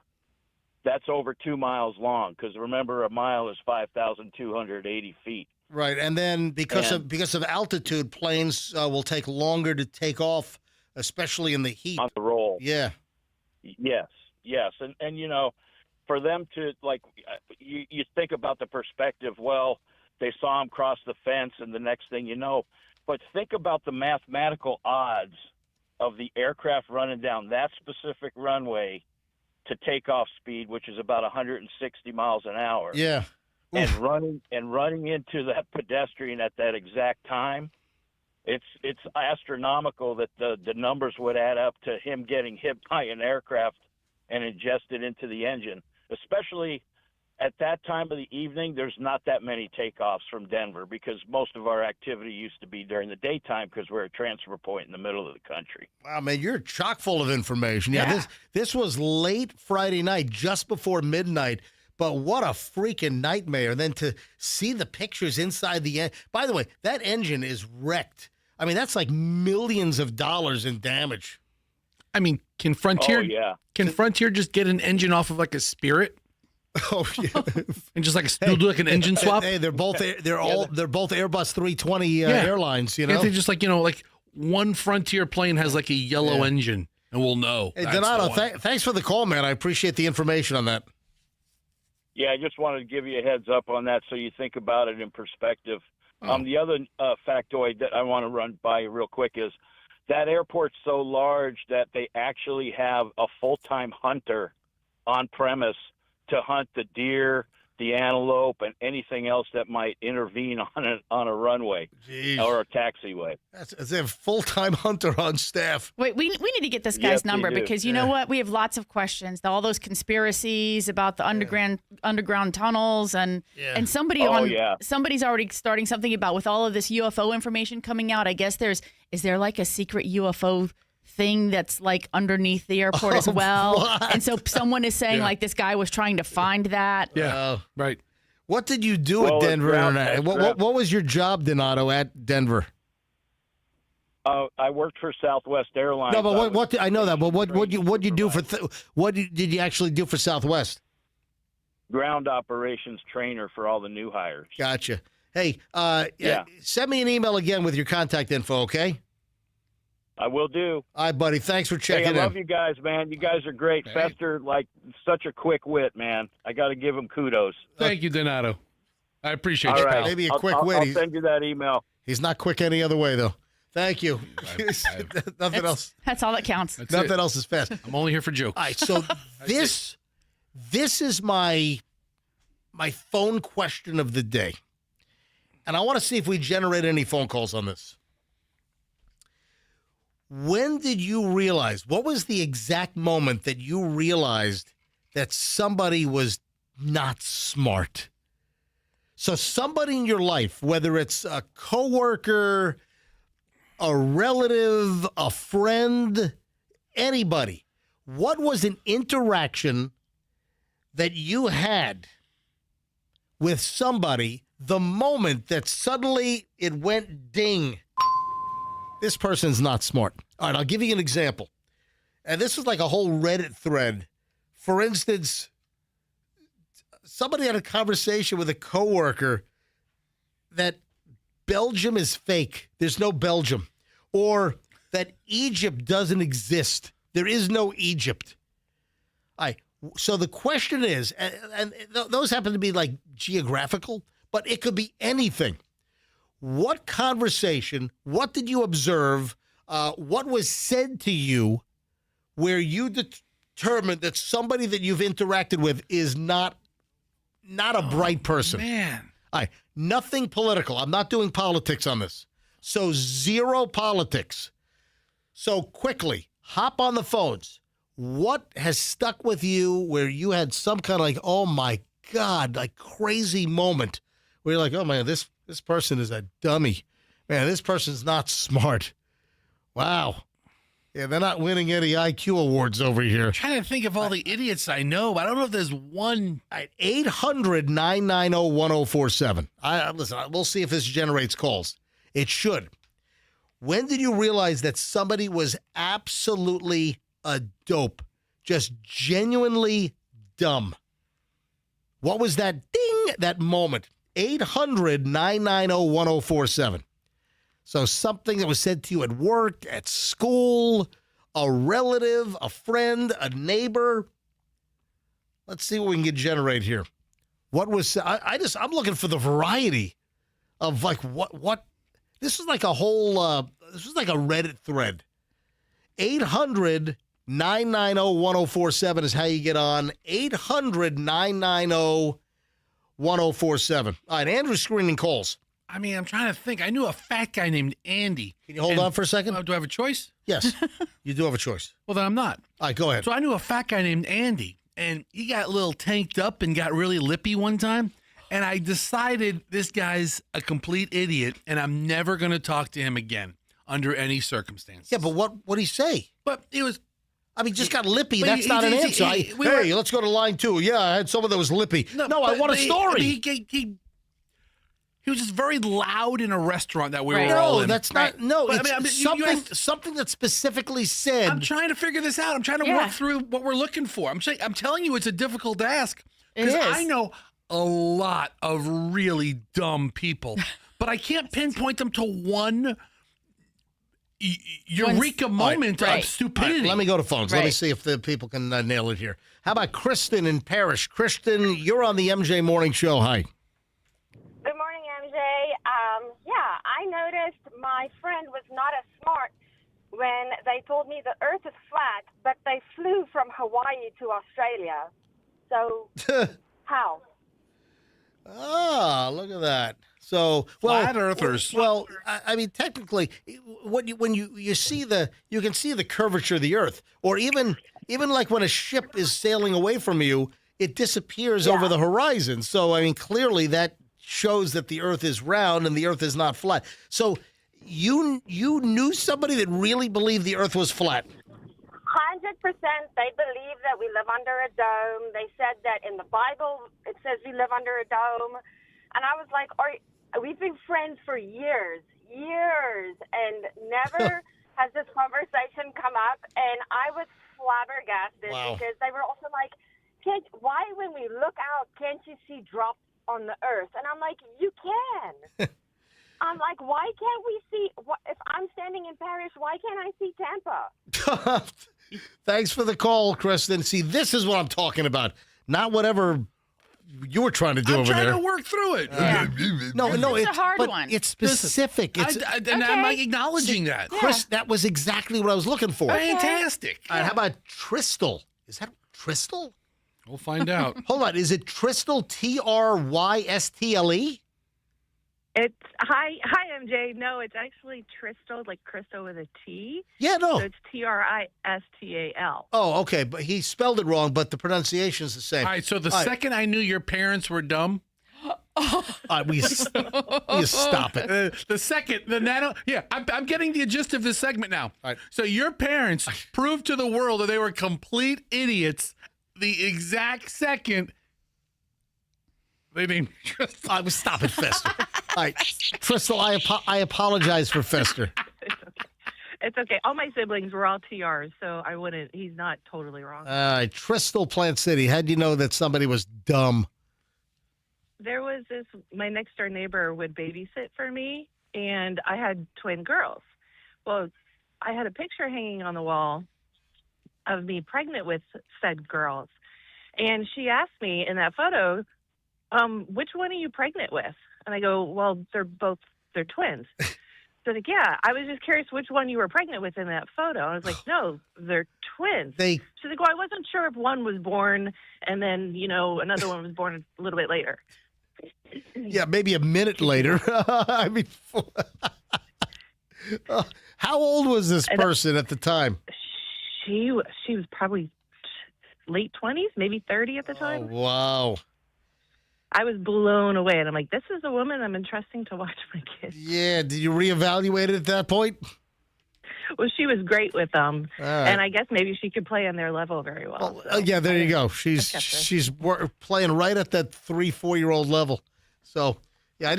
That's over 2 miles long, because remember, a mile is 5,280 feet. Right, and then because of altitude, planes will take longer to take off, especially in the heat. On the roll. Yeah. Yes, and for them to you think about the perspective. Well, they saw him cross the fence, and the next thing you know. But think about the mathematical odds of the aircraft running down that specific runway to takeoff speed, which is about 160 miles an hour. Yeah. And running into that pedestrian at that exact time. It's astronomical that the numbers would add up to him getting hit by an aircraft and ingested into the engine, especially at that time of the evening, there's not that many takeoffs from Denver because most of our activity used to be during the daytime because we're a transfer point in the middle of the country. Wow, man, you're chock full of information. Yeah. This was late Friday night, just before midnight. But what a freaking nightmare. And then to see the pictures inside the by the way, that engine is wrecked. I mean, that's like millions of dollars in damage. I mean, can Frontier just get an engine off of like a Spirit? Oh yeah, and just like do like an engine swap. Hey, they're both Airbus 320 airlines. You know, can't they just like one Frontier plane has like a yellow engine, and we'll know. Hey, Donato, thanks for the call, man. I appreciate the information on that. Yeah, I just wanted to give you a heads up on that so you think about it in perspective. The other factoid that I want to run by you real quick is that airport's so large that they actually have a full-time hunter on premise to hunt the deer, the antelope, and anything else that might intervene on a runway or a taxiway. That's a full-time hunter on staff. Wait, we need to get this guy's number because you know what? We have lots of questions. All those conspiracies about the underground tunnels and somebody's already starting something about with all of this UFO information coming out. I guess is there like a secret UFO thing that's like underneath the airport as well? What? And so someone is saying like this guy was trying to find that. Yeah, right. What did you do at Denver? What was your job, Donato, at Denver? I worked for Southwest Airlines. No, but I know that. But what you do for what did you actually do for Southwest? Ground operations trainer for all the new hires. Gotcha. Hey, send me an email again with your contact info, okay? I will do. All right, buddy. Thanks for checking in. I love you guys, man. You guys are great. Hey. Fester, like, such a quick wit, man. I got to give him kudos. Thank you, Donato. I appreciate you, pal. Maybe a quick wit. I'll send you that email. He's not quick any other way, though. Thank you. Nothing else. That's all that counts. Nothing else is fast. I'm only here for jokes. All right, so this is my phone question of the day. And I want to see if we generate any phone calls on this. When did you realize, what was the exact moment that you realized that somebody was not smart? So somebody in your life, whether it's a coworker, a relative, a friend, anybody, what was an interaction that you had with somebody the moment that suddenly it went ding? This person's not smart. All right, I'll give you an example. And this is like a whole Reddit thread. For instance, somebody had a conversation with a coworker that Belgium is fake. There's no Belgium. Or that Egypt doesn't exist. There is no Egypt. All right, so the question is, and those happen to be like geographical, but it could be anything. What conversation, what did you observe, what was said to you where you determined that somebody that you've interacted with is not a bright person? Man. All right, nothing political. I'm not doing politics on this. So zero politics. So quickly, hop on the phones. What has stuck with you where you had some kind of like, oh my God, like crazy moment where you're like, oh man, this person is a dummy. Man, this person's not smart. Wow. Yeah, they're not winning any IQ awards over here. I'm trying to think of all the idiots I know, but I don't know if there's one. 800-990-1047. Listen, we'll see if this generates calls. It should. When did you realize that somebody was absolutely a dope? Just genuinely dumb? What was that ding, that moment? 800-990-1047. So something that was said to you at work, at school, a relative, a friend, a neighbor. Let's see what we can get generate here. What was I'm looking for the variety of like what this is like a whole this was like a Reddit thread. 800-990-1047 is how you get on. 800-990-1047. All right, Andrew's screening calls. I mean, I'm trying to think. I knew a fat guy named Andy. Can you hold on for a second? Do I have a choice? Yes, you do have a choice. Well, then I'm not. All right, go ahead. So I knew a fat guy named Andy, and he got a little tanked up and got really lippy one time. And I decided this guy's a complete idiot, and I'm never going to talk to him again under any circumstances. Yeah, but what'd he say? But it was... I mean, just got lippy. That's not an answer. Hey, let's go to line 2. Yeah, I had someone that was lippy. No, I want a story. He was just very loud in a restaurant that we were all in. No, that's not. No, it's something that specifically said. I'm trying to figure this out. I'm trying to work through what we're looking for. I'm telling you, it's a difficult ask because I know a lot of really dumb people, but I can't pinpoint them to one eureka moment of stupidity. Right, let me go to phones. Let me see if the people can nail it here. How about Kristen in Parrish? Kristen, you're on the MJ Morning Show. Hi. Good morning, MJ. I noticed my friend was not as smart when they told me the Earth is flat, but they flew from Hawaii to Australia. So, how? Ah, look at that. So, flat earthers. Well, I mean, technically, when you see you can see the curvature of the Earth, or even like when a ship is sailing away from you, it disappears over the horizon. So, I mean, clearly that shows that the Earth is round and the Earth is not flat. So, you knew somebody that really believed the Earth was flat. 100%. They believe that we live under a dome. They said that in the Bible it says we live under a dome, and I was like, we've been friends for years, and never has this conversation come up. And I was flabbergasted because they were also like, why when we look out, can't you see drops on the Earth? And I'm like, you can. I'm like, why can't we see, if I'm standing in Paris, why can't I see Tampa? Thanks for the call, Kristen. See, this is what I'm talking about, not whatever you were trying to do over there. I'm trying to work through it. No, it's a hard one. It's specific. I'm acknowledging that. Chris, that was exactly what I was looking for. Fantastic. All right, how about Tristle? Is that Tristle? We'll find out. Hold on. Is it Tristle, Trystle? It's hi MJ. No, it's actually Tristle, like Crystal with a T. Yeah, no. So it's Tristal. Oh, okay, but he spelled it wrong, but the pronunciation is the same. All right, so the second I knew your parents were dumb. Will you stop it? The second, I'm getting the gist of this segment now. All right. So your parents proved to the world that they were complete idiots the exact second they named Tristle. I was stopping Fester. All right, Tristle, I apologize for Fester. It's okay. All my siblings were all TRs, so I wouldn't. He's not totally wrong. All right, Tristle, Plant City. How'd you know that somebody was dumb? There was my next door neighbor would babysit for me, and I had twin girls. Well, I had a picture hanging on the wall of me pregnant with said girls. And she asked me in that photo, which one are you pregnant with? And I go, well, they're twins. So like, yeah, I was just curious which one you were pregnant with in that photo. I was like, no, they're twins. She's like, well, I wasn't sure if one was born and then, another one was born a little bit later. Yeah, maybe a minute later. I mean, how old was this person at the time? She was probably late 20s, maybe 30 at the time. Oh, wow. I was blown away, and I'm like, this is a woman I'm entrusting to watch my kids. Yeah, did you reevaluate it at that point? Well, she was great with them, and I guess maybe she could play on their level very well. Yeah, there you go. She's playing right at that 3-4-year-old level. So, yeah,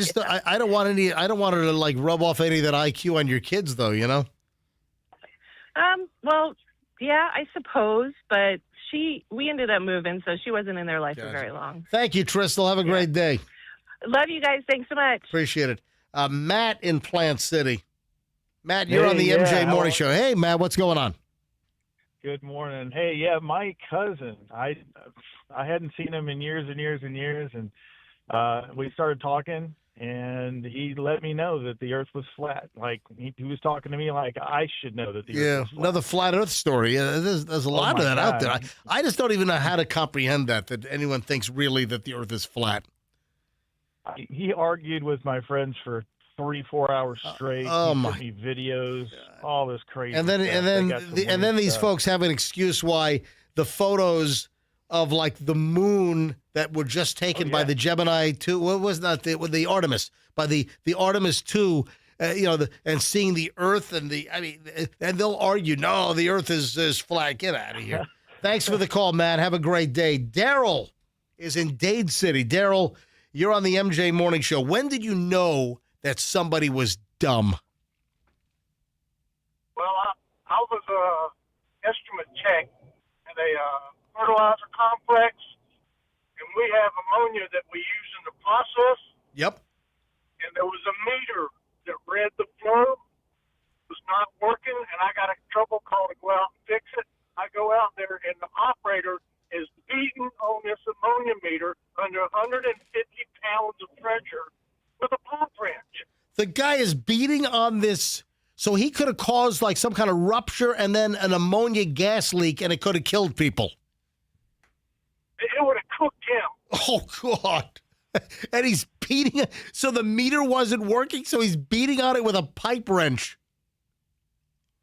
I don't want her to like rub off any of that IQ on your kids, though. Well, yeah, I suppose, but we ended up moving, so she wasn't in their life for very long. Thank you, Tristle. Have a great day. Love you guys. Thanks so much. Appreciate it. Matt in Plant City. Matt, you're on the MJ Morning Show. Hey, Matt, what's going on? Good morning. Hey, yeah, my cousin. I hadn't seen him in years and years and years, and we started talking, and he let me know that the Earth was flat. Like he was talking to me like I should know that the Earth was flat. Another flat Earth story. There's a lot of that out there. I just don't even know how to comprehend that anyone thinks really that the Earth is flat. He argued with my friends for 3-4 hours straight. He sent me videos, all this crazy. And then these folks have an excuse why the photos of like the moon that were just taken by the Gemini 2. What was that? The Artemis, by the Artemis 2. And seeing the Earth and and they'll argue, no, the Earth is flat. Get out of here. Thanks for the call, Matt. Have a great day. Daryl is in Dade City. Daryl, you're on the MJ Morning Show. When did you know that somebody was dumb? Well, I was a instrument tech at a fertilizer complex, and we have ammonia that we use in the process. Yep. And there was a meter that read the flow, was not working, and I got a trouble call to go out and fix it. I go out there, and the operator is beating on this ammonia meter under 150 pounds of pressure with a pump wrench. The guy is beating on this, so he could have caused like some kind of rupture and then an ammonia gas leak, and it could have killed people. It would have cooked him. Oh, God. And he's beating it. So the meter wasn't working, so he's beating on it with a pipe wrench.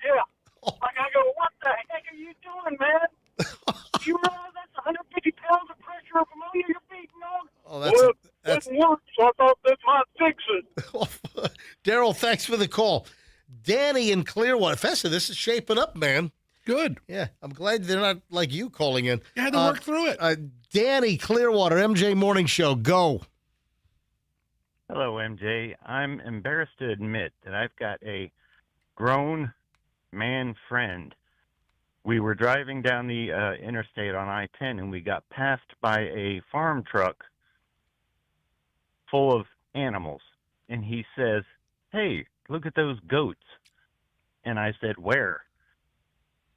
Yeah. Like, I go, what the heck are you doing, man? You realize that's 150 pounds of pressure of ammonia you're beating on? Oh, that's didn't work, so I thought this might fix it. Daryl, thanks for the call. Danny in Clearwater. Fessa, this is shaping up, man. Good. Yeah, I'm glad they're not like you calling in. You had to work through it. Danny, Clearwater, MJ Morning Show, go. Hello, MJ. I'm embarrassed to admit that I've got a grown man friend. We were driving down the interstate on I-10, and we got passed by a farm truck full of animals. And he says, "Hey, look at those goats." And I said, "Where?"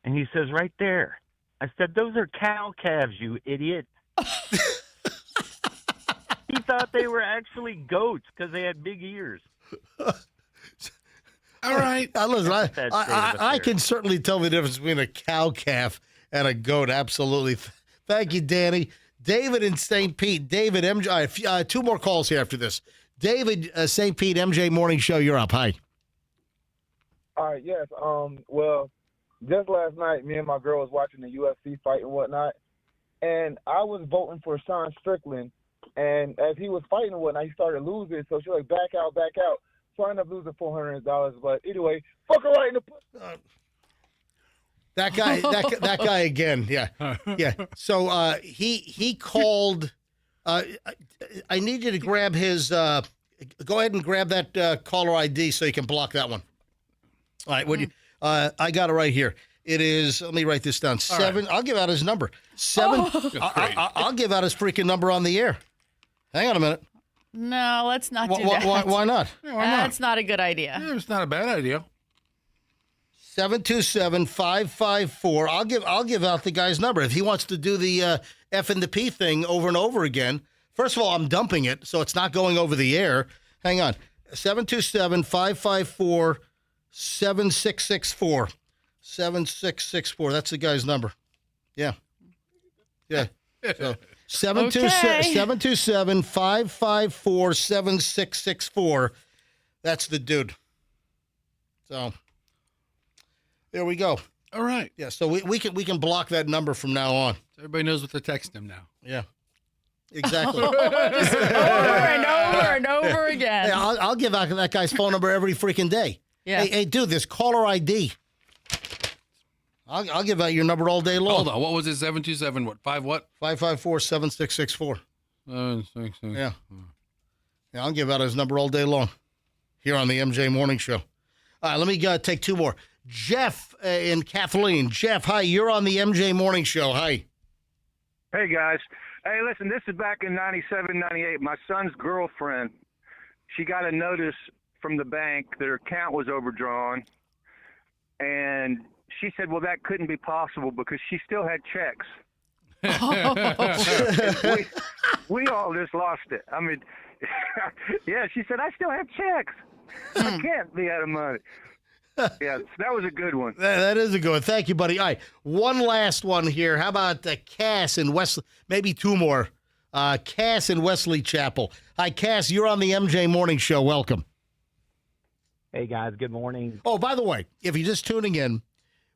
And he says, "Right there." I said, "Those are cow calves, you idiot." He thought they were actually goats because they had big ears. All right. Listen, I can certainly tell the difference between a cow calf and a goat. Absolutely. Thank you, Danny. David in St. Pete. David, MJ. Two more calls here after this. David, St. Pete, MJ Morning Show. You're up. Hi. All right. Yes. Well, just last night, me and my girl was watching the UFC fight and whatnot, and I was voting for Sean Strickland. And as he was fighting and whatnot, he started losing. So she was like, back out. So I ended up losing $400. But anyway, fuck her right in the pussy. That guy again. Yeah. Yeah. So he called. I need you to grab his. Go ahead and grab that caller ID so you can block that one. All right. Would you? I got it right here. It is. Let me write this down. 7. Right. I'll give out his number. 7. I'll give out his freaking number on the air. Hang on a minute. No, let's not do that. Why not? Yeah, why not? That's not a good idea. Yeah, it's not a bad idea. 727-554. I'll give out the guy's number if he wants to do the F and the P thing over and over again. First of all, I'm dumping it, so it's not going over the air. Hang on. 727-554-7664. 7664. That's the guy's number. Yeah. Yeah. So 727-554-7664. That's the dude. So there we go. All right. Yeah. So we can block that number from now on. Everybody knows what to text him now. Yeah. Exactly. Just over and over and over again. Yeah, I'll give out that guy's phone number every freaking day. Yeah. Hey, dude, this caller ID. I'll give out your number all day long. Hold on. What was it? 727 what? 5 what? 554-7664. 766. Yeah. Yeah, I'll give out his number all day long here on the MJ Morning Show. All right, let me take two more. Jeff and Kathleen. Jeff, hi. You're on the MJ Morning Show. Hi. Hey, guys. Hey, listen, this is back in 97, 98. My son's girlfriend, she got a notice from the bank that her account was overdrawn, and she said, well, that couldn't be possible because she still had checks. we all just lost it. I mean, yeah, she said, I still have checks. I can't be out of money. Yeah, that was a good one. That is a good one. Thank you, buddy. All right, one last one here. How about Cass in Wesley? Maybe two more. Cass in Wesley Chapel. Hi, Cass. You're on the MJ Morning Show. Welcome. Hey, guys. Good morning. Oh, by the way, if you're just tuning in,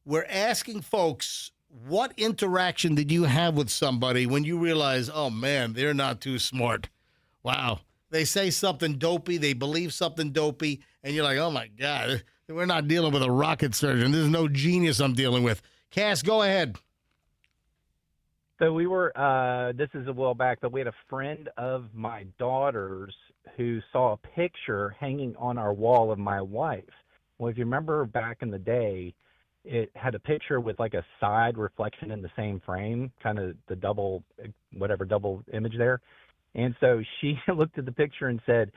we're asking folks what interaction did you have with somebody when you realize, oh, man, they're not too smart? Wow. They say something dopey, they believe something dopey, and you're like, oh, my God, we're not dealing with a rocket surgeon. There's no genius I'm dealing with. Cass, go ahead. So we were, this is a while back, but we had a friend of my daughter's who saw a picture hanging on our wall of my wife. Well, if you remember back in the day, it had a picture with like a side reflection in the same frame, kind of the double image there. And so she looked at the picture and said,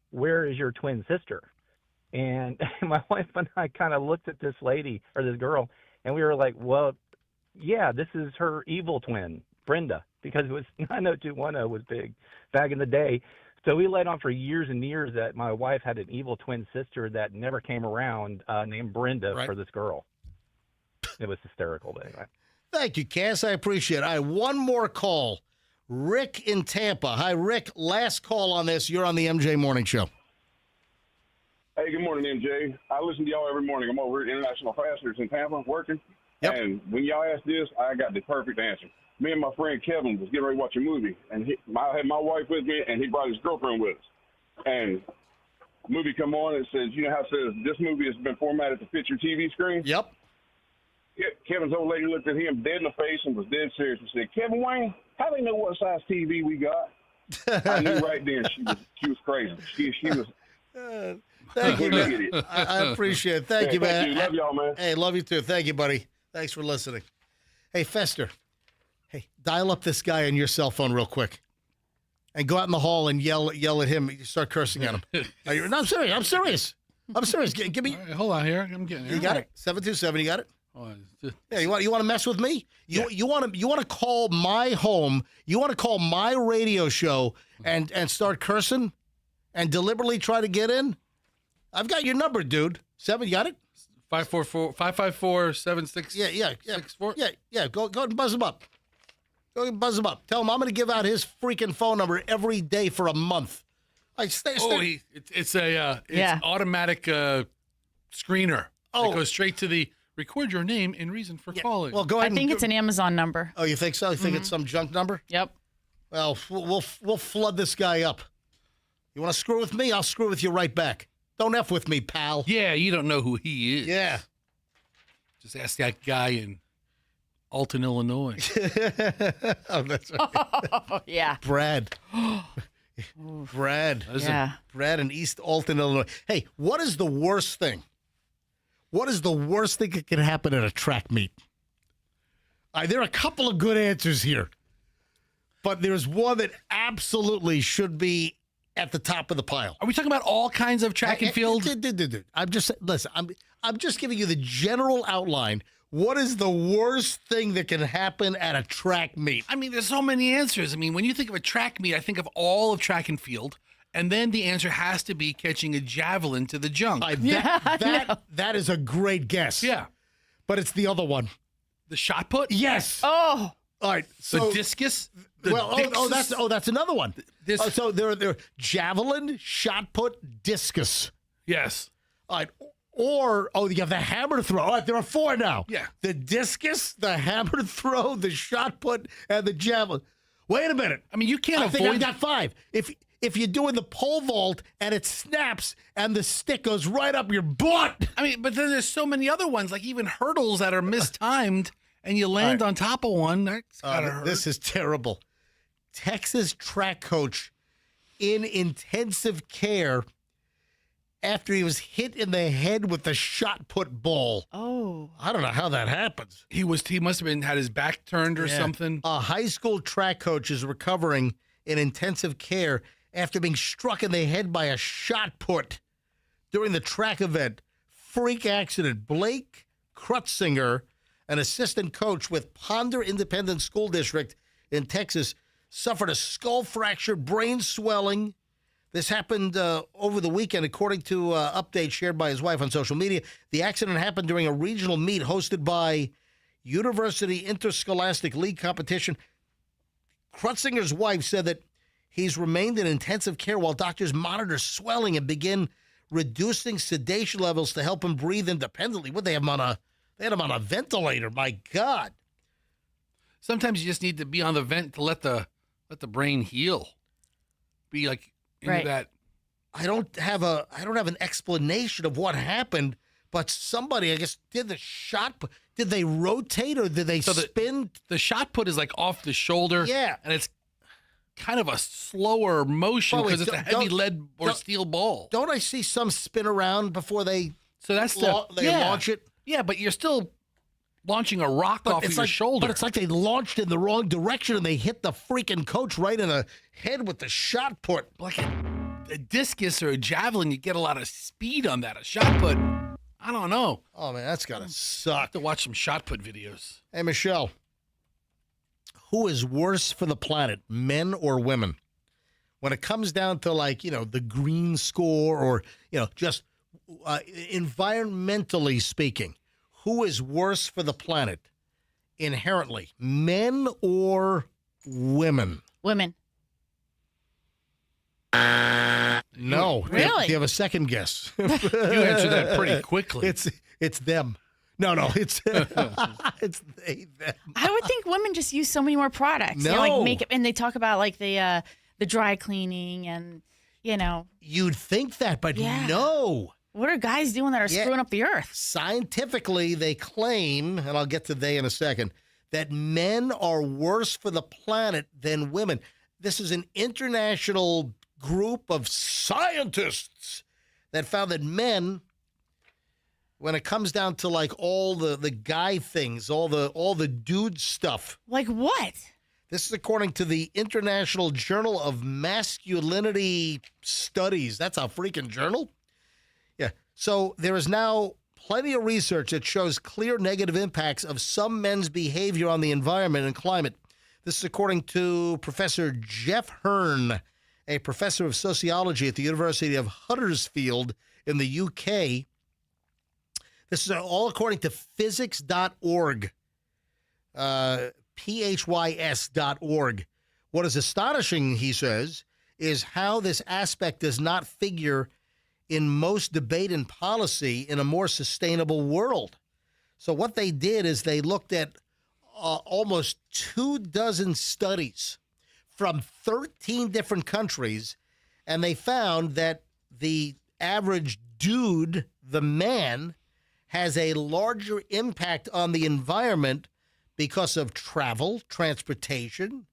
where is your twin sister? And my wife and I kind of looked at this lady or this girl, and we were like, well, yeah, this is her evil twin, Brenda, because it was 90210 was big back in the day. So we let on for years and years that my wife had an evil twin sister that never came around named Brenda for this girl. It was hysterical. But anyway. Thank you, Cass. I appreciate it. All right, one more call. Rick in Tampa. Hi, Rick. Last call on this. You're on the MJ Morning Show. Hey, good morning, MJ. I listen to y'all every morning. I'm over at International Fasteners in Tampa working. Yep. And when y'all asked this, I got the perfect answer. Me and my friend Kevin was getting ready to watch a movie, and I had my wife with me, and he brought his girlfriend with us. And the movie come on, and it says, you know how it says this movie has been formatted to fit your TV screen? Yep. Kevin's old lady looked at him dead in the face and was dead serious and said, Kevin Wayne, how do they know what size TV we got? I knew right then she was crazy. She was... Thank you, man. I appreciate it. Thank you, man. Thank you. Love y'all, man. Hey, love you too. Thank you, buddy. Thanks for listening. Hey, Fester. Hey, dial up this guy on your cell phone real quick, and go out in the hall and yell at him. You start cursing at him. No, I'm serious. I'm serious. Give me. All right, hold on here. I'm getting here. You got it. 727. You got it. Yeah. You want to mess with me? You want to call my home? You want to call my radio show and start cursing and deliberately try to get in? I've got your number, dude. You got it? 554-7664. Yeah. Go and buzz him up. Go and buzz him up. Tell him I'm going to give out his freaking phone number every day for a month. It's automatic screener. It goes straight to the record your name and reason for calling. Well, go ahead. I think it's an Amazon number. Oh, you think so? You think it's some junk number? Yep. Well, we'll flood this guy up. You want to screw with me? I'll screw with you right back. Don't F with me, pal. Yeah, you don't know who he is. Yeah. Just ask that guy in Alton, Illinois. Oh, that's right. Oh, yeah. Brad. Yeah. Brad in East Alton, Illinois. Hey, what is the worst thing? What is the worst thing that can happen at a track meet? There are a couple of good answers here, but there's one that absolutely should be at the top of the pile. Are we talking about all kinds of track and field? I'm just giving you the general outline. What is the worst thing that can happen at a track meet? I mean, there's so many answers. I mean, when you think of a track meet, I think of all of track and field, and then the answer has to be catching a javelin to the junk. That is a great guess. Yeah. But it's the other one. The shot put? Yes. Oh. All right. So the discus? That's another one. So they're javelin, shot put, discus. Yes. All right. Or, you have the hammer throw. All right, there are four now. Yeah. The discus, the hammer throw, the shot put, and the javelin. Wait a minute. I mean, you can't avoid... I think I've got five. If you're doing the pole vault and it snaps and the stick goes right up your butt. I mean, but then there's so many other ones, like even hurdles that are mistimed, and you land on top of one. That's gotta hurt. This is terrible. Texas track coach in intensive care after he was hit in the head with the shot put ball. Oh. I don't know how that happens. He must have had his back turned or something. A high school track coach is recovering in intensive care after being struck in the head by a shot put during the track event. Freak accident. Blake Krutzinger, an assistant coach with Ponder Independent School District in Texas, suffered a skull fracture, brain swelling. This happened over the weekend, according to updates shared by his wife on social media. The accident happened during a regional meet hosted by University Interscholastic League competition. Krutzinger's wife said that he's remained in intensive care while doctors monitor swelling and begin reducing sedation levels to help him breathe independently. What, they have him They had him on a ventilator. My God. Sometimes you just need to be on the vent to let the brain heal. Be like into that. I don't have an explanation of what happened, but somebody, I guess, did the shot put. Did they rotate or did they spin? The shot put is like off the shoulder. Yeah. And it's kind of a slower motion because it's a heavy lead or steel ball. Don't I see some spin around before they they launch it? Yeah, but you're still launching a rock off of your shoulder. But it's like they launched in the wrong direction and they hit the freaking coach right in the head with the shot put. Like a discus or a javelin, you get a lot of speed on that. A shot put, I don't know. Oh, man, that's got to suck. To watch some shot put videos. Hey, Michelle, who is worse for the planet, men or women? When it comes down to, like, the green score or, just environmentally speaking, who is worse for the planet inherently, men or women? Women. No. Really? Do you have a second guess? You answered that pretty quickly. It's them. No, it's it's they, them. I would think women just use so many more products. No. Like makeup, and they talk about like the dry cleaning and You'd think that, but no. What are guys doing that are screwing up the earth? Scientifically, they claim, and I'll get to they in a second, that men are worse for the planet than women. This is an international group of scientists that found that men, when it comes down to like all the guy things, all the dude stuff. Like what? This is according to the International Journal of Masculinity Studies. That's a freaking journal? Yeah. So there is now plenty of research that shows clear negative impacts of some men's behavior on the environment and climate. This is according to Professor Jeff Hearn, a professor of sociology at the University of Huddersfield in the UK. This is all according to physics.org, phys.org. What is astonishing, he says, is how this aspect does not figure in most debate and policy in a more sustainable world. So what they did is they looked at almost 24 studies from 13 different countries, and they found that the average dude, the man, has a larger impact on the environment because of travel, transportation,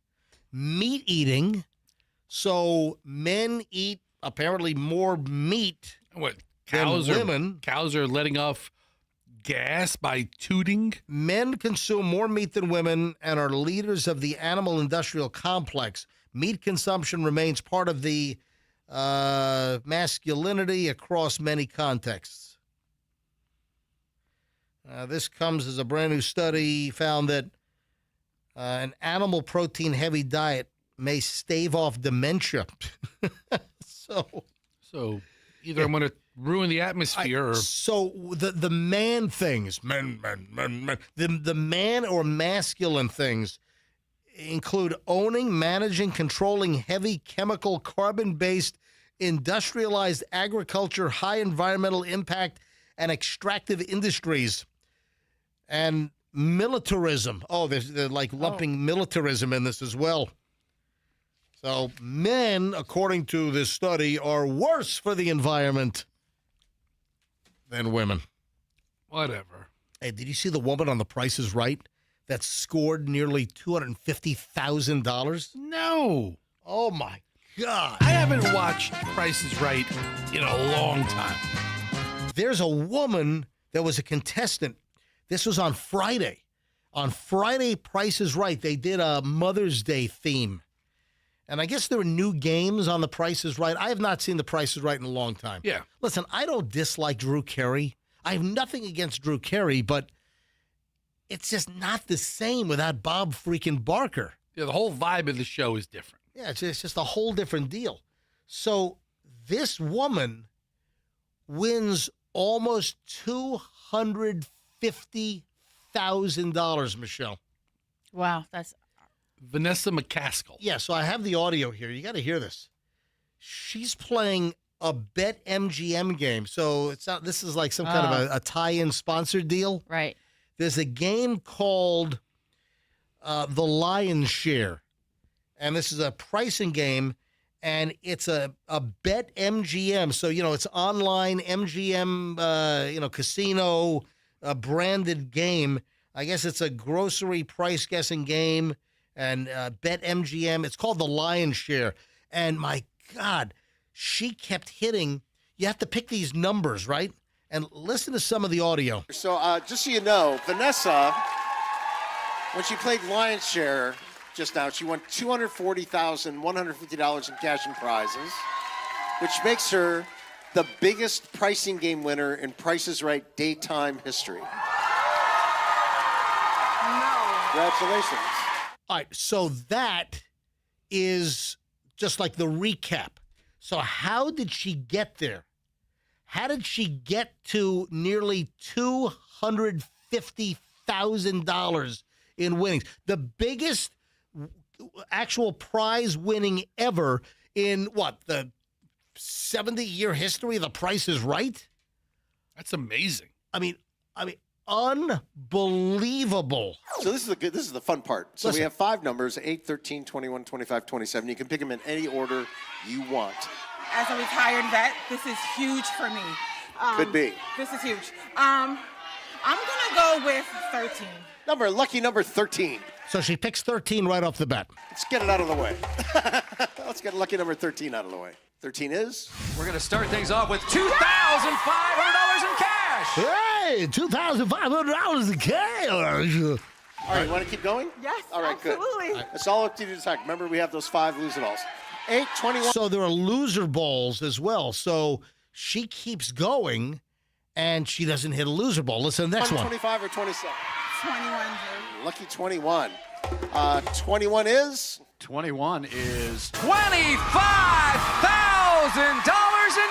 meat eating. So men eat apparently more meat than women. Cows are letting off gas by tooting. Men consume more meat than women and are leaders of the animal industrial complex. Meat consumption remains part of the masculinity across many contexts. This comes as a brand new study found that an animal protein heavy diet may stave off dementia. So either I'm going to ruin the atmosphere. So the man things, men, the man or masculine things include owning, managing, controlling heavy chemical, carbon-based, industrialized agriculture, high environmental impact, and extractive industries, and militarism. Oh, they're like lumping militarism in this as well. So men, according to this study, are worse for the environment than women. Whatever. Hey, did you see the woman on The Price is Right that scored nearly $250,000? No. Oh, my God. I haven't watched Price is Right in a long time. There's a woman that was a contestant. This was on Friday. On Friday, Price is Right, they did a Mother's Day theme. And I guess there were new games on The Price is Right. I have not seen The Price is Right in a long time. Yeah. Listen, I don't dislike Drew Carey. I have nothing against Drew Carey, but it's just not the same without Bob freaking Barker. Yeah, the whole vibe of the show is different. Yeah, it's just a whole different deal. So this wins almost $250,000, Michelle. Wow, that's... Vanessa McCaskill. Yeah, so I have the audio here. You got to hear this. She's playing a Bet MGM game. So it's not. This is like some kind of a tie-in sponsored deal. Right. There's a game called The Lion's Share, and this is a pricing game, and it's a bet MGM. So, it's online MGM, casino branded game. I guess it's a grocery price guessing game, and bet MGM. It's called The Lion's Share. And my God, she kept hitting. You have to pick these numbers, right? And listen to some of the audio. So just so you know, Vanessa, when she played Lion's Share just now, she won $240,150 in cash and prizes, which makes her the biggest pricing game winner in Price is Right daytime history. Congratulations. All right, so that is just like the recap. So how did she get there? How did she get to nearly $250,000 in winnings? The biggest actual prize winning ever in what, the 70-year history of The Price is Right? That's amazing. I mean, unbelievable. So this is the fun part. So Listen. we have 5 numbers, 8, 13, 21, 25, 27. You can pick them in any order you want. As a retired vet, this is huge for me. Could be. This is huge. I'm gonna go with 13. Lucky number 13. So she picks 13 right off the bat. Let's get it out of the way. Let's get lucky number 13 out of the way. 13 is? We're going to start things off with $2,500 in cash. Hey, $2,500 in cash. All right, you want to keep going? Yes, all right, absolutely. Good. It's all up to you to decide. Remember, we have those 5 lose-it-alls. 8, 21. So there are loser balls as well. So she keeps going, and she doesn't hit a loser ball. Listen to the next one. 25 or 27? 21. Lucky 21. 21 is? 21 is $25,000 in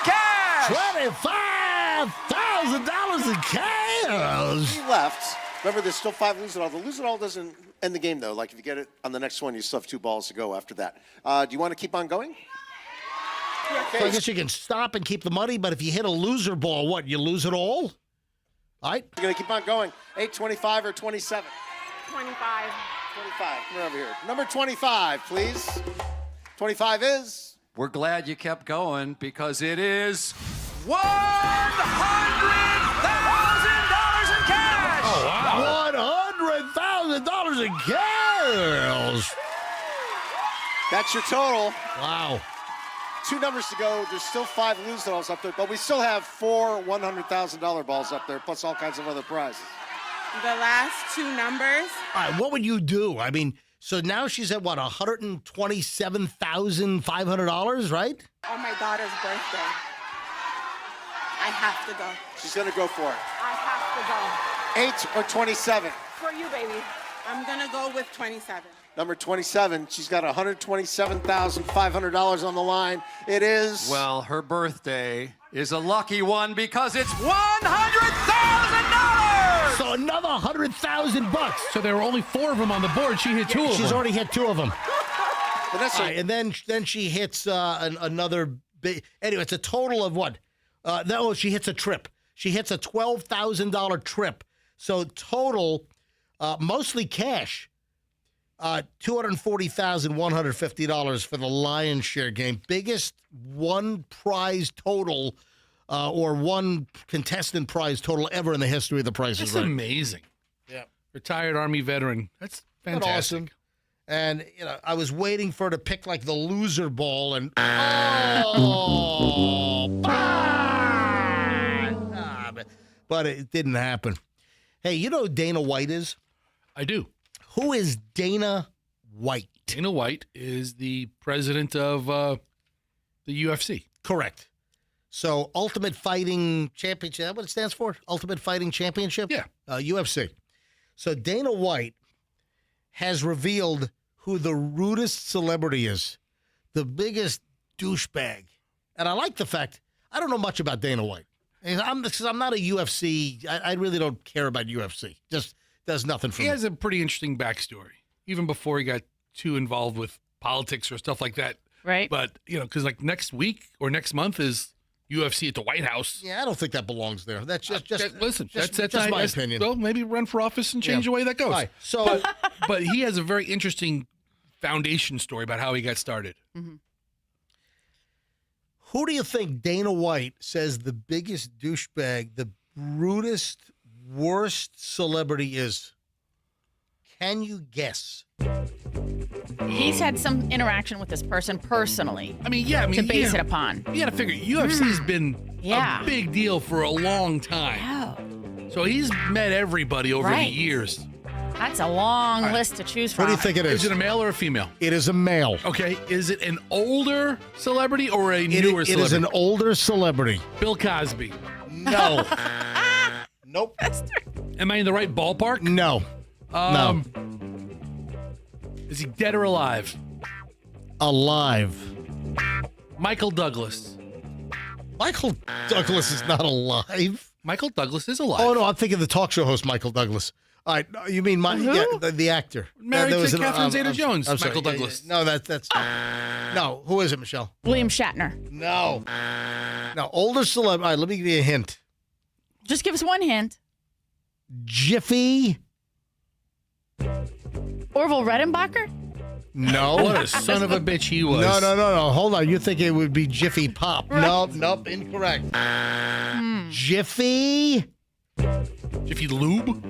cash. $25,000 in cash. He left. Remember, there's still 5 lose-it-all. The lose-it-all doesn't end the game, though. Like, if you get it on the next one, you still have 2 balls to go after that. Do you want to keep on going? So I guess you can stop and keep the money, but if you hit a loser ball, what, you lose it all? All right. You're going to keep on going. 8, 25, or 27? 25. 25. Come over here. Number 25, please. 25 is? We're glad you kept going because it is $100,000 in cash. Oh, wow. $100,000 in cash. That's your total. Wow. 2 numbers to go. There's still 5 lose-it-alls up there, but we still have 4 $100,000 balls up there, plus all kinds of other prizes. The last 2 numbers. All right, what would you do? I mean, so now she's at what, $127,500, right? On my daughter's birthday. I have to go. She's going to go for it. I have to go. 8 or 27? For you, baby. I'm going to go with 27. Number 27, she's got $127,500 on the line. It is... Well, her birthday is a lucky one because it's $100,000! So another $100,000. So there were only 4 of them on the board. She hit 2 of them. She's already hit 2 of them. Vanessa. Right, and then she hits another big... Anyway, it's a total of what? She hits a trip. She hits a $12,000 trip. So total, mostly cash, $240,150 for the Lion's Share game. Biggest one prize total or one contestant prize total ever in the history of The Price is Right. That's amazing. Yeah. Retired Army veteran. That's fantastic. Awesome. And, I was waiting for her to pick like the loser ball and but it didn't happen. Hey, you know who Dana White is? I do. Who is Dana White? Dana White is the president of the UFC. Correct. So Ultimate Fighting Championship, is that what it stands for? Ultimate Fighting Championship? Yeah. UFC. So Dana White has revealed who the rudest celebrity is, the biggest douchebag. And I like the fact, I don't know much about Dana White. And I'm not a UFC, I really don't care about UFC. Just does nothing for me. He has a pretty interesting backstory, even before he got too involved with politics or stuff like that. Right. But, because like next week or next month is UFC at the White House. Yeah, I don't think that belongs there. That's just listen. That's my opinion. Well, maybe run for office and change the way that goes. Right. So, but he has a very interesting foundation story about how he got started. Mm-hmm. Who do you think Dana White says the biggest douchebag, the rudest, worst celebrity is? Can you guess? He's had some interaction with this person personally. I mean, to base it upon. You got to figure UFC's been a big deal for a long time. Oh. So he's met everybody over the years. That's a long list to choose from. What do you think it is? Is it a male or a female? It is a male. Okay. Is it an older celebrity or a newer celebrity? It is an older celebrity. Bill Cosby. No. Nope. Am I in the right ballpark? No. No. Is he dead or alive? Alive. Michael Douglas. Michael Douglas is not alive. Michael Douglas is alive. Oh, no, I'm thinking the talk show host, Michael Douglas. All right, you mean the actor. Married to Catherine Zeta-Jones, Michael Douglas. No, that's... No, who is it, Michelle? William Shatner. No. No, older celebrity. All right, let me give you a hint. Just give us one hint. Jiffy. Orville Redenbacher? No. What a son of a bitch he was. No. Hold on. You think it would be Jiffy Pop. Right. Nope. Incorrect. Jiffy. Jiffy Lube?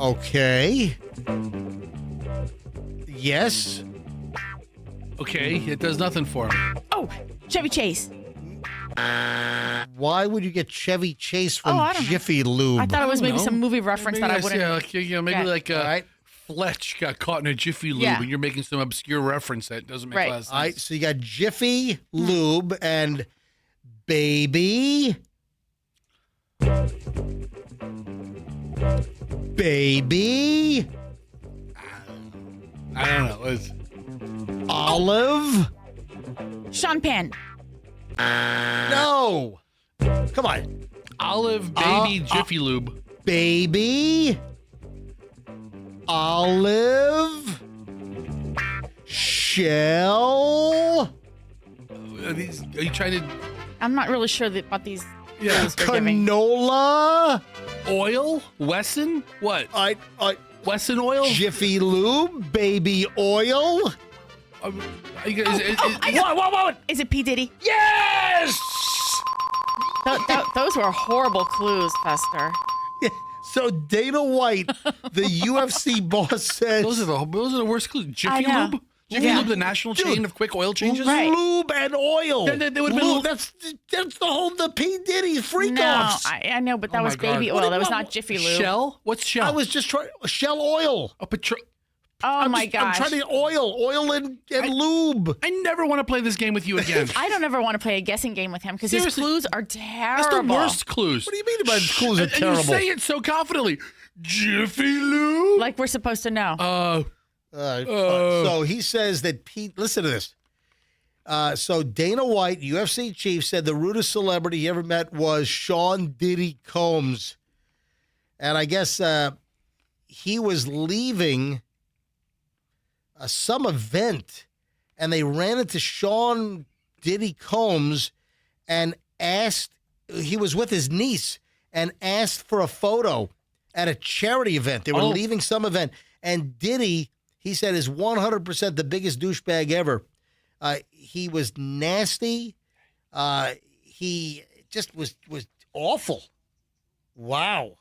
Okay. Yes. Okay, it does nothing for him. Oh, Chevy Chase. Why would you get Chevy Chase from Jiffy Lube? I thought it was maybe some movie reference that I wouldn't. All right. Fletch got caught in a Jiffy Lube, and you're making some obscure reference that doesn't make a lot of sense. All right, so you got Jiffy Lube and Baby. Baby. I don't know. It's Olive. Sean Penn. No. Come on. Olive, Baby, Jiffy Lube. Baby. Olive. Shell. Are you trying to... I'm not really sure about these. Yeah. Canola. Oil? Wesson? What? Wesson oil? Jiffy Lube. Baby oil. What? Is it P. Diddy? Yes! Those were horrible clues, Fester. Yeah. So Dana White, the UFC boss, says... Those are the worst clues. Jiffy Lube? Jiffy Lube, the national chain of quick oil changes? Right. Lube and oil. Then they would have been... That's the P. Diddy freak No, offs. I know, but that was baby oil. That was not Jiffy Lube. Shell? What's Shell? I was just trying... Shell oil. Oh, my gosh. I'm trying to oil and lube. I never want to play this game with you again. I don't ever want to play a guessing game with him because his clues are terrible. That's the worst clues. What do you mean by clues are terrible? And you say it so confidently. Jiffy Lube? Like we're supposed to know. So he says that Pete... Listen to this. So Dana White, UFC chief, said the rudest celebrity he ever met was Sean Diddy Combs. And I guess he was leaving... some event, and they ran into Sean Diddy Combs and asked, he was with his niece, and asked for a photo at a charity event. They were leaving some event, and Diddy, he said, is 100% the biggest douchebag ever. He was nasty. He just was awful. Wow.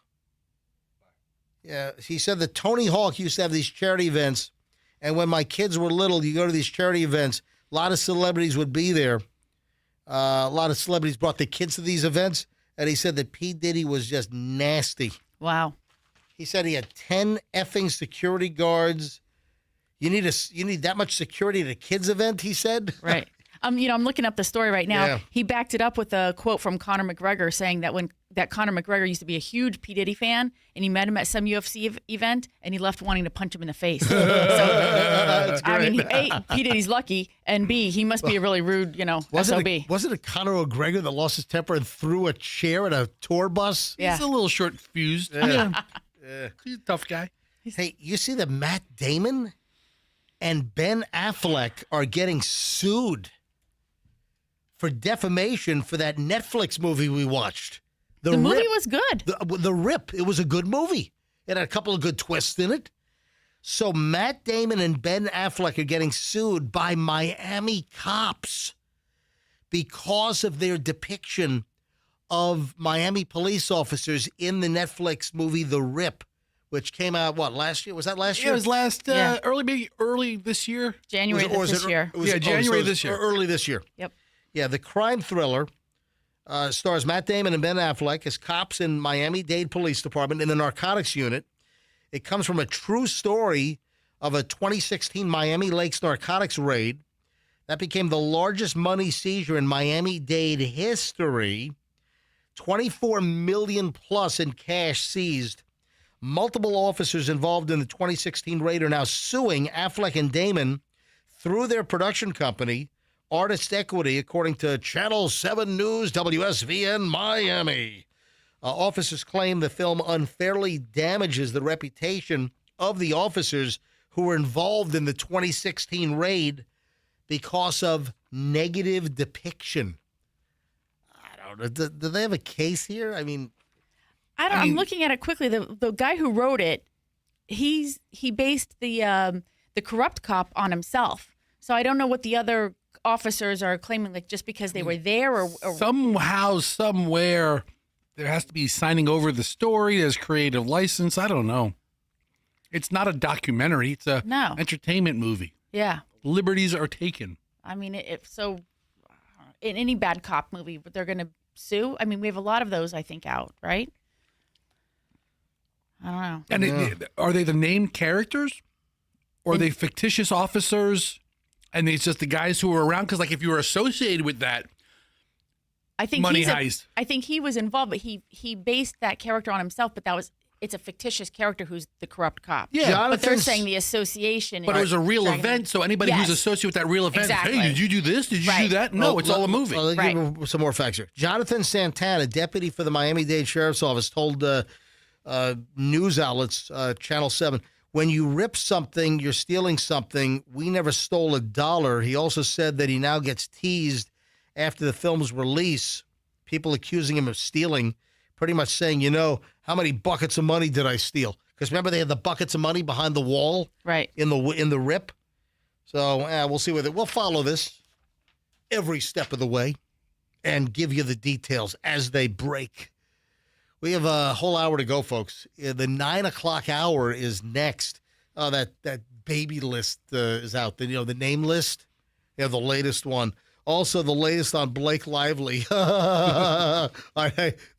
Yeah, he said that Tony Hawk used to have these charity events. And when my kids were little, you go to these charity events, a lot of celebrities would be there. A lot of celebrities brought their kids to these events. And he said that P. Diddy was just nasty. Wow. He said he had 10 effing security guards. You need that much security at a kids event, he said? Right. I'm looking up the story right now. Yeah. He backed it up with a quote from Conor McGregor saying that Conor McGregor used to be a huge P. Diddy fan, and he met him at some UFC event, and he left wanting to punch him in the face. So, That's great. I mean, A, P. Diddy's lucky, and B, he must be a really rude, SOB. Wasn't it Conor McGregor that lost his temper and threw a chair at a tour bus? Yeah. He's a little short-fused. Yeah. He's a tough guy. Hey, you see that Matt Damon and Ben Affleck are getting sued for defamation for that Netflix movie we watched. The movie was good. The Rip. It was a good movie. It had a couple of good twists in it. So Matt Damon and Ben Affleck are getting sued by Miami cops because of their depiction of Miami police officers in the Netflix movie The Rip, which came out, last year? Was that last year? Yeah, it was early this year. January this year. January this year. Early this year. Yep. Yeah, the crime thriller stars Matt Damon and Ben Affleck as cops in Miami-Dade Police Department in the narcotics unit. It comes from a true story of a 2016 Miami Lakes narcotics raid that became the largest money seizure in Miami-Dade history. $24 million plus in cash seized. Multiple officers involved in the 2016 raid are now suing Affleck and Damon through their production company, Artist Equity, according to Channel 7 News WSVN Miami. Officers claim the film unfairly damages the reputation of the officers who were involved in the 2016 raid because of negative depiction. I don't know. Do they have a case here? I mean, I'm looking at it quickly. The guy who wrote it, he based the corrupt cop on himself. So I don't know what the other officers are claiming, like just because they were there or somehow, somewhere, there has to be signing over the story. There's creative license. I don't know. It's not a documentary. It's a entertainment movie. Yeah. Liberties are taken. I mean, in any bad cop movie, but they're going to sue. I mean, we have a lot of those, I think, out, right? I don't know. And are they the named characters? Or are they fictitious officers? And it's just the guys who were around? Because, like, if you were associated with that, I think money heist. I think he was involved, but he based that character on himself. But it's a fictitious character who's the corrupt cop. Yeah, but they're saying the association. But it was a real event, so anybody who's associated with that real event, exactly. Hey, did you do this? Did you do that? No, it's all a movie. I'll give you some more facts here. Jonathan Santana, deputy for the Miami-Dade Sheriff's Office, told news outlets, Channel 7, when you rip something, you're stealing something. We never stole $1. He also said that he now gets teased after the film's release, people accusing him of stealing, pretty much saying, how many buckets of money did I steal? Because remember they had the buckets of money behind the wall, right? In the rip. So we'll see with it. We'll follow this every step of the way and give you the details as they break. We have a whole hour to go, folks. The 9 o'clock hour is next. That baby list is out. The name list. The latest one. Also, the latest on Blake Lively.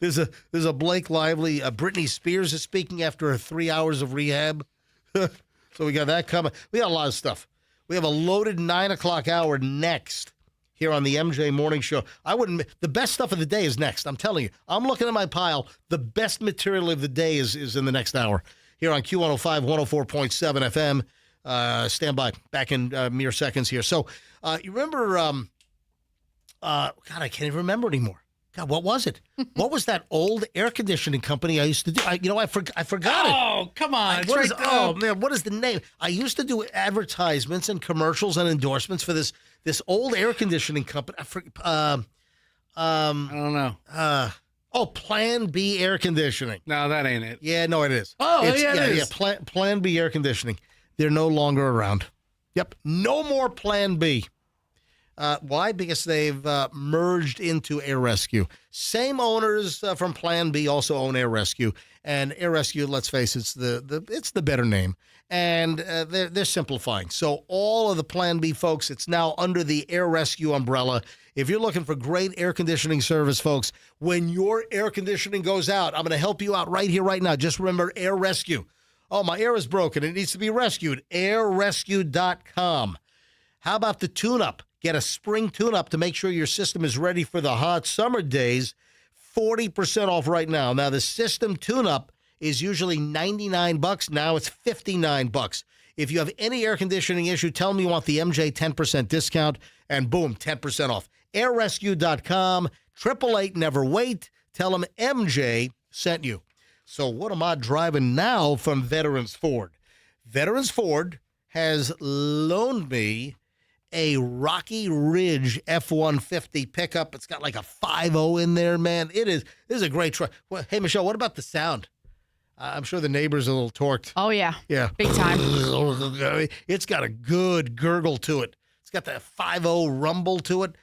There's a Blake Lively. Britney Spears is speaking after her 3 hours of rehab. So we got that coming. We got a lot of stuff. We have a loaded 9 o'clock hour next here on the MJ Morning Show. The best stuff of the day is next. I'm telling you. I'm looking at my pile. The best material of the day is in the next hour here on Q105, 104.7 FM. Stand by. Back in mere seconds here. So you remember, God, I can't even remember anymore. God, what was it? What was that old air conditioning company I used to do? I forgot it. Oh, come on. Oh, man, what is the name? I used to do advertisements and commercials and endorsements for this old air conditioning company. I don't know. Plan B Air Conditioning. No, that ain't it. Yeah, no, it is. Oh, it is. Yeah, Plan B Air Conditioning. They're no longer around. Yep, no more Plan B. Why? Because they've merged into Air Rescue. Same owners from Plan B also own Air Rescue, and Air Rescue, let's face it, it's the better name, and they're simplifying. So all of the Plan B folks, it's now under the Air Rescue umbrella. If you're looking for great air conditioning service, folks, when your air conditioning goes out, I'm going to help you out right here, right now. Just remember Air Rescue. Oh, my air is broken. It needs to be rescued. AirRescue.com. How about the tune-up? Get a spring tune-up to make sure your system is ready for the hot summer days. 40% off right now. Now, the system tune-up is usually $99. Now it's $59. If you have any air conditioning issue, tell them you want the MJ 10% discount, and boom, 10% off. AirRescue.com, 888 never wait. Tell them MJ sent you. So what am I driving now from Veterans Ford? Veterans Ford has loaned me a Rocky Ridge F-150 pickup. It's got like a 5.0 in there, man. This is a great truck. Well, hey, Michelle, what about the sound? I'm sure the neighbors are a little torqued. Oh, yeah. Yeah. Big time. It's got a good gurgle to it. It's got that 5.0 rumble to it.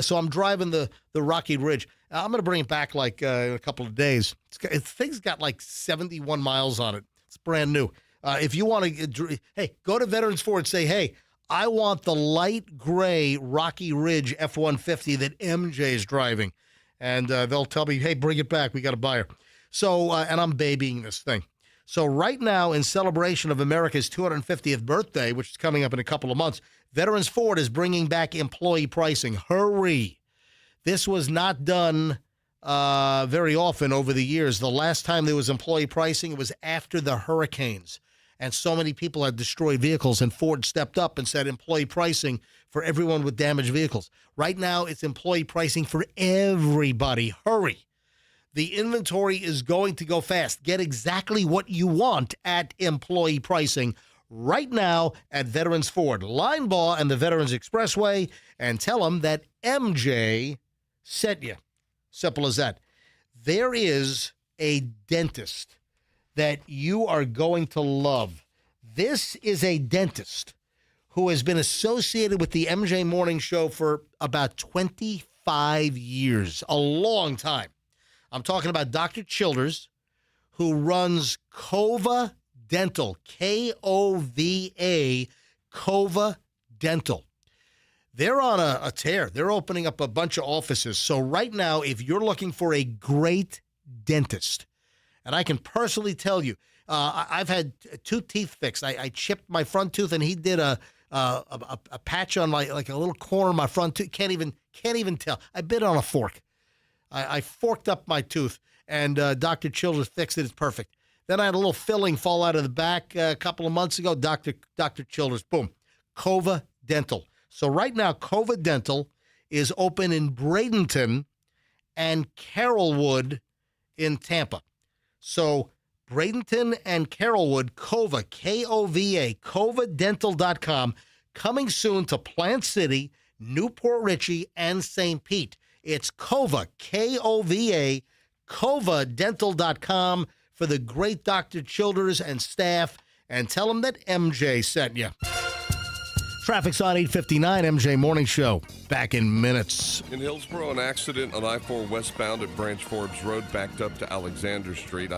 So I'm driving the Rocky Ridge. I'm going to bring it back like in a couple of days. Thing's got like 71 miles on it. It's brand new. If you want to, hey, go to Veterans Ford. Say, hey, I want the light gray Rocky Ridge F-150 that MJ is driving. And they'll tell me, hey, bring it back. We got a buyer. So, and I'm babying this thing. So right now, in celebration of America's 250th birthday, which is coming up in a couple of months, Veterans Ford is bringing back employee pricing. Hurry. This was not done very often over the years. The last time there was employee pricing, it was after the hurricanes. And so many people had destroyed vehicles, and Ford stepped up and said employee pricing for everyone with damaged vehicles. Right now, it's employee pricing for everybody. Hurry. The inventory is going to go fast. Get exactly what you want at employee pricing right now at Veterans Ford, Linebaugh and the Veterans Expressway, and tell them that MJ sent you. Simple as that. There is a dentist that you are going to love. This is a dentist who has been associated with the MJ Morning Show for about 25 years, a long time. I'm talking about Dr. Childers, who runs Kova Dental, Kova, Kova Dental. They're on a tear. They're opening up a bunch of offices. So right now, if you're looking for a great dentist, and I can personally tell you, I've had 2 teeth fixed. I chipped my front tooth, and he did a patch on my, like a little corner of my front tooth. Can't even tell. I bit on a fork. I forked up my tooth, and Dr. Childers fixed it. It's perfect. Then I had a little filling fall out of the back a couple of months ago. Dr. Childers, boom, Kova Dental. So right now, Kova Dental is open in Bradenton and Carrollwood in Tampa. So Bradenton and Carrollwood, Kova, Kova, KovaDental.com, coming soon to Plant City, Newport Richey, and St. Pete. It's Kova, Kova, KovaDental.com for the great Dr. Childers and staff, and tell them that MJ sent you. Traffic's on 859, MJ Morning Show. Back in minutes. In Hillsborough, an accident on I-4 westbound at Branch Forbes Road backed up to Alexander Street.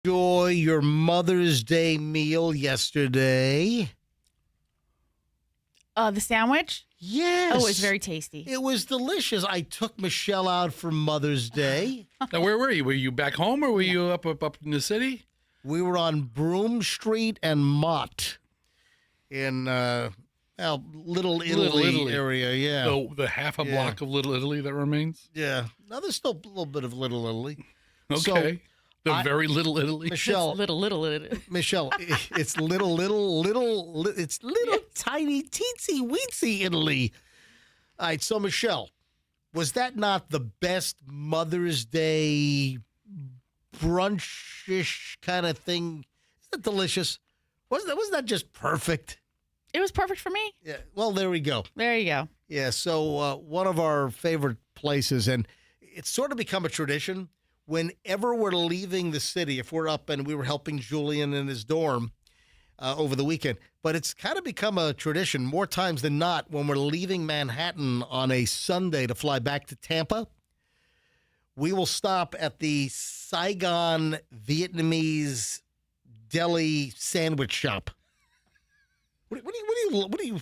enjoy your Mother's Day meal yesterday? The sandwich? Yes. Oh, it was very tasty. It was delicious. I took Michelle out for Mother's Day. Now, where were you? Were you back home or were you up in the city? We were on Broome Street and Mott in Little Italy area. Yeah. The half a block of Little Italy that remains? Yeah. Now, there's still a little bit of Little Italy. Okay. So, very Little Italy. Michelle. It's little Italy. Michelle, it's little, it's little tiny, teensy, weensy Italy. All right, so Michelle, was that not the best Mother's Day brunch-ish kind of thing? Isn't that delicious? Wasn't that just perfect? It was perfect for me. Yeah. Well, there we go. There you go. Yeah, so one of our favorite places, and it's sort of become a tradition. Whenever we're leaving the city, if we're up and we were helping Julian in his dorm over the weekend, but it's kind of become a tradition more times than not when we're leaving Manhattan on a Sunday to fly back to Tampa, we will stop at the Saigon Vietnamese deli sandwich shop. What do you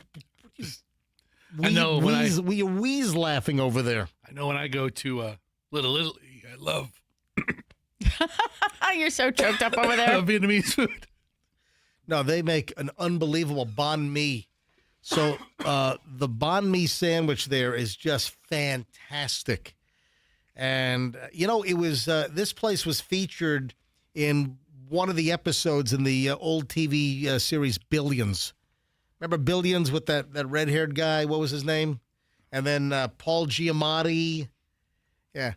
I know wheeze laughing over there. I know when I go to Little Italy, I love You're so choked up over there. Vietnamese food. No, they make an unbelievable banh mi. So the banh mi sandwich there is just fantastic. And, it was this place was featured in one of the episodes in the old TV series Billions. Remember Billions with that red-haired guy? What was his name? And then Paul Giamatti. Yeah.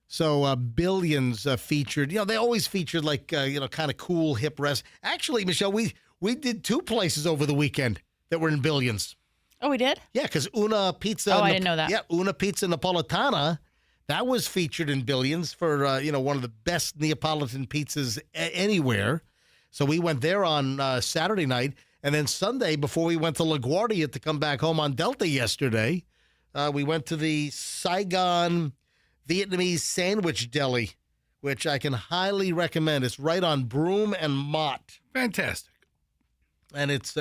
So Billions featured, they always featured like, kind of cool, hip rest. Actually, Michelle, we did two places over the weekend that were in Billions. Oh, we did? Yeah, because Una Pizza. Oh, I didn't know that. Yeah, Una Pizza Napolitana, that was featured in Billions for, one of the best Neapolitan pizzas anywhere. So we went there on Saturday night. And then Sunday, before we went to LaGuardia to come back home on Delta yesterday, we went to the Saigon Vietnamese Sandwich Deli, which I can highly recommend. It's right on Broome and Mott. Fantastic. And it's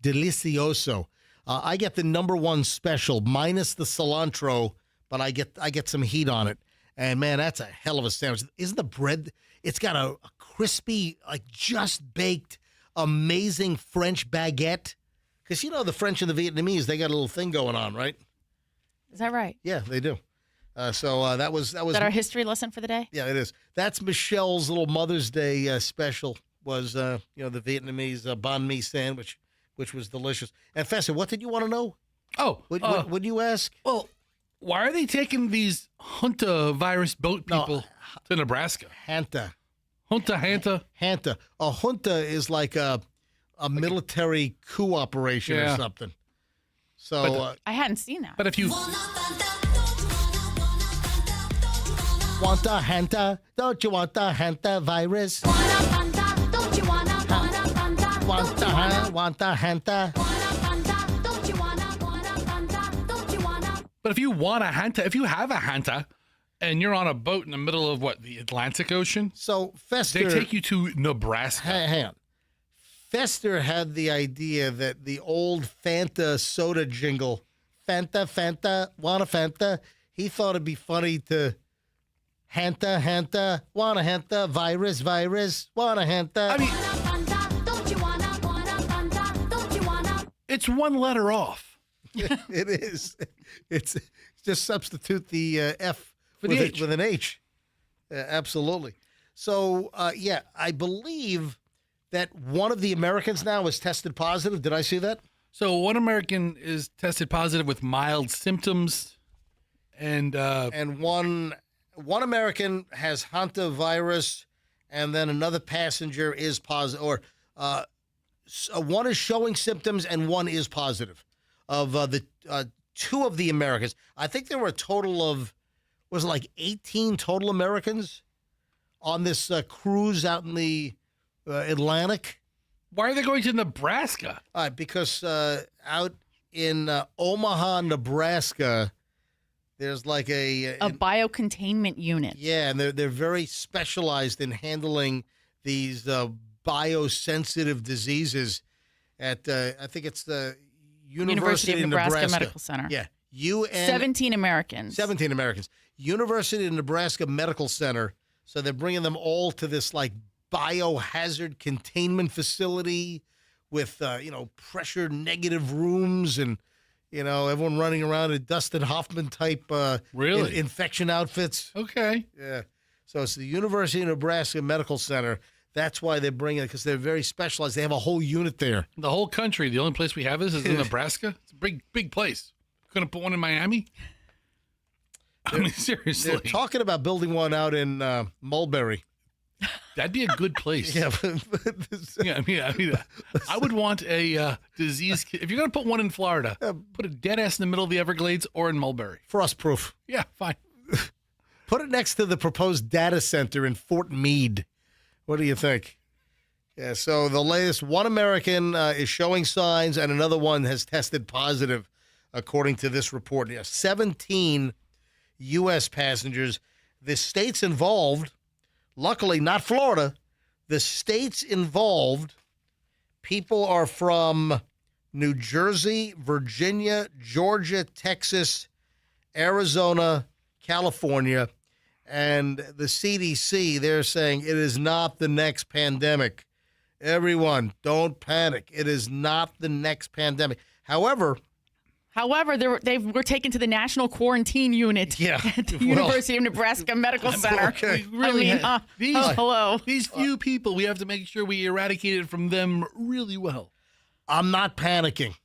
delicioso. I get the #1 special minus the cilantro, but I get some heat on it. And man, that's a hell of a sandwich. Isn't the bread? It's got a crispy, like just baked, amazing French baguette. Because the French and the Vietnamese, they got a little thing going on, right? Is that right? Yeah, they do. So that was Is that our history lesson for the day? Yeah, it is. That's Michelle's little Mother's Day special. Was the Vietnamese banh mi sandwich, which was delicious. And Fester, what did you want to know? Oh, what would you ask? Well, why are they taking these Hanta virus boat people to Nebraska? Hanta. Hanta. A junta is like a military coup operation or something. So I hadn't seen that. But if you want the Hanta, don't you want the Hanta virus? Want the Hanta? But if you want a Hanta, if you have a Hanta, and you're on a boat in the middle of the Atlantic Ocean, so Fester, they take you to Nebraska. Hang on. Fester had the idea that the old Fanta soda jingle, Fanta, want a Fanta. He thought it'd be funny to Hanta, want a Hanta, virus, want a Hanta. I mean, it's one letter off. It is. It's just substitute the F with an H. Absolutely. So, I believe that one of the Americans now is tested positive. Did I see that? So one American is tested positive with mild symptoms, and one American has Hanta virus, and then another passenger is positive, or one is showing symptoms and one is positive. Of the two of the Americans, I think there were a total of, was it like 18 total Americans on this cruise out in the Atlantic. Why are they going to Nebraska? Because out in Omaha, Nebraska, there's like a biocontainment unit. Yeah, and they're very specialized in handling these biosensitive diseases at, I think it's the University of Nebraska Medical Center. Yeah. 17 Americans. 17 Americans. University of Nebraska Medical Center. So they're bringing them all to this like biohazard containment facility with, pressure negative rooms and, everyone running around in Dustin Hoffman type infection outfits. Okay. Yeah. So it's the University of Nebraska Medical Center. That's why they're bringing it, because they're very specialized. They have a whole unit there. The whole country. The only place we have this is in Nebraska. It's a big place. Couldn't put one in Miami? I mean, seriously. They're talking about building one out in Mulberry. That'd be a good place. Yeah. I mean, I would want a disease. If you're going to put one in Florida, put a dead ass in the middle of the Everglades or in Mulberry. Frost-proof. Yeah, fine. Put it next to the proposed data center in Fort Meade. What do you think? Yeah, so the latest, one American is showing signs and another one has tested positive, according to this report. Yeah, 17 U.S. passengers. The states involved, luckily not Florida, the states involved, people are from New Jersey, Virginia, Georgia, Texas, Arizona, California, and the CDC, they're saying it is not the next pandemic. Everyone, don't panic. It is not the next pandemic. However, they were taken to the National Quarantine Unit at the University of Nebraska Medical Center. Okay. Hello. These few people, we have to make sure we eradicated from them really well. I'm not panicking.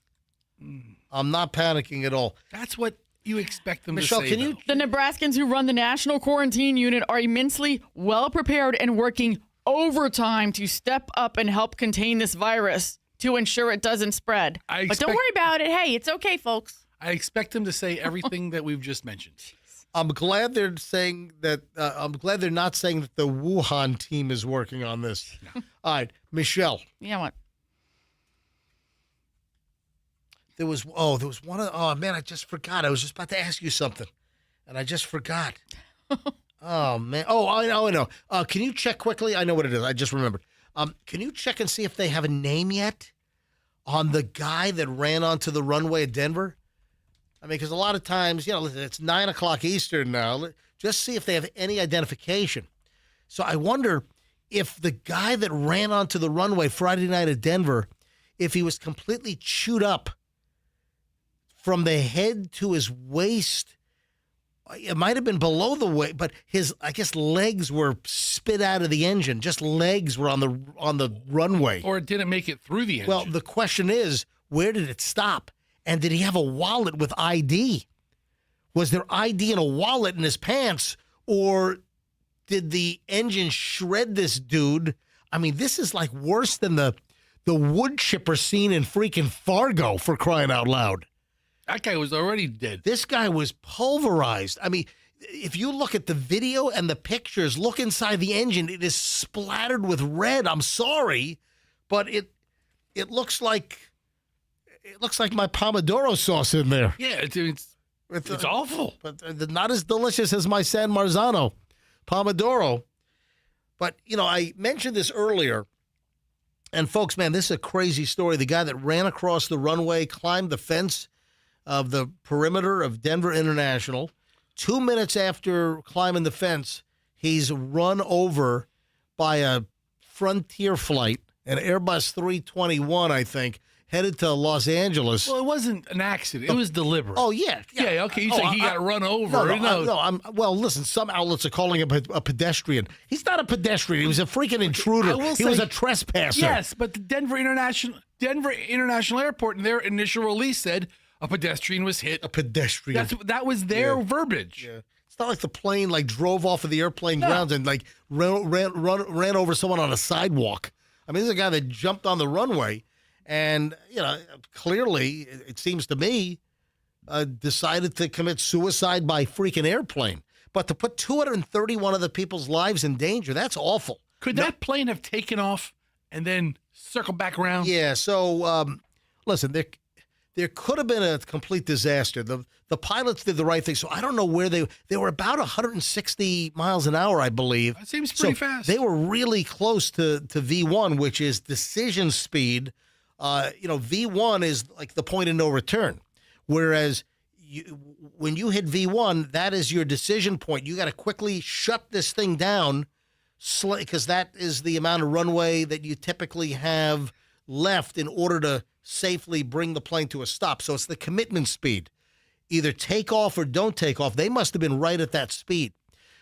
I'm not panicking at all. That's what you expect them Michelle, to say. The Nebraskans who run the National Quarantine Unit are immensely well prepared and working overtime to step up and help contain this virus to ensure it doesn't spread. But don't worry about it. Hey, it's okay, folks. I expect them to say everything that we've just mentioned. I'm glad they're saying that. I'm glad they're not saying that the Wuhan team is working on this. No. All right, Michelle. Yeah, what? There was one. Oh man, I just forgot. I was just about to ask you something, and I just forgot. Oh man. Oh, I know. Can you check quickly? I know what it is. I just remembered. Can you check and see if they have a name yet on the guy that ran onto the runway at Denver? I mean, because a lot of times, it's 9:00 Eastern now. Just see if they have any identification. So I wonder if the guy that ran onto the runway Friday night at Denver, if he was completely chewed up from the head to his waist. It might have been below the waist, but his, I guess, legs were spit out of the engine. Just legs were on the runway. Or it didn't make it through the engine. Well, the question is, where did it stop? And did he have a wallet with ID? Was there ID in a wallet in his pants? Or did the engine shred this dude? I mean, this is like worse than the wood chipper scene in freaking Fargo, for crying out loud. That guy was already dead. This guy was pulverized. I mean, if you look at the video and the pictures, look inside the engine. It is splattered with red. I'm sorry, but it looks like my pomodoro sauce in there. Yeah, it's awful. But not as delicious as my San Marzano pomodoro. But, I mentioned this earlier. And, folks, man, this is a crazy story. The guy that ran across the runway, climbed the fence of the perimeter of Denver International. 2 minutes after climbing the fence, he's run over by a Frontier flight, an Airbus 321, I think, headed to Los Angeles. Well, it wasn't an accident. It was deliberate. Oh, yeah. Yeah, okay. You say he got run over. Well, listen, some outlets are calling him a pedestrian. He's not a pedestrian. He was a freaking intruder. He was a trespasser. Yes, but the Denver International Airport in their initial release said a pedestrian was hit. A pedestrian. That was their verbiage. Yeah. It's not like the plane drove off of the airplane grounds and ran over someone on a sidewalk. I mean, this is a guy that jumped on the runway and, clearly, it seems to me, decided to commit suicide by freaking airplane. But to put 231 other people's lives in danger, that's awful. Could that plane have taken off and then circled back around? Yeah, so, listen, there could have been a complete disaster. The pilots did the right thing, so I don't know where they were about 160 miles an hour, I believe. That seems pretty fast. They were really close to V1, which is decision speed. V1 is like the point of no return, whereas when you hit V1, that is your decision point. You got to quickly shut this thing down, because that is the amount of runway that you typically have left in order to safely bring the plane to a stop. So it's the commitment speed. Either take off or don't take off. They must have been right at that speed.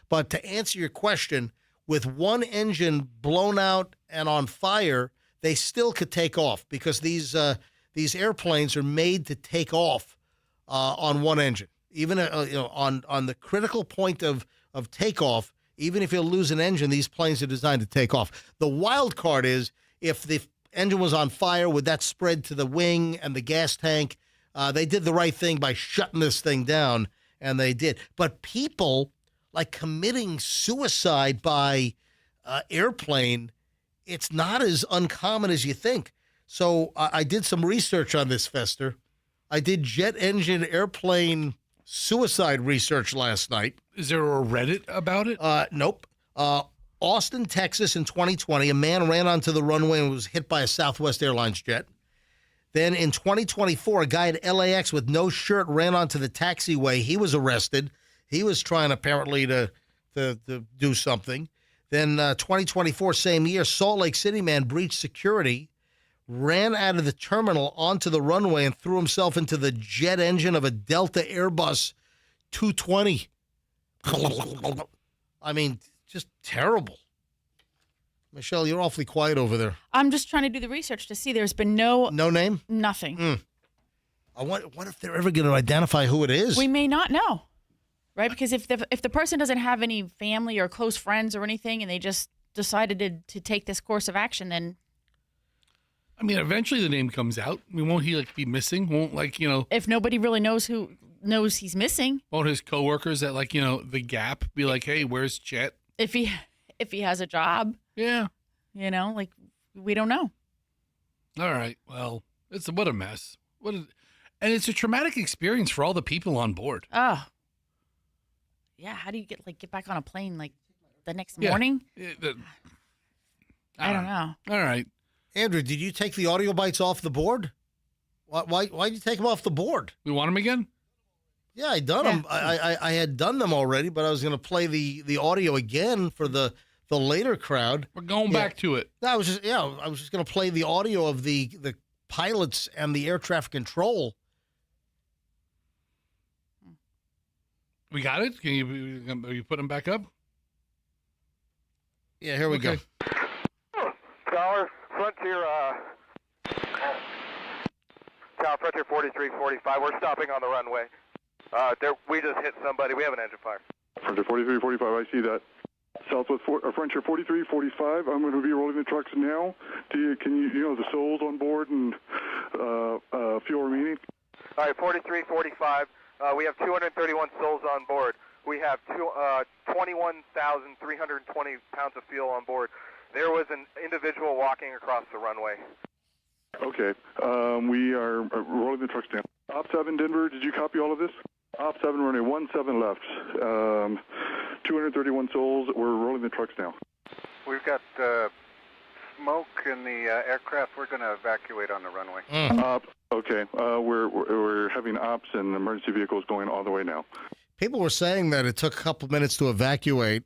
But to answer your question, with one engine blown out and on fire, they still could take off because these airplanes are made to take off on one engine. Even on the critical point of takeoff, even if you lose an engine, these planes are designed to take off. The wild card is if the engine was on fire, would that spread to the wing and the gas tank? They did the right thing by shutting this thing down, and they did. But people, like committing suicide by airplane, it's not as uncommon as you think. So I did some research on this, Fester. I did jet engine airplane suicide research last night. Is there a Reddit about it? Nope. Austin, Texas in 2020, a man ran onto the runway and was hit by a Southwest Airlines jet. Then in 2024, a guy at LAX with no shirt ran onto the taxiway. He was arrested. He was trying apparently to do something. Then 2024, same year, Salt Lake City man breached security, ran out of the terminal onto the runway and threw himself into the jet engine of a Delta Airbus 220. I mean, just terrible. Michelle, you're awfully quiet over there. I'm just trying to do the research to see. There's been no name? Nothing. I wonder if they're ever going to identify who it is. We may not know, right? Because if the person doesn't have any family or close friends or anything and they just decided to take this course of action, then... I mean, eventually the name comes out. I mean, won't he be missing? Won't if nobody really knows he's missing. Won't his coworkers at the Gap be like, hey, where's Chet? If he has a job. Yeah. We don't know. All right. Well, what a mess. And it's a traumatic experience for all the people on board. Oh. Yeah. How do you get back on a plane the next morning? I don't know. All right. Andrew, did you take the audio bites off the board? Why did you take them off the board? We want them again? Yeah, I done them. I had done them already, but I was going to play the audio again for the later crowd. We're going back to it. I was just going to play the audio of the pilots and the air traffic control. We got it? Can you put them back up? Yeah, here we go. Tower, Frontier, Tower, Frontier 4345. We're stopping on the runway. We just hit somebody. We have an engine fire. Frontier 4345, I see that. Southwest Frontier 4345. I'm going to be rolling the trucks now. Can you the souls on board and fuel remaining? All right, 4345. We have 231 souls on board. We have 21,320 pounds of fuel on board. There was an individual walking across the runway. Okay. We are rolling the trucks down. Op 7 Denver, did you copy all of this? Op 7 running 17 left. 231 souls. We're rolling the trucks now. We've got smoke in the aircraft. We're going to evacuate on the runway. Okay. We're having ops and emergency vehicles going all the way now. People were saying that it took a couple of minutes to evacuate.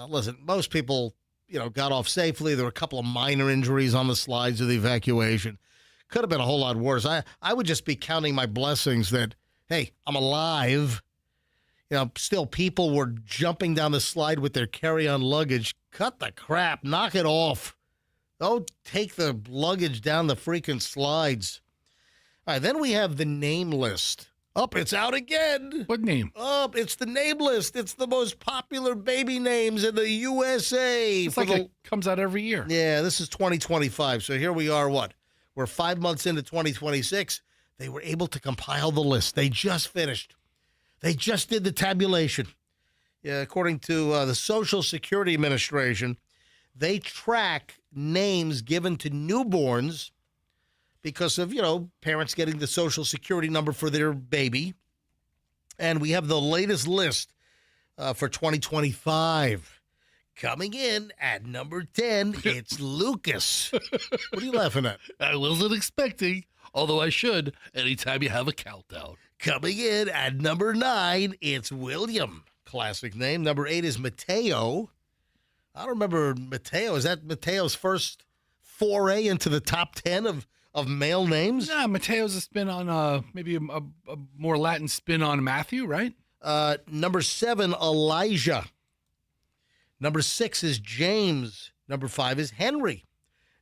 Listen, most people, got off safely. There were a couple of minor injuries on the slides of the evacuation. Could have been a whole lot worse. I would just be counting my blessings that, hey, I'm alive. Still people were jumping down the slide with their carry-on luggage. Cut the crap. Knock it off. Don't take the luggage down the freaking slides. All right, then we have the name list. It's out again. What name? It's the name list. It's the most popular baby names in the USA. It comes out every year. Yeah, this is 2025. So here we are, We're 5 months into 2026. They were able to compile the list. They just finished. They just did the tabulation. Yeah, according to the Social Security Administration, they track names given to newborns because of, parents getting the Social Security number for their baby. And we have the latest list for 2025. Coming in at number 10, it's Lucas. What are you laughing at? I wasn't expecting, although I should, anytime you have a countdown. Coming in at number 9, it's William. Classic name. Number 8 is Mateo. I don't remember Mateo. Is that Mateo's first foray into the top 10 of male names? Nah, Mateo's a spin on maybe a more Latin spin on Matthew, right? Number 7, Elijah. Number 6 is James. Number 5 is Henry.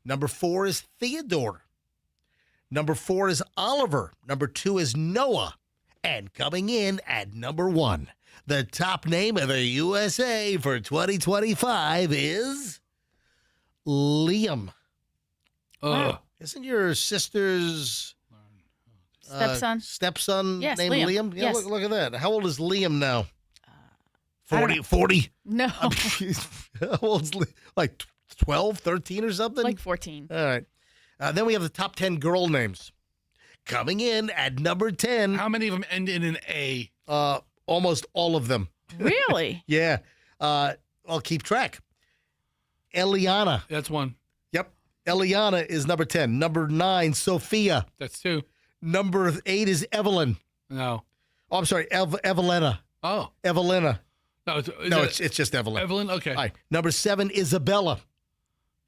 Number 4 is Theodore. Number 4 is Oliver. Number 2 is Noah. And coming in at number 1, the top name of the USA for 2025 is Liam. Isn't your sister's stepson Yes, named Liam? Yeah, yes. look at that. How old is Liam now? 40? No. How old is like 12, 13 or something? Like 14. All right. Then we have the top 10 girl names. Coming in at number 10. How many of them end in an A? Almost all of them. Really? Yeah. I'll keep track. Eliana. That's one. Yep. Eliana is number 10. Number 9, Sophia. That's 2. Number 8 is Evelyn. No. Oh, I'm sorry, Evelina. Oh. Evelina. No, it's just Evelyn. Evelyn, okay. All right. Number 7, Isabella.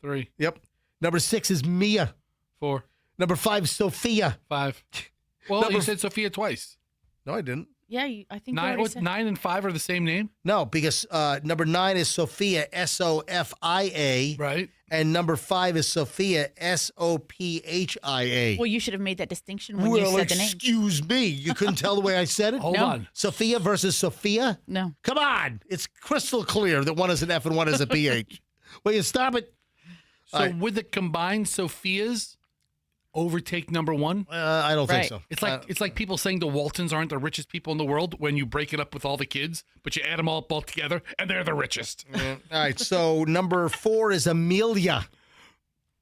3. Yep. Number 6 is Mia. 4. Number 5, Sophia. 5. Well, you said Sophia twice. No, I didn't. Yeah, I think 9 and 5 are the same name? No, because number 9 is Sophia, Sofia. Right. And number 5 is Sophia, Sopphia. Well, you should have made that distinction when you said the name. Excuse me. You couldn't tell the way I said it? Hold on. Sophia versus Sophia? No. Come on. It's crystal clear that one is an F and one is a PH. Will you stop it? So would the combined Sophias overtake number 1? I don't think so. It's like people saying the Waltons aren't the richest people in the world when you break it up with all the kids, but you add them all up all together and they're the richest. All right. So number 4 is Amelia.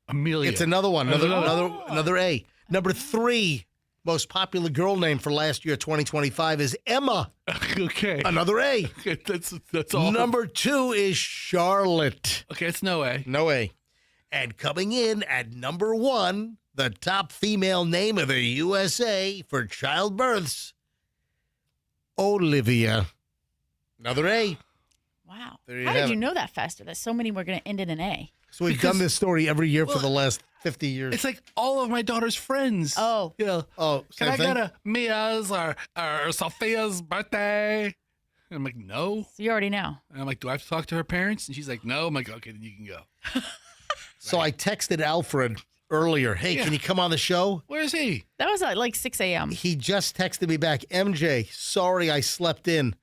Amelia. It's another one. Another A. Number 3, most popular girl name for last year, 2025, is Emma. Okay. Another A. Okay, that's all. Number 2 is Charlotte. Okay, it's no A. No A. And coming in at number 1, the top female name of the USA for childbirths, Olivia. Another A. Wow. There you How have did you it. know that faster? That so many were going to end in an A. So we've done this story every year for the last 50 years. It's like all of my daughter's friends. Oh. You know, can I go to Mia's or Sophia's birthday? And I'm like, no. So you already know. And I'm like, do I have to talk to her parents? And she's like, no. I'm like, okay, then you can go. So I texted Alfred earlier, hey, can you come on the show? Where is he? That was at like 6 a.m. He just texted me back, MJ, sorry I slept in.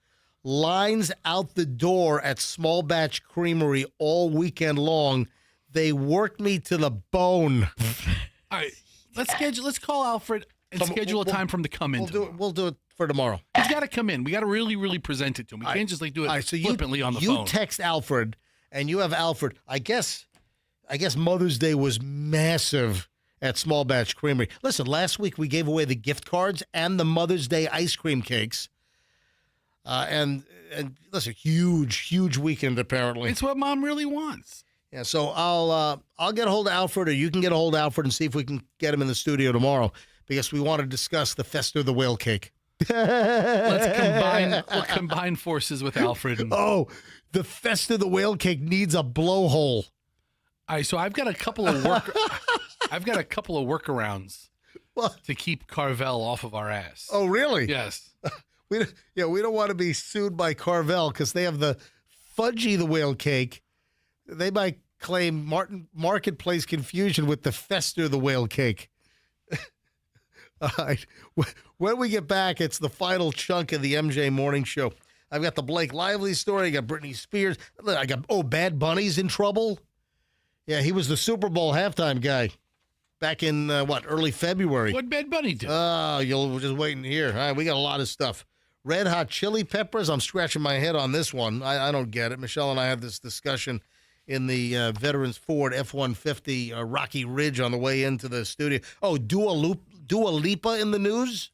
Lines out the door at Small Batch Creamery all weekend long. They worked me to the bone. All right, let's call Alfred and schedule a time for him to come in. We'll do it for tomorrow. He's got to come in. We got to really, really present it to him. We can't just like do it flippantly on the phone. You text Alfred, and you have Alfred. I guess Mother's Day was massive at Small Batch Creamery. Listen, last week we gave away the gift cards and the Mother's Day ice cream cakes. And listen, huge weekend apparently. It's what Mom really wants. Yeah, so I'll get a hold of Alfred, or you can get a hold of Alfred and see if we can get him in the studio tomorrow, because we want to discuss the Fester the Whale cake. We'll combine forces with Alfred. Oh, the Fester the Whale cake needs a blowhole. All right, so I've got a couple of workarounds to keep Carvel off of our ass. Oh, really? Yes. We don't want to be sued by Carvel because they have the Fudgy the Whale cake. They might claim marketplace confusion with the Fester the Whale cake. All right. When we get back, it's the final chunk of the MJ Morning Show. I've got the Blake Lively story. I got Britney Spears. I got, Bad Bunny's in trouble. Yeah, he was the Super Bowl halftime guy back in, early February. What'd Bad Bunny do? You'll just wait and hear. All right, we got a lot of stuff. Red Hot Chili Peppers, I'm scratching my head on this one. I don't get it. Michelle and I had this discussion in the Veterans Ford F-150 Rocky Ridge on the way into the studio. Oh, Dua Lipa in the news?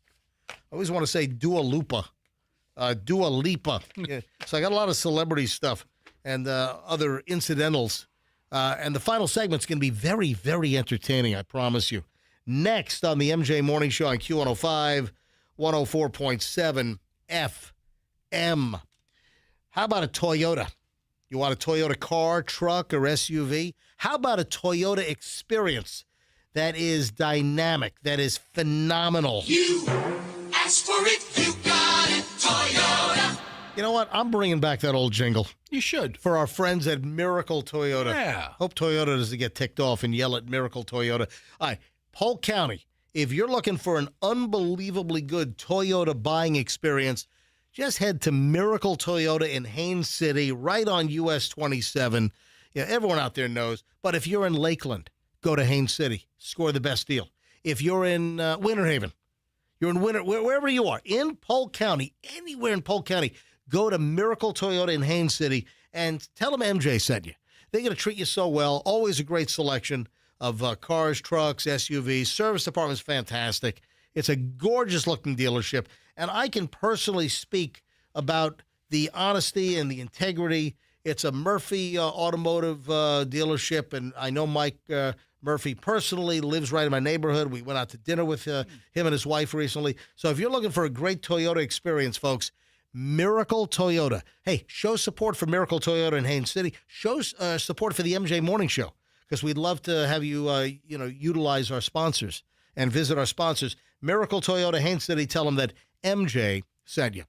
I always want to say Dua Lipa. Dua Lipa. Yeah. So I got a lot of celebrity stuff and other incidentals. And the final segment's going to be very, very entertaining, I promise you. Next on the MJ Morning Show on Q105, 104.7 FM. How about a Toyota? You want a Toyota car, truck, or SUV? How about a Toyota experience that is dynamic, that is phenomenal? You asked for it, you got it, Toyota. You know what? I'm bringing back that old jingle. You should. For our friends at Miracle Toyota. Yeah. Hope Toyota doesn't get ticked off and yell at Miracle Toyota. All right, Polk County, if you're looking for an unbelievably good Toyota buying experience, just head to Miracle Toyota in Haines City, right on US 27. Yeah, everyone out there knows. But if you're in Lakeland, go to Haines City. Score the best deal. If you're in Winter Haven, wherever you are, in Polk County, anywhere in Polk County, go to Miracle Toyota in Haines City and tell them MJ sent you. They're going to treat you so well. Always a great selection of cars, trucks, SUVs. Service department's fantastic. It's a gorgeous-looking dealership. And I can personally speak about the honesty and the integrity. It's a Murphy automotive dealership, and I know Mike Murphy personally, lives right in my neighborhood. We went out to dinner with him and his wife recently. So if you're looking for a great Toyota experience, folks, Miracle Toyota. Hey, show support for Miracle Toyota in Haines City. Show support for the MJ Morning Show, because we'd love to have you, utilize our sponsors and visit our sponsors. Miracle Toyota, Haines City, tell them that MJ sent you.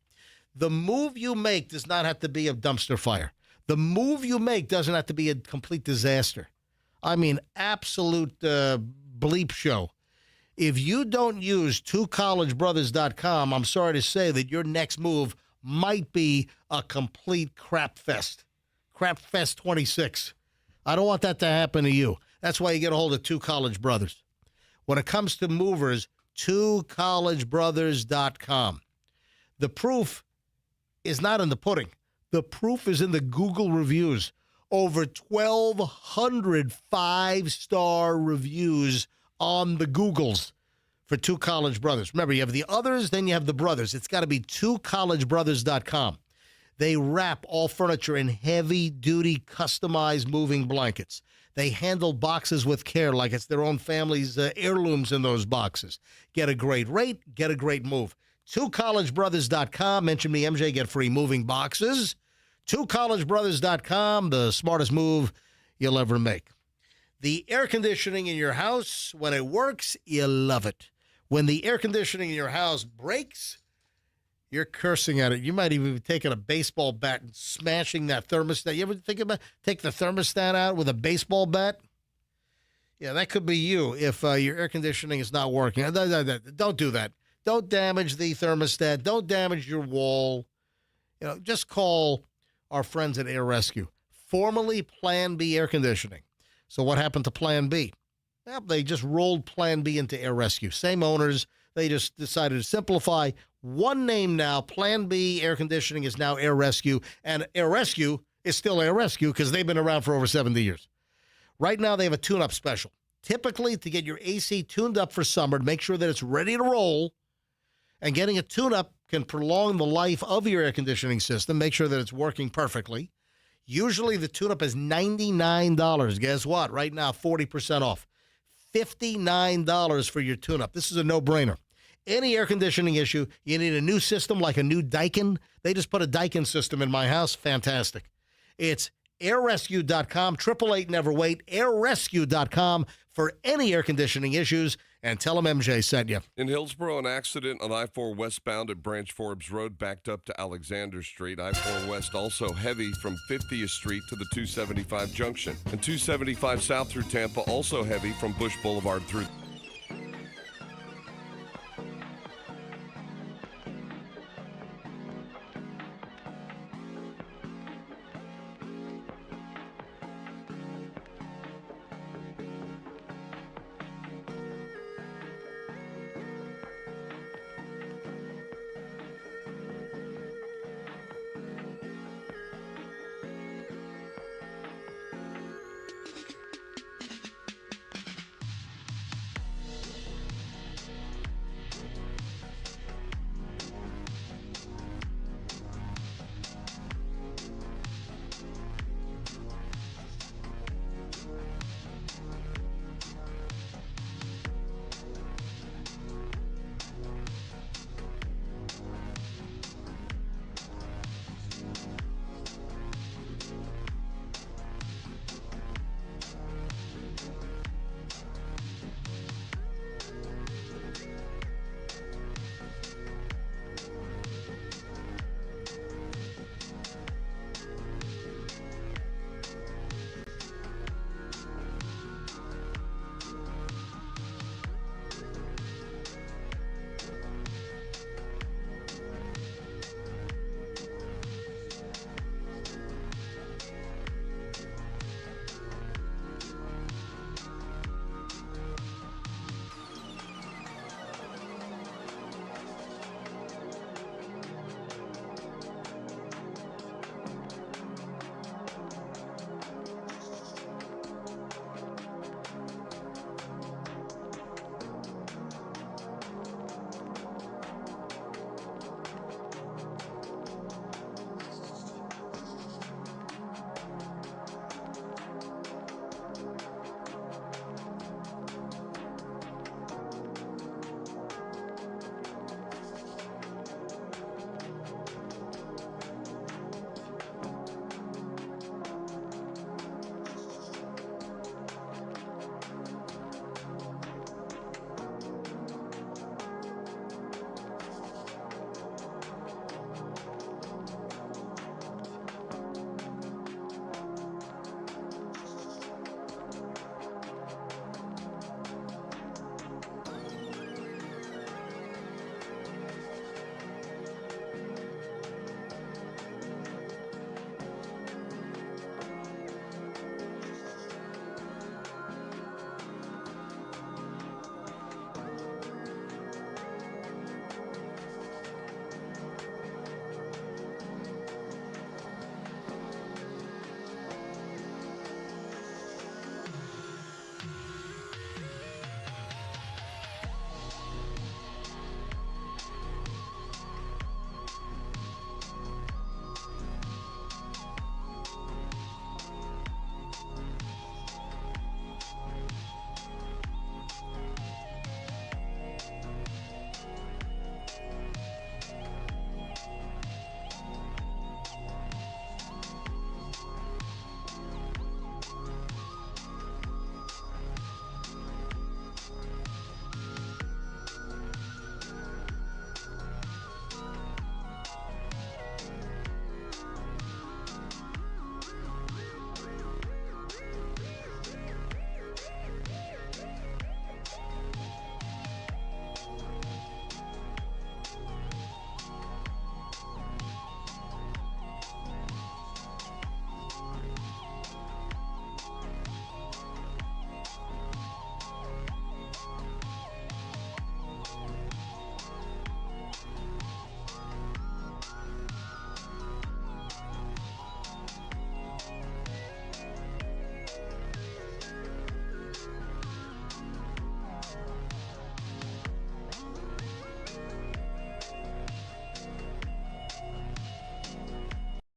The move you make does not have to be a dumpster fire. The move you make doesn't have to be a complete disaster. I mean, absolute bleep show. If you don't use twocollegebrothers.com, I'm sorry to say that your next move might be a complete crap fest. Crap Fest 26. I don't want that to happen to you. That's why you get a hold of Two College Brothers. When it comes to movers, twocollegebrothers.com. The proof is not in the pudding. The proof is in the Google reviews. Over 1,200 five-star reviews on the Googles for Two College Brothers. Remember, you have the others, then you have the brothers. It's got to be twocollegebrothers.com. They wrap all furniture in heavy-duty customized moving blankets. They handle boxes with care like it's their own family's heirlooms in those boxes. Get a great rate, get a great move. twocollegebrothers.com. Mention me, MJ, get free moving boxes. twocollegebrothers.com, the smartest move you'll ever make. The air conditioning in your house, when it works, you love it. When the air conditioning in your house breaks, you're cursing at it. You might even be taking a baseball bat and smashing that thermostat. You ever think about take the thermostat out with a baseball bat? Yeah, that could be you if your air conditioning is not working. Don't do that. Don't damage the thermostat. Don't damage your wall. Just call our friends at Air Rescue, formerly Plan B Air Conditioning. So what happened to Plan B? Well, they just rolled Plan B into Air Rescue. Same owners. They just decided to simplify. One name now. Plan B Air Conditioning is now Air Rescue. And Air Rescue is still Air Rescue because they've been around for over 70 years. Right now, they have a tune-up special. Typically, to get your AC tuned up for summer, to make sure that it's ready to roll, and getting a tune-up can prolong the life of your air conditioning system, make sure that it's working perfectly. Usually, the tune-up is $99. Guess what? Right now, 40% off. $59 for your tune-up. This is a no-brainer. Any air conditioning issue, you need a new system like a new Daikin. They just put a Daikin system in my house. Fantastic. It's airrescue.com, 888-NEVER-WAIT, airrescue.com for any air conditioning issues, and tell them MJ sent you. In Hillsborough, an accident on I-4 westbound at Branch Forbes Road backed up to Alexander Street. I-4 west also heavy from 50th Street to the 275 junction. And 275 south through Tampa also heavy from Bush Boulevard through...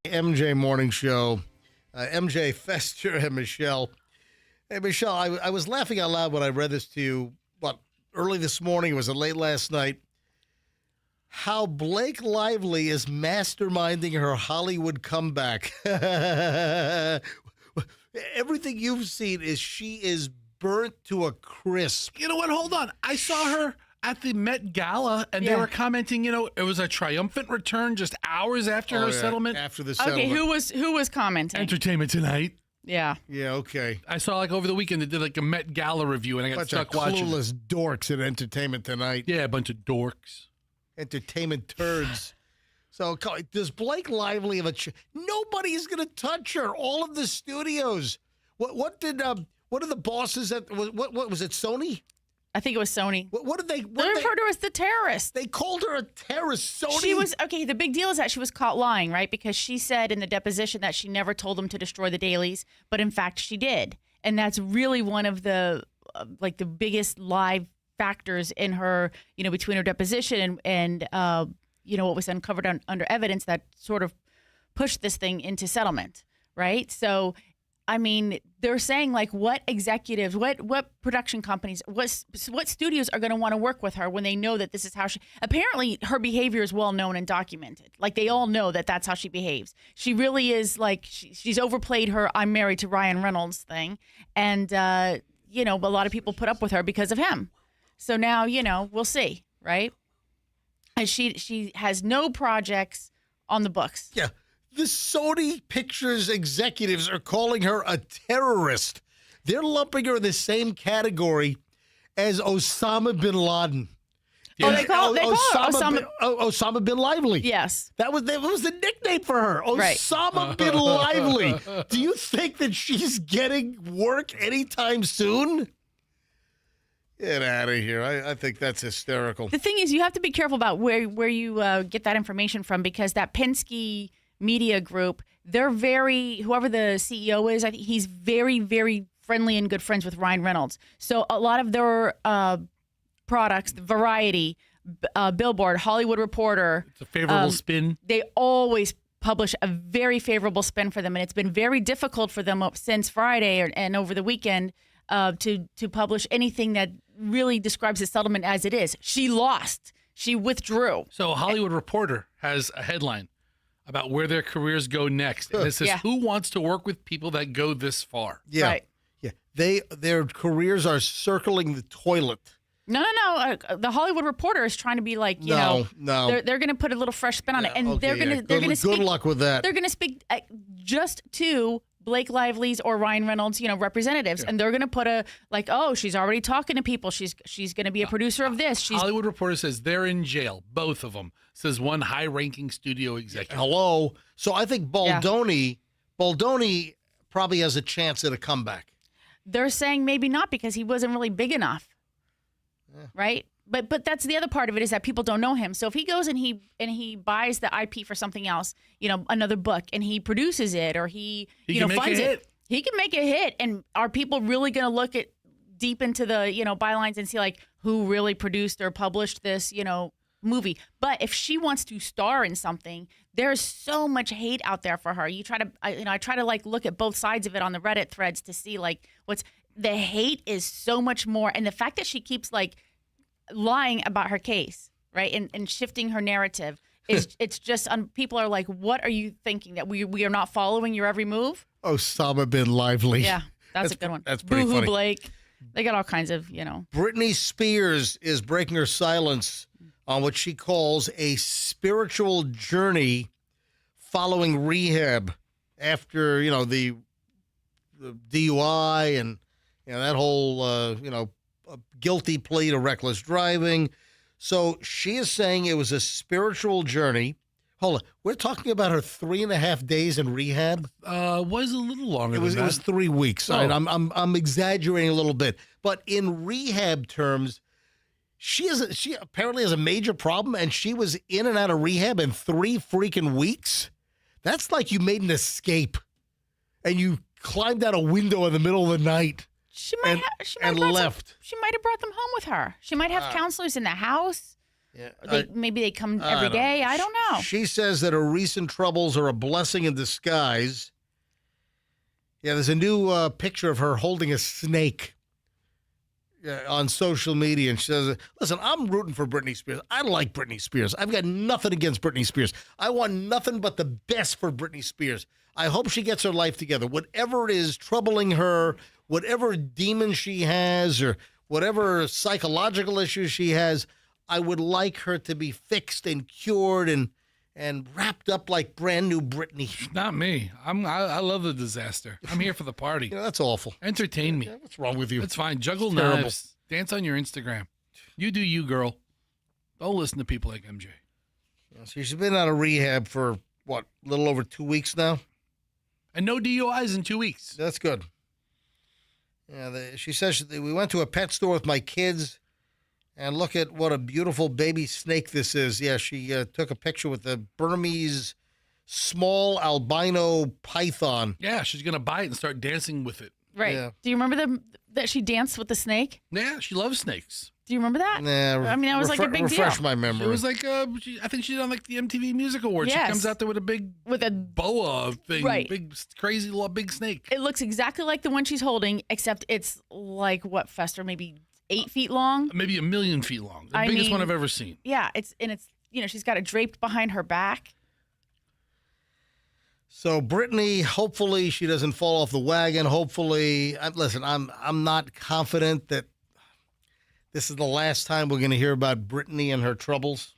MJ Morning Show. MJ, Fester, and Michelle. Hey, Michelle, I was laughing out loud when I read this to you, early this morning, it was late last night, how Blake Lively is masterminding her Hollywood comeback. Everything you've seen is she is burnt to a crisp. You know what? Hold on. I saw her at the Met Gala, and they were commenting, it was a triumphant return just hours after her settlement. After the settlement. Okay, who was commenting? Entertainment Tonight. Yeah. Yeah, okay. I saw over the weekend they did a Met Gala review, and I got stuck watching. Clueless dorks at Entertainment Tonight. Yeah, a bunch of dorks. Entertainment turds. So does Blake Lively have nobody's going to touch her. All of the studios. What did the bosses at what was it, Sony? I think it was Sony. What did they? They referred to her as the terrorist. They called her a terrorist. Sony. She was the big deal is that she was caught lying, right? Because she said in the deposition that she never told them to destroy the dailies, but in fact she did, and that's really one of the the biggest live factors in her, between her deposition and what was uncovered under evidence that sort of pushed this thing into settlement, right? So. I mean, they're saying what executives, what production companies, what studios are going to want to work with her when they know that this is how she. Apparently, her behavior is well known and documented. They all know that that's how she behaves. She really is she's overplayed her "I'm married to Ryan Reynolds" thing, and a lot of people put up with her because of him. So now we'll see, right? And she has no projects on the books. Yeah. The Sony Pictures executives are calling her a terrorist. They're lumping her in the same category as Osama bin Laden. Yeah. Oh, they call her Osama bin Lively. Yes. That was the nickname for her. Osama bin Lively. Do you think that she's getting work anytime soon? Get out of here. I think that's hysterical. The thing is, you have to be careful about where you get that information from, because that Penske media group, they're whoever the CEO is, I think he's very, very friendly and good friends with Ryan Reynolds. So a lot of their products, Variety, Billboard, Hollywood Reporter. It's a favorable spin. They always publish a very favorable spin for them. And it's been very difficult for them since Friday and over the weekend to publish anything that really describes the settlement as it is. She lost. She withdrew. So Hollywood Reporter has a headline about where their careers go next. And it says, who wants to work with people that go this far? Yeah. Right. Yeah. Their careers are circling the toilet. No. The Hollywood Reporter is trying to be no. They're going to put a little fresh spin on it, and they're going to good luck with that. They're going to speak just to Blake Lively's or Ryan Reynolds, representatives, and they're going to put she's already talking to people. She's going to be a producer of this. Hollywood Reporter says they're in jail, both of them. Says one high-ranking studio executive. Hello. So I think Baldoni probably has a chance at a comeback. They're saying maybe not, because he wasn't really big enough, right? But that's the other part of it, is that people don't know him. So if he goes and he buys the IP for something else, another book, and he produces it, or he funds it, he can make a hit. And are people really going to look deep into the bylines and see who really produced or published this movie? But if she wants to star in something, there's so much hate out there for her. I try to look at both sides of it on the Reddit threads to see what's the hate is so much more, and the fact that she keeps lying about her case, right, and shifting her narrative is it's just people are what are you thinking, that we are not following your every move? Osama bin Lively. Yeah, that's a good one. That's pretty funny. Blake. They got all kinds of Britney Spears is breaking her silence on what she calls a spiritual journey following rehab after the DUI and that whole guilty plea to reckless driving. So she is saying it was a spiritual journey. Hold on. We're talking about her 3.5 days in rehab. Was a little longer. It was 3 weeks. Oh. All right, I'm exaggerating a little bit, but in rehab terms, she apparently has a major problem, and she was in and out of rehab in 3 freaking weeks. That's like you made an escape, and you climbed out a window in the middle of the night. She might have brought them home with her. She might have counselors in the house. Maybe they come every day. I don't know. She says that her recent troubles are a blessing in disguise. Yeah, there's a new picture of her holding a snake on social media, and she says, listen, I'm rooting for Britney Spears. I like Britney Spears. I've got nothing against Britney Spears. I want nothing but the best for Britney Spears. I hope she gets her life together. Whatever is troubling her, whatever demon she has, or whatever psychological issues she has, I would like her to be fixed and cured and wrapped up like brand new Britney. Not me. I love the disaster. I'm here for the party. That's awful. Entertain me. Yeah, what's wrong with you? It's fine. Juggle It's terrible. knives. Dance on your Instagram. You do you, girl. Don't listen to people like MJ. So she's been out of rehab for, a little over 2 weeks now? And no DUIs in 2 weeks. That's good. Yeah, she says we went to a pet store with my kids, and look at what a beautiful baby snake this is. Yeah, she took a picture with the Burmese small albino python. Yeah, she's going to buy it and start dancing with it. Right. Yeah. Do you remember that she danced with the snake? Yeah, she loves snakes. Do you remember that? Nah, I mean, that was like a big deal. Refresh my memory. It was like, I think she did on like the MTV Music Awards. Yes. She comes out there with a boa thing, Right. big crazy little big snake. It looks exactly like the one she's holding, except it's like Fester, maybe 8 feet long. Maybe 1 million feet long. The biggest one I've ever seen. Yeah, it's she's got it draped behind her back. So Britney, hopefully she doesn't fall off the wagon. Hopefully, listen, I'm not confident that this is the last time we're going to hear about Britney and her troubles.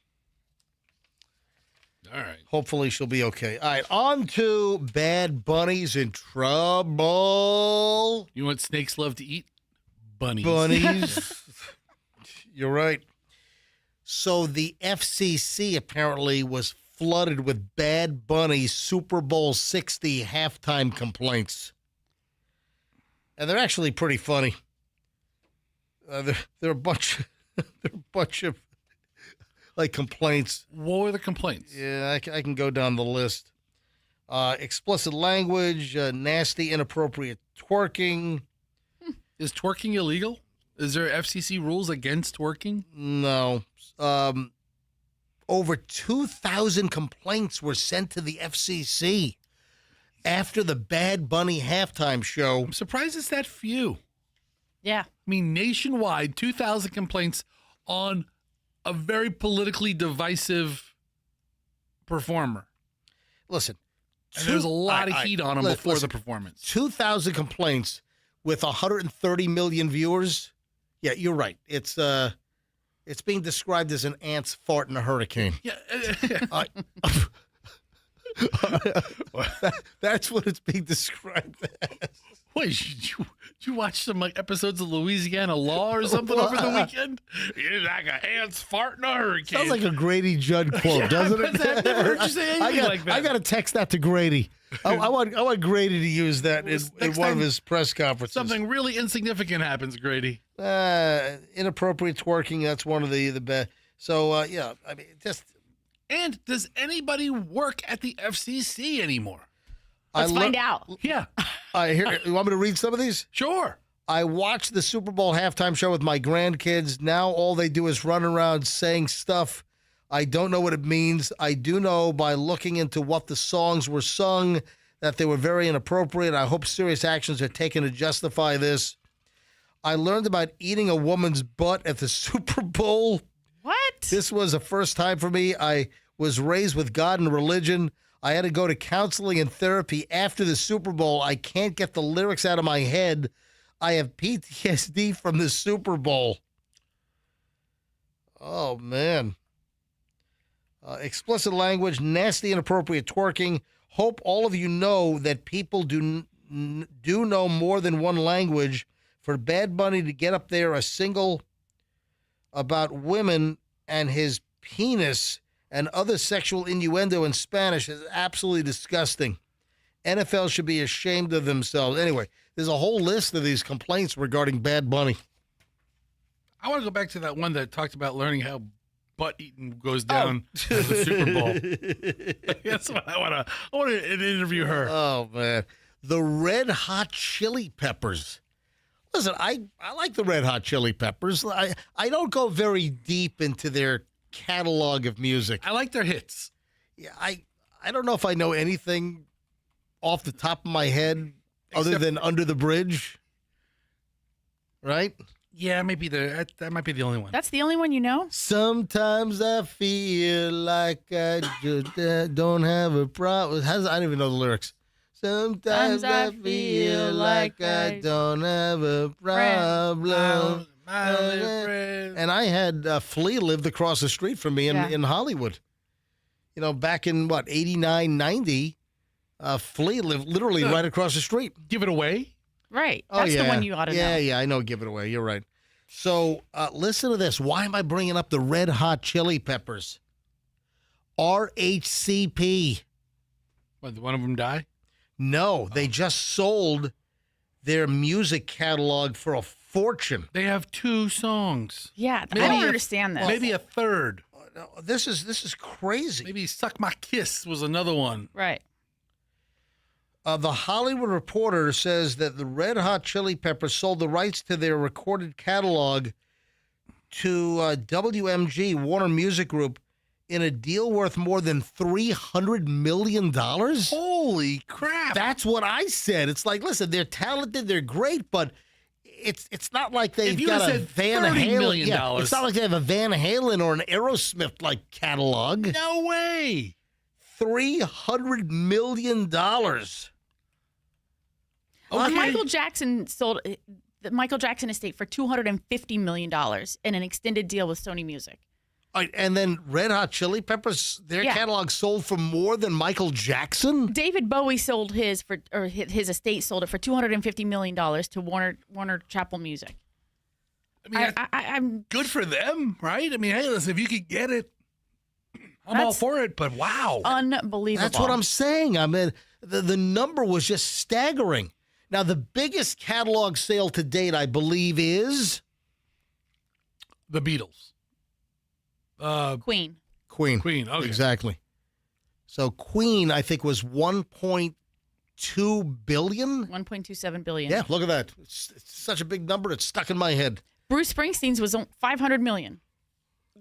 All right. Hopefully she'll be okay. All right, on to Bad Bunny's in trouble. You know what snakes love to eat? Bunnies. Bunnies. You're right. So the FCC apparently was flooded with Bad Bunny's Super Bowl 60 halftime complaints. And they're actually pretty funny. They're a bunch of like complaints. What were the complaints? Yeah, I can go down the list. Explicit language, nasty, inappropriate twerking. Is twerking illegal? Is there FCC rules against twerking? No. Over 2,000 complaints were sent to the FCC after the Bad Bunny halftime show. I'm surprised it's that few. Yeah. I mean, nationwide, 2,000 complaints on a very politically divisive performer. Listen. And there's a lot of heat on him before the performance. 2,000 complaints with 130 million viewers. Yeah, you're right. It's being described as an ant's fart in a hurricane. Yeah. That's what it's being described as. Wait, did you watch some episodes of Louisiana Law or something over the weekend? You're like an ant's fart in a hurricane. Sounds like a Grady Judd quote, doesn't it? I've never heard you say anything like that. I got to text that to Grady. I want Grady to use that in one of his press conferences. Something really insignificant happens, Grady. Inappropriate twerking, that's one of the best. So, yeah, I mean, just... And does anybody work at the FCC anymore? Let's find out. Yeah. You want me to read some of these? Sure. I watched the Super Bowl halftime show with my grandkids. Now all they do is run around saying stuff. I don't know what it means. I do know by looking into what the songs were sung that they were very inappropriate. I hope serious actions are taken to justify this. I learned about eating a woman's butt at the Super Bowl. What? This was a first time for me. I was raised with God and religion. I had to go to counseling and therapy after the Super Bowl. I can't get the lyrics out of my head. I have PTSD from the Super Bowl. Oh, man. Explicit language, nasty, inappropriate twerking. Hope all of you know that people do know more than one language. For Bad Bunny to get up there a single about women and his penis and other sexual innuendo in Spanish is absolutely disgusting. NFL should be ashamed of themselves. Anyway, there's a whole list of these complaints regarding Bad Bunny. I want to go back to that one that talked about learning how butt eating goes down at the Super Bowl. That's what I want to interview her. Oh, man. The Red Hot Chili Peppers. Listen, I like the Red Hot Chili Peppers. I don't go very deep into their catalog of music. I like their hits. Yeah, I don't know if I know anything off the top of my head other than Under the Bridge. Right? Yeah, maybe that might be the only one. That's the only one you know? Sometimes I feel like I just don't have a problem. I don't even know the lyrics. Sometimes I feel like I don't have a problem. And I had Flea lived across the street from me in Hollywood. You know, back in, 89, 90, Flea lived literally right across the street. Give It Away? Right. That's the one you ought to know. Yeah, I know Give It Away. You're right. So listen to this. Why am I bringing up the Red Hot Chili Peppers? RHCP. What, did one of them die? No, they just sold their music catalog for a fortune. They have 2 songs. Yeah, I don't understand this. Maybe a third. This is crazy. Maybe Suck My Kiss was another one. Right. The Hollywood Reporter says that the Red Hot Chili Peppers sold the rights to their recorded catalog to WMG, Warner Music Group, in a deal worth more than $300 million. Holy crap. That's what I said. It's like, listen, they're talented, they're great, but it's not like they've got a Van Halen. Yeah, it's not like they have a Van Halen or an Aerosmith like catalog. No way. $300 million. Okay. Michael Jackson sold the Michael Jackson estate for $250 million in an extended deal with Sony Music. All right, and then Red Hot Chili Peppers, their catalog sold for more than Michael Jackson? David Bowie sold his estate sold it for $250 million to Warner Chappell Music. I mean, I'm good for them, right? I mean, hey, listen, if you could get it, I'm all for it, but wow. Unbelievable. That's what I'm saying. I mean, the number was just staggering. Now, the biggest catalog sale to date, I believe, is the Beatles. Queen. Okay. Exactly. So Queen, I think, was $1.2 billion. $1.27 billion. Yeah, look at that. It's such a big number. It's stuck in my head. Bruce Springsteen's was $500 million.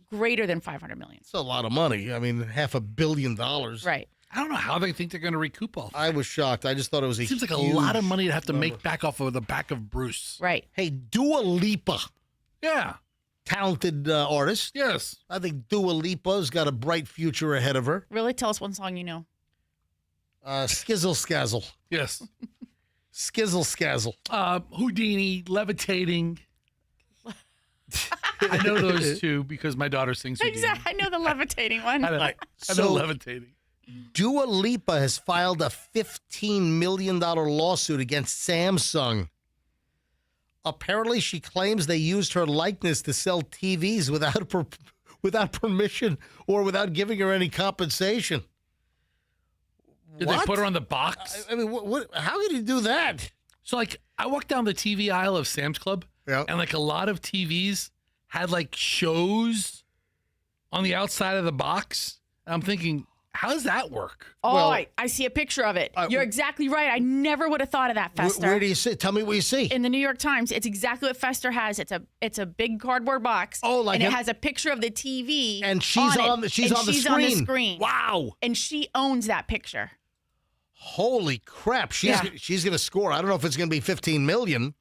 Greater than $500 million. It's a lot of money. I mean, $500 million. Right. I don't know how they think they're going to recoup all that. I was shocked. I just thought it was seems like a lot of money to have to make back off of the back of Bruce. Right. Hey, Dua Lipa. Yeah. Talented artist. Yes. I think Dua Lipa's got a bright future ahead of her. Really? Tell us one song you know. Skizzle Skazzle. Yes. Skizzle Skazzle. Houdini, Levitating. I know those 2 because my daughter sings Houdini. Exactly. I know the Levitating one. I know Levitating. Dua Lipa has filed a $15 million lawsuit against Samsung. Apparently, she claims they used her likeness to sell TVs without permission or without giving her any compensation. Did they put her on the box? I mean, how could you do that? So, I walked down the TV aisle of Sam's Club, and, a lot of TVs had, shows on the outside of the box. And I'm thinking, how does that work? Oh, well, I see a picture of it. You're exactly right. I never would have thought of that, Fester. Where do you see? Tell me what you see. In the New York Times. It's exactly what Fester has. It's a big cardboard box. Oh, and it has a picture of the TV. And she's on the screen. Wow. And she owns that picture. Holy crap. She's going to score. I don't know if it's going to be $15 million.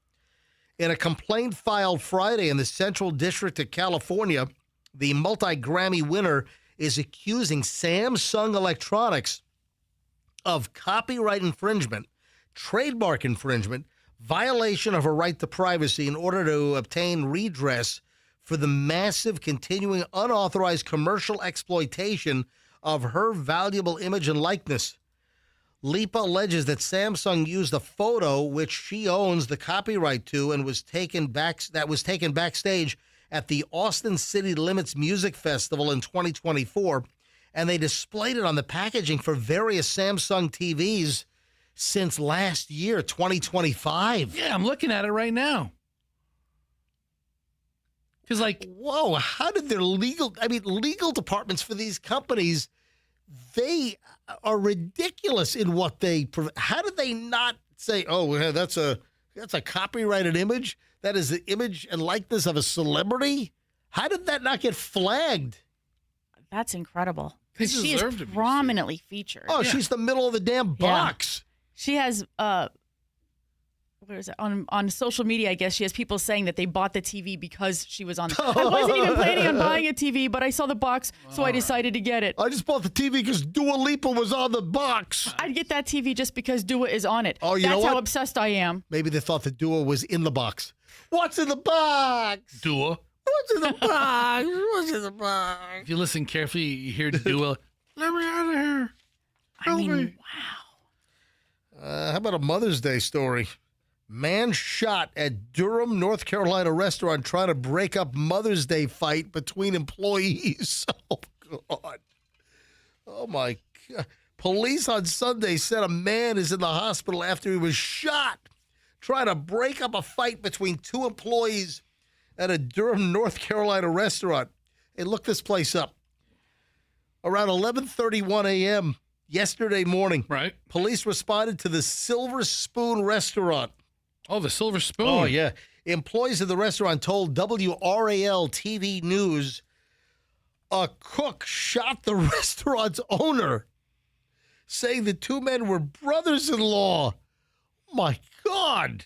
In a complaint filed Friday in the Central District of California, the multi-Grammy winner is accusing Samsung Electronics of copyright infringement, trademark infringement, violation of her right to privacy in order to obtain redress for the massive continuing unauthorized commercial exploitation of her valuable image and likeness. Lipa alleges that Samsung used a photo which she owns the copyright to and was taken backstage at the Austin City Limits Music Festival in 2024, and they displayed it on the packaging for various Samsung TVs since last year, 2025. Yeah, I'm looking at it right now. Because, whoa, how did their legal departments for these companies, they are ridiculous in what they, how did they not say, oh, that's a copyrighted image? That is the image and likeness of a celebrity? How did that not get flagged? That's incredible. Because She she is deserved to be prominently featured. Oh, she's the middle of the damn box. She has where is it? On social media, I guess she has people saying that they bought the TV because she was on. I wasn't even planning on buying a TV, but I saw the box, so I decided to get it. I just bought the TV because Dua Lipa was on the box. I'd get that TV just because Dua is on it. Oh, you know That's what? how obsessed I am. Maybe they thought the Dua was in the box. What's in the box? Dua. What's in the box? What's in the box? If you listen carefully, you hear Dua. Let me out of here. I mean, how about a Mother's Day story? Man shot at Durham, North Carolina restaurant trying to break up Mother's Day fight between employees. Oh, God. Oh, my God. Police on Sunday said a man is in the hospital after he was shot trying to break up a fight between two employees at a Durham, North Carolina restaurant. Hey, look this place up. Around 11:31 a.m. yesterday morning, police responded to the Silver Spoon restaurant. Oh, the Silver Spoon. Oh, yeah. Employees of the restaurant told WRAL TV News a cook shot the restaurant's owner, saying the two men were brothers-in-law. My God.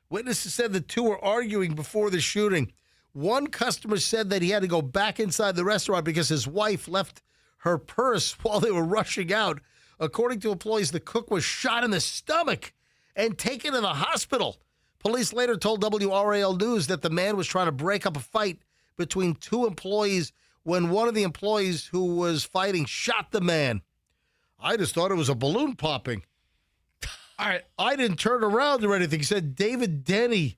Witnesses said the two were arguing before the shooting. One customer said that he had to go back inside the restaurant because his wife left her purse while they were rushing out. According to employees, the cook was shot in the stomach and taken to the hospital. Police later told WRAL News that the man was trying to break up a fight between two employees when one of the employees who was fighting shot the man. I just thought it was a balloon popping. All right. I didn't turn around or anything. He said David Denny,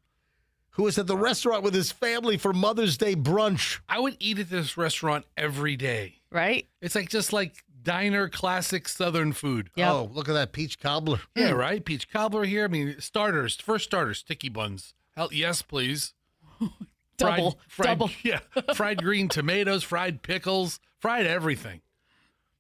who was at the restaurant with his family for Mother's Day brunch. I would eat at this restaurant every day. Right? It's just like diner classic Southern food. Yep. Oh, look at that peach cobbler. Yeah, right? Peach cobbler here. I mean, first starters, sticky buns. Hell, yes, please. Double. Yeah, fried green tomatoes, fried pickles, fried everything.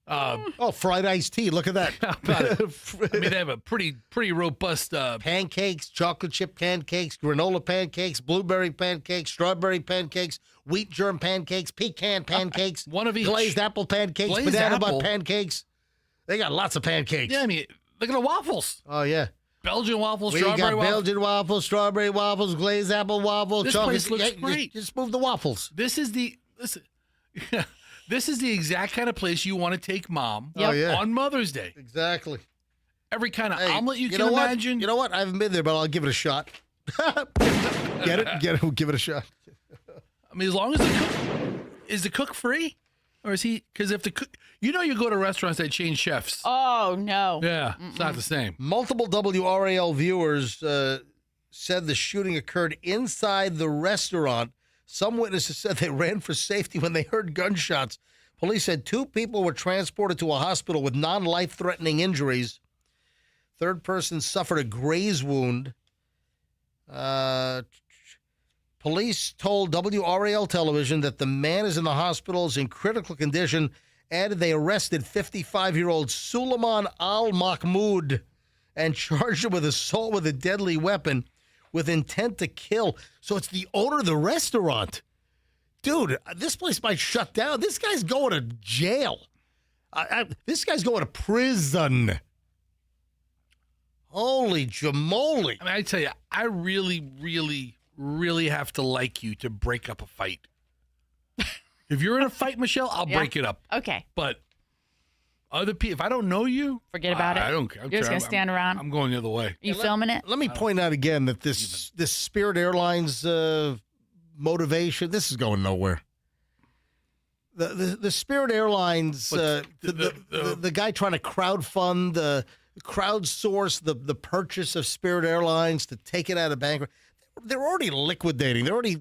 Fried iced tea. Look at that. I mean, they have a pretty robust pancakes, chocolate chip pancakes, granola pancakes, blueberry pancakes, strawberry pancakes, wheat germ pancakes, pecan pancakes, one of each, glazed apple pancakes, glazed banana apple. butt pancakes. They got lots of pancakes. Yeah, I mean, look at the waffles. Oh yeah, Belgian waffles, we strawberry got waffles. Belgian waffles, strawberry waffles, glazed apple waffles. This chocolate. place looks great. Just move the waffles. This is the exact kind of place you want to take mom on Mother's Day. Exactly. Every kind of omelet you can know what? imagine. You know what? I haven't been there, but I'll give it a shot. Get it? Give it a shot. I mean, as long as the cook free? Or is he? Because if the cook, you go to restaurants that change chefs. Oh, no. Yeah, it's not the same. Multiple WRAL viewers said the shooting occurred inside the restaurant. Some witnesses said they ran for safety when they heard gunshots. Police said two people were transported to a hospital with non-life-threatening injuries. Third person suffered a graze wound. Police told WRAL television that the man is in the hospital, is in critical condition, added they arrested 55-year-old Suleiman Al-Mahmoud and charged him with assault with a deadly weapon with intent to kill. So it's the owner of the restaurant. Dude, this place might shut down. This guy's going to jail. This guy's going to prison. Holy jamoli. I mean, I tell you, I really, really, really have to like you to break up a fight. If you're in a fight, Michelle, I'll break it up. Okay. But other people, if I don't know you, forget about it. I don't care. You're just going to stand around. I'm going the other way. You filming it? Let me point out again that this Spirit Airlines motivation, this is going nowhere. The Spirit Airlines, the guy trying to crowdfund, crowdsource the purchase of Spirit Airlines to take it out of bankruptcy. They're already liquidating. They're already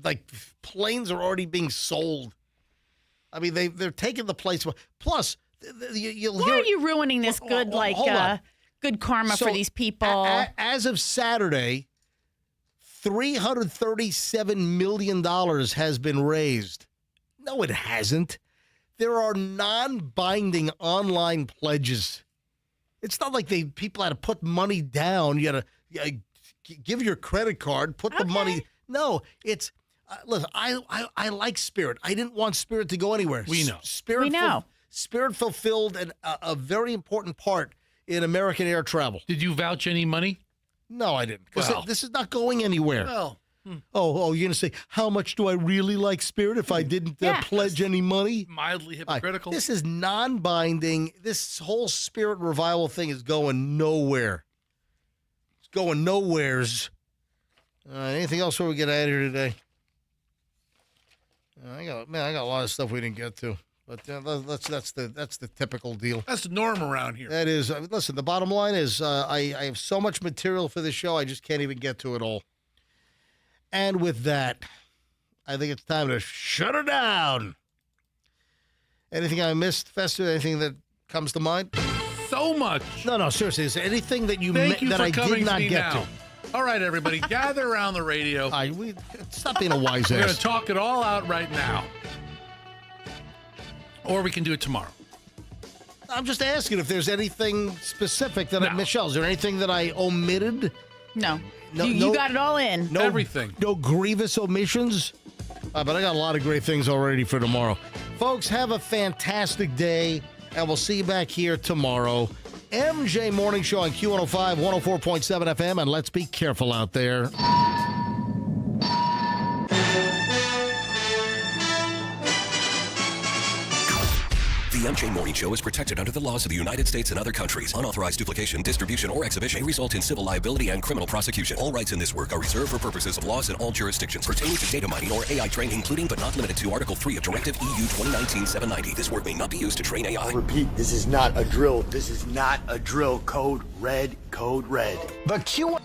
planes are already being sold. I mean, they're taking the place. Plus, why are you ruining this good good karma for these people? As of Saturday, $337 million has been raised. No, it hasn't. There are non-binding online pledges. It's not like people had to put money down. You had to give your credit card, put the money. No, it's listen, I like Spirit. I didn't want Spirit to go anywhere. We know. Spirit fulfilled a very important part in American air travel. Did you vouch any money? No, I didn't. Because this is not going anywhere. Well. Oh, you're going to say, how much do I really like Spirit if I didn't pledge any money? Mildly hypocritical. This is non-binding. This whole Spirit revival thing is going nowhere. It's going nowheres. Anything else before we get out of here today? I got a lot of stuff we didn't get to. But that's the typical deal. That's the norm around here. That is. Listen, the bottom line is I have so much material for this show, I just can't even get to it all. And with that, I think it's time to shut her down. Anything I missed, Fester? Anything that comes to mind? So much. No, seriously. Is there anything that that I did not get to? All right, everybody, gather around the radio. Stop being a wise ass. We're going to talk it all out right now. Or we can do it tomorrow. I'm just asking if there's anything specific that I missed. Michelle, is there anything that I omitted? No. You got it all in. Everything. No grievous omissions? But I got a lot of great things already for tomorrow. Folks, have a fantastic day, and we'll see you back here tomorrow. MJ Morning Show on Q105, 104.7 FM, and let's be careful out there. The MJ Morning Show is protected under the laws of the United States and other countries. Unauthorized duplication, distribution, or exhibition may result in civil liability and criminal prosecution. All rights in this work are reserved for purposes of laws in all jurisdictions pertaining to data mining or AI training, including but not limited to Article 3 of Directive EU 2019-790. This work may not be used to train AI. I repeat, this is not a drill. This is not a drill. Code red. Code red. The Q...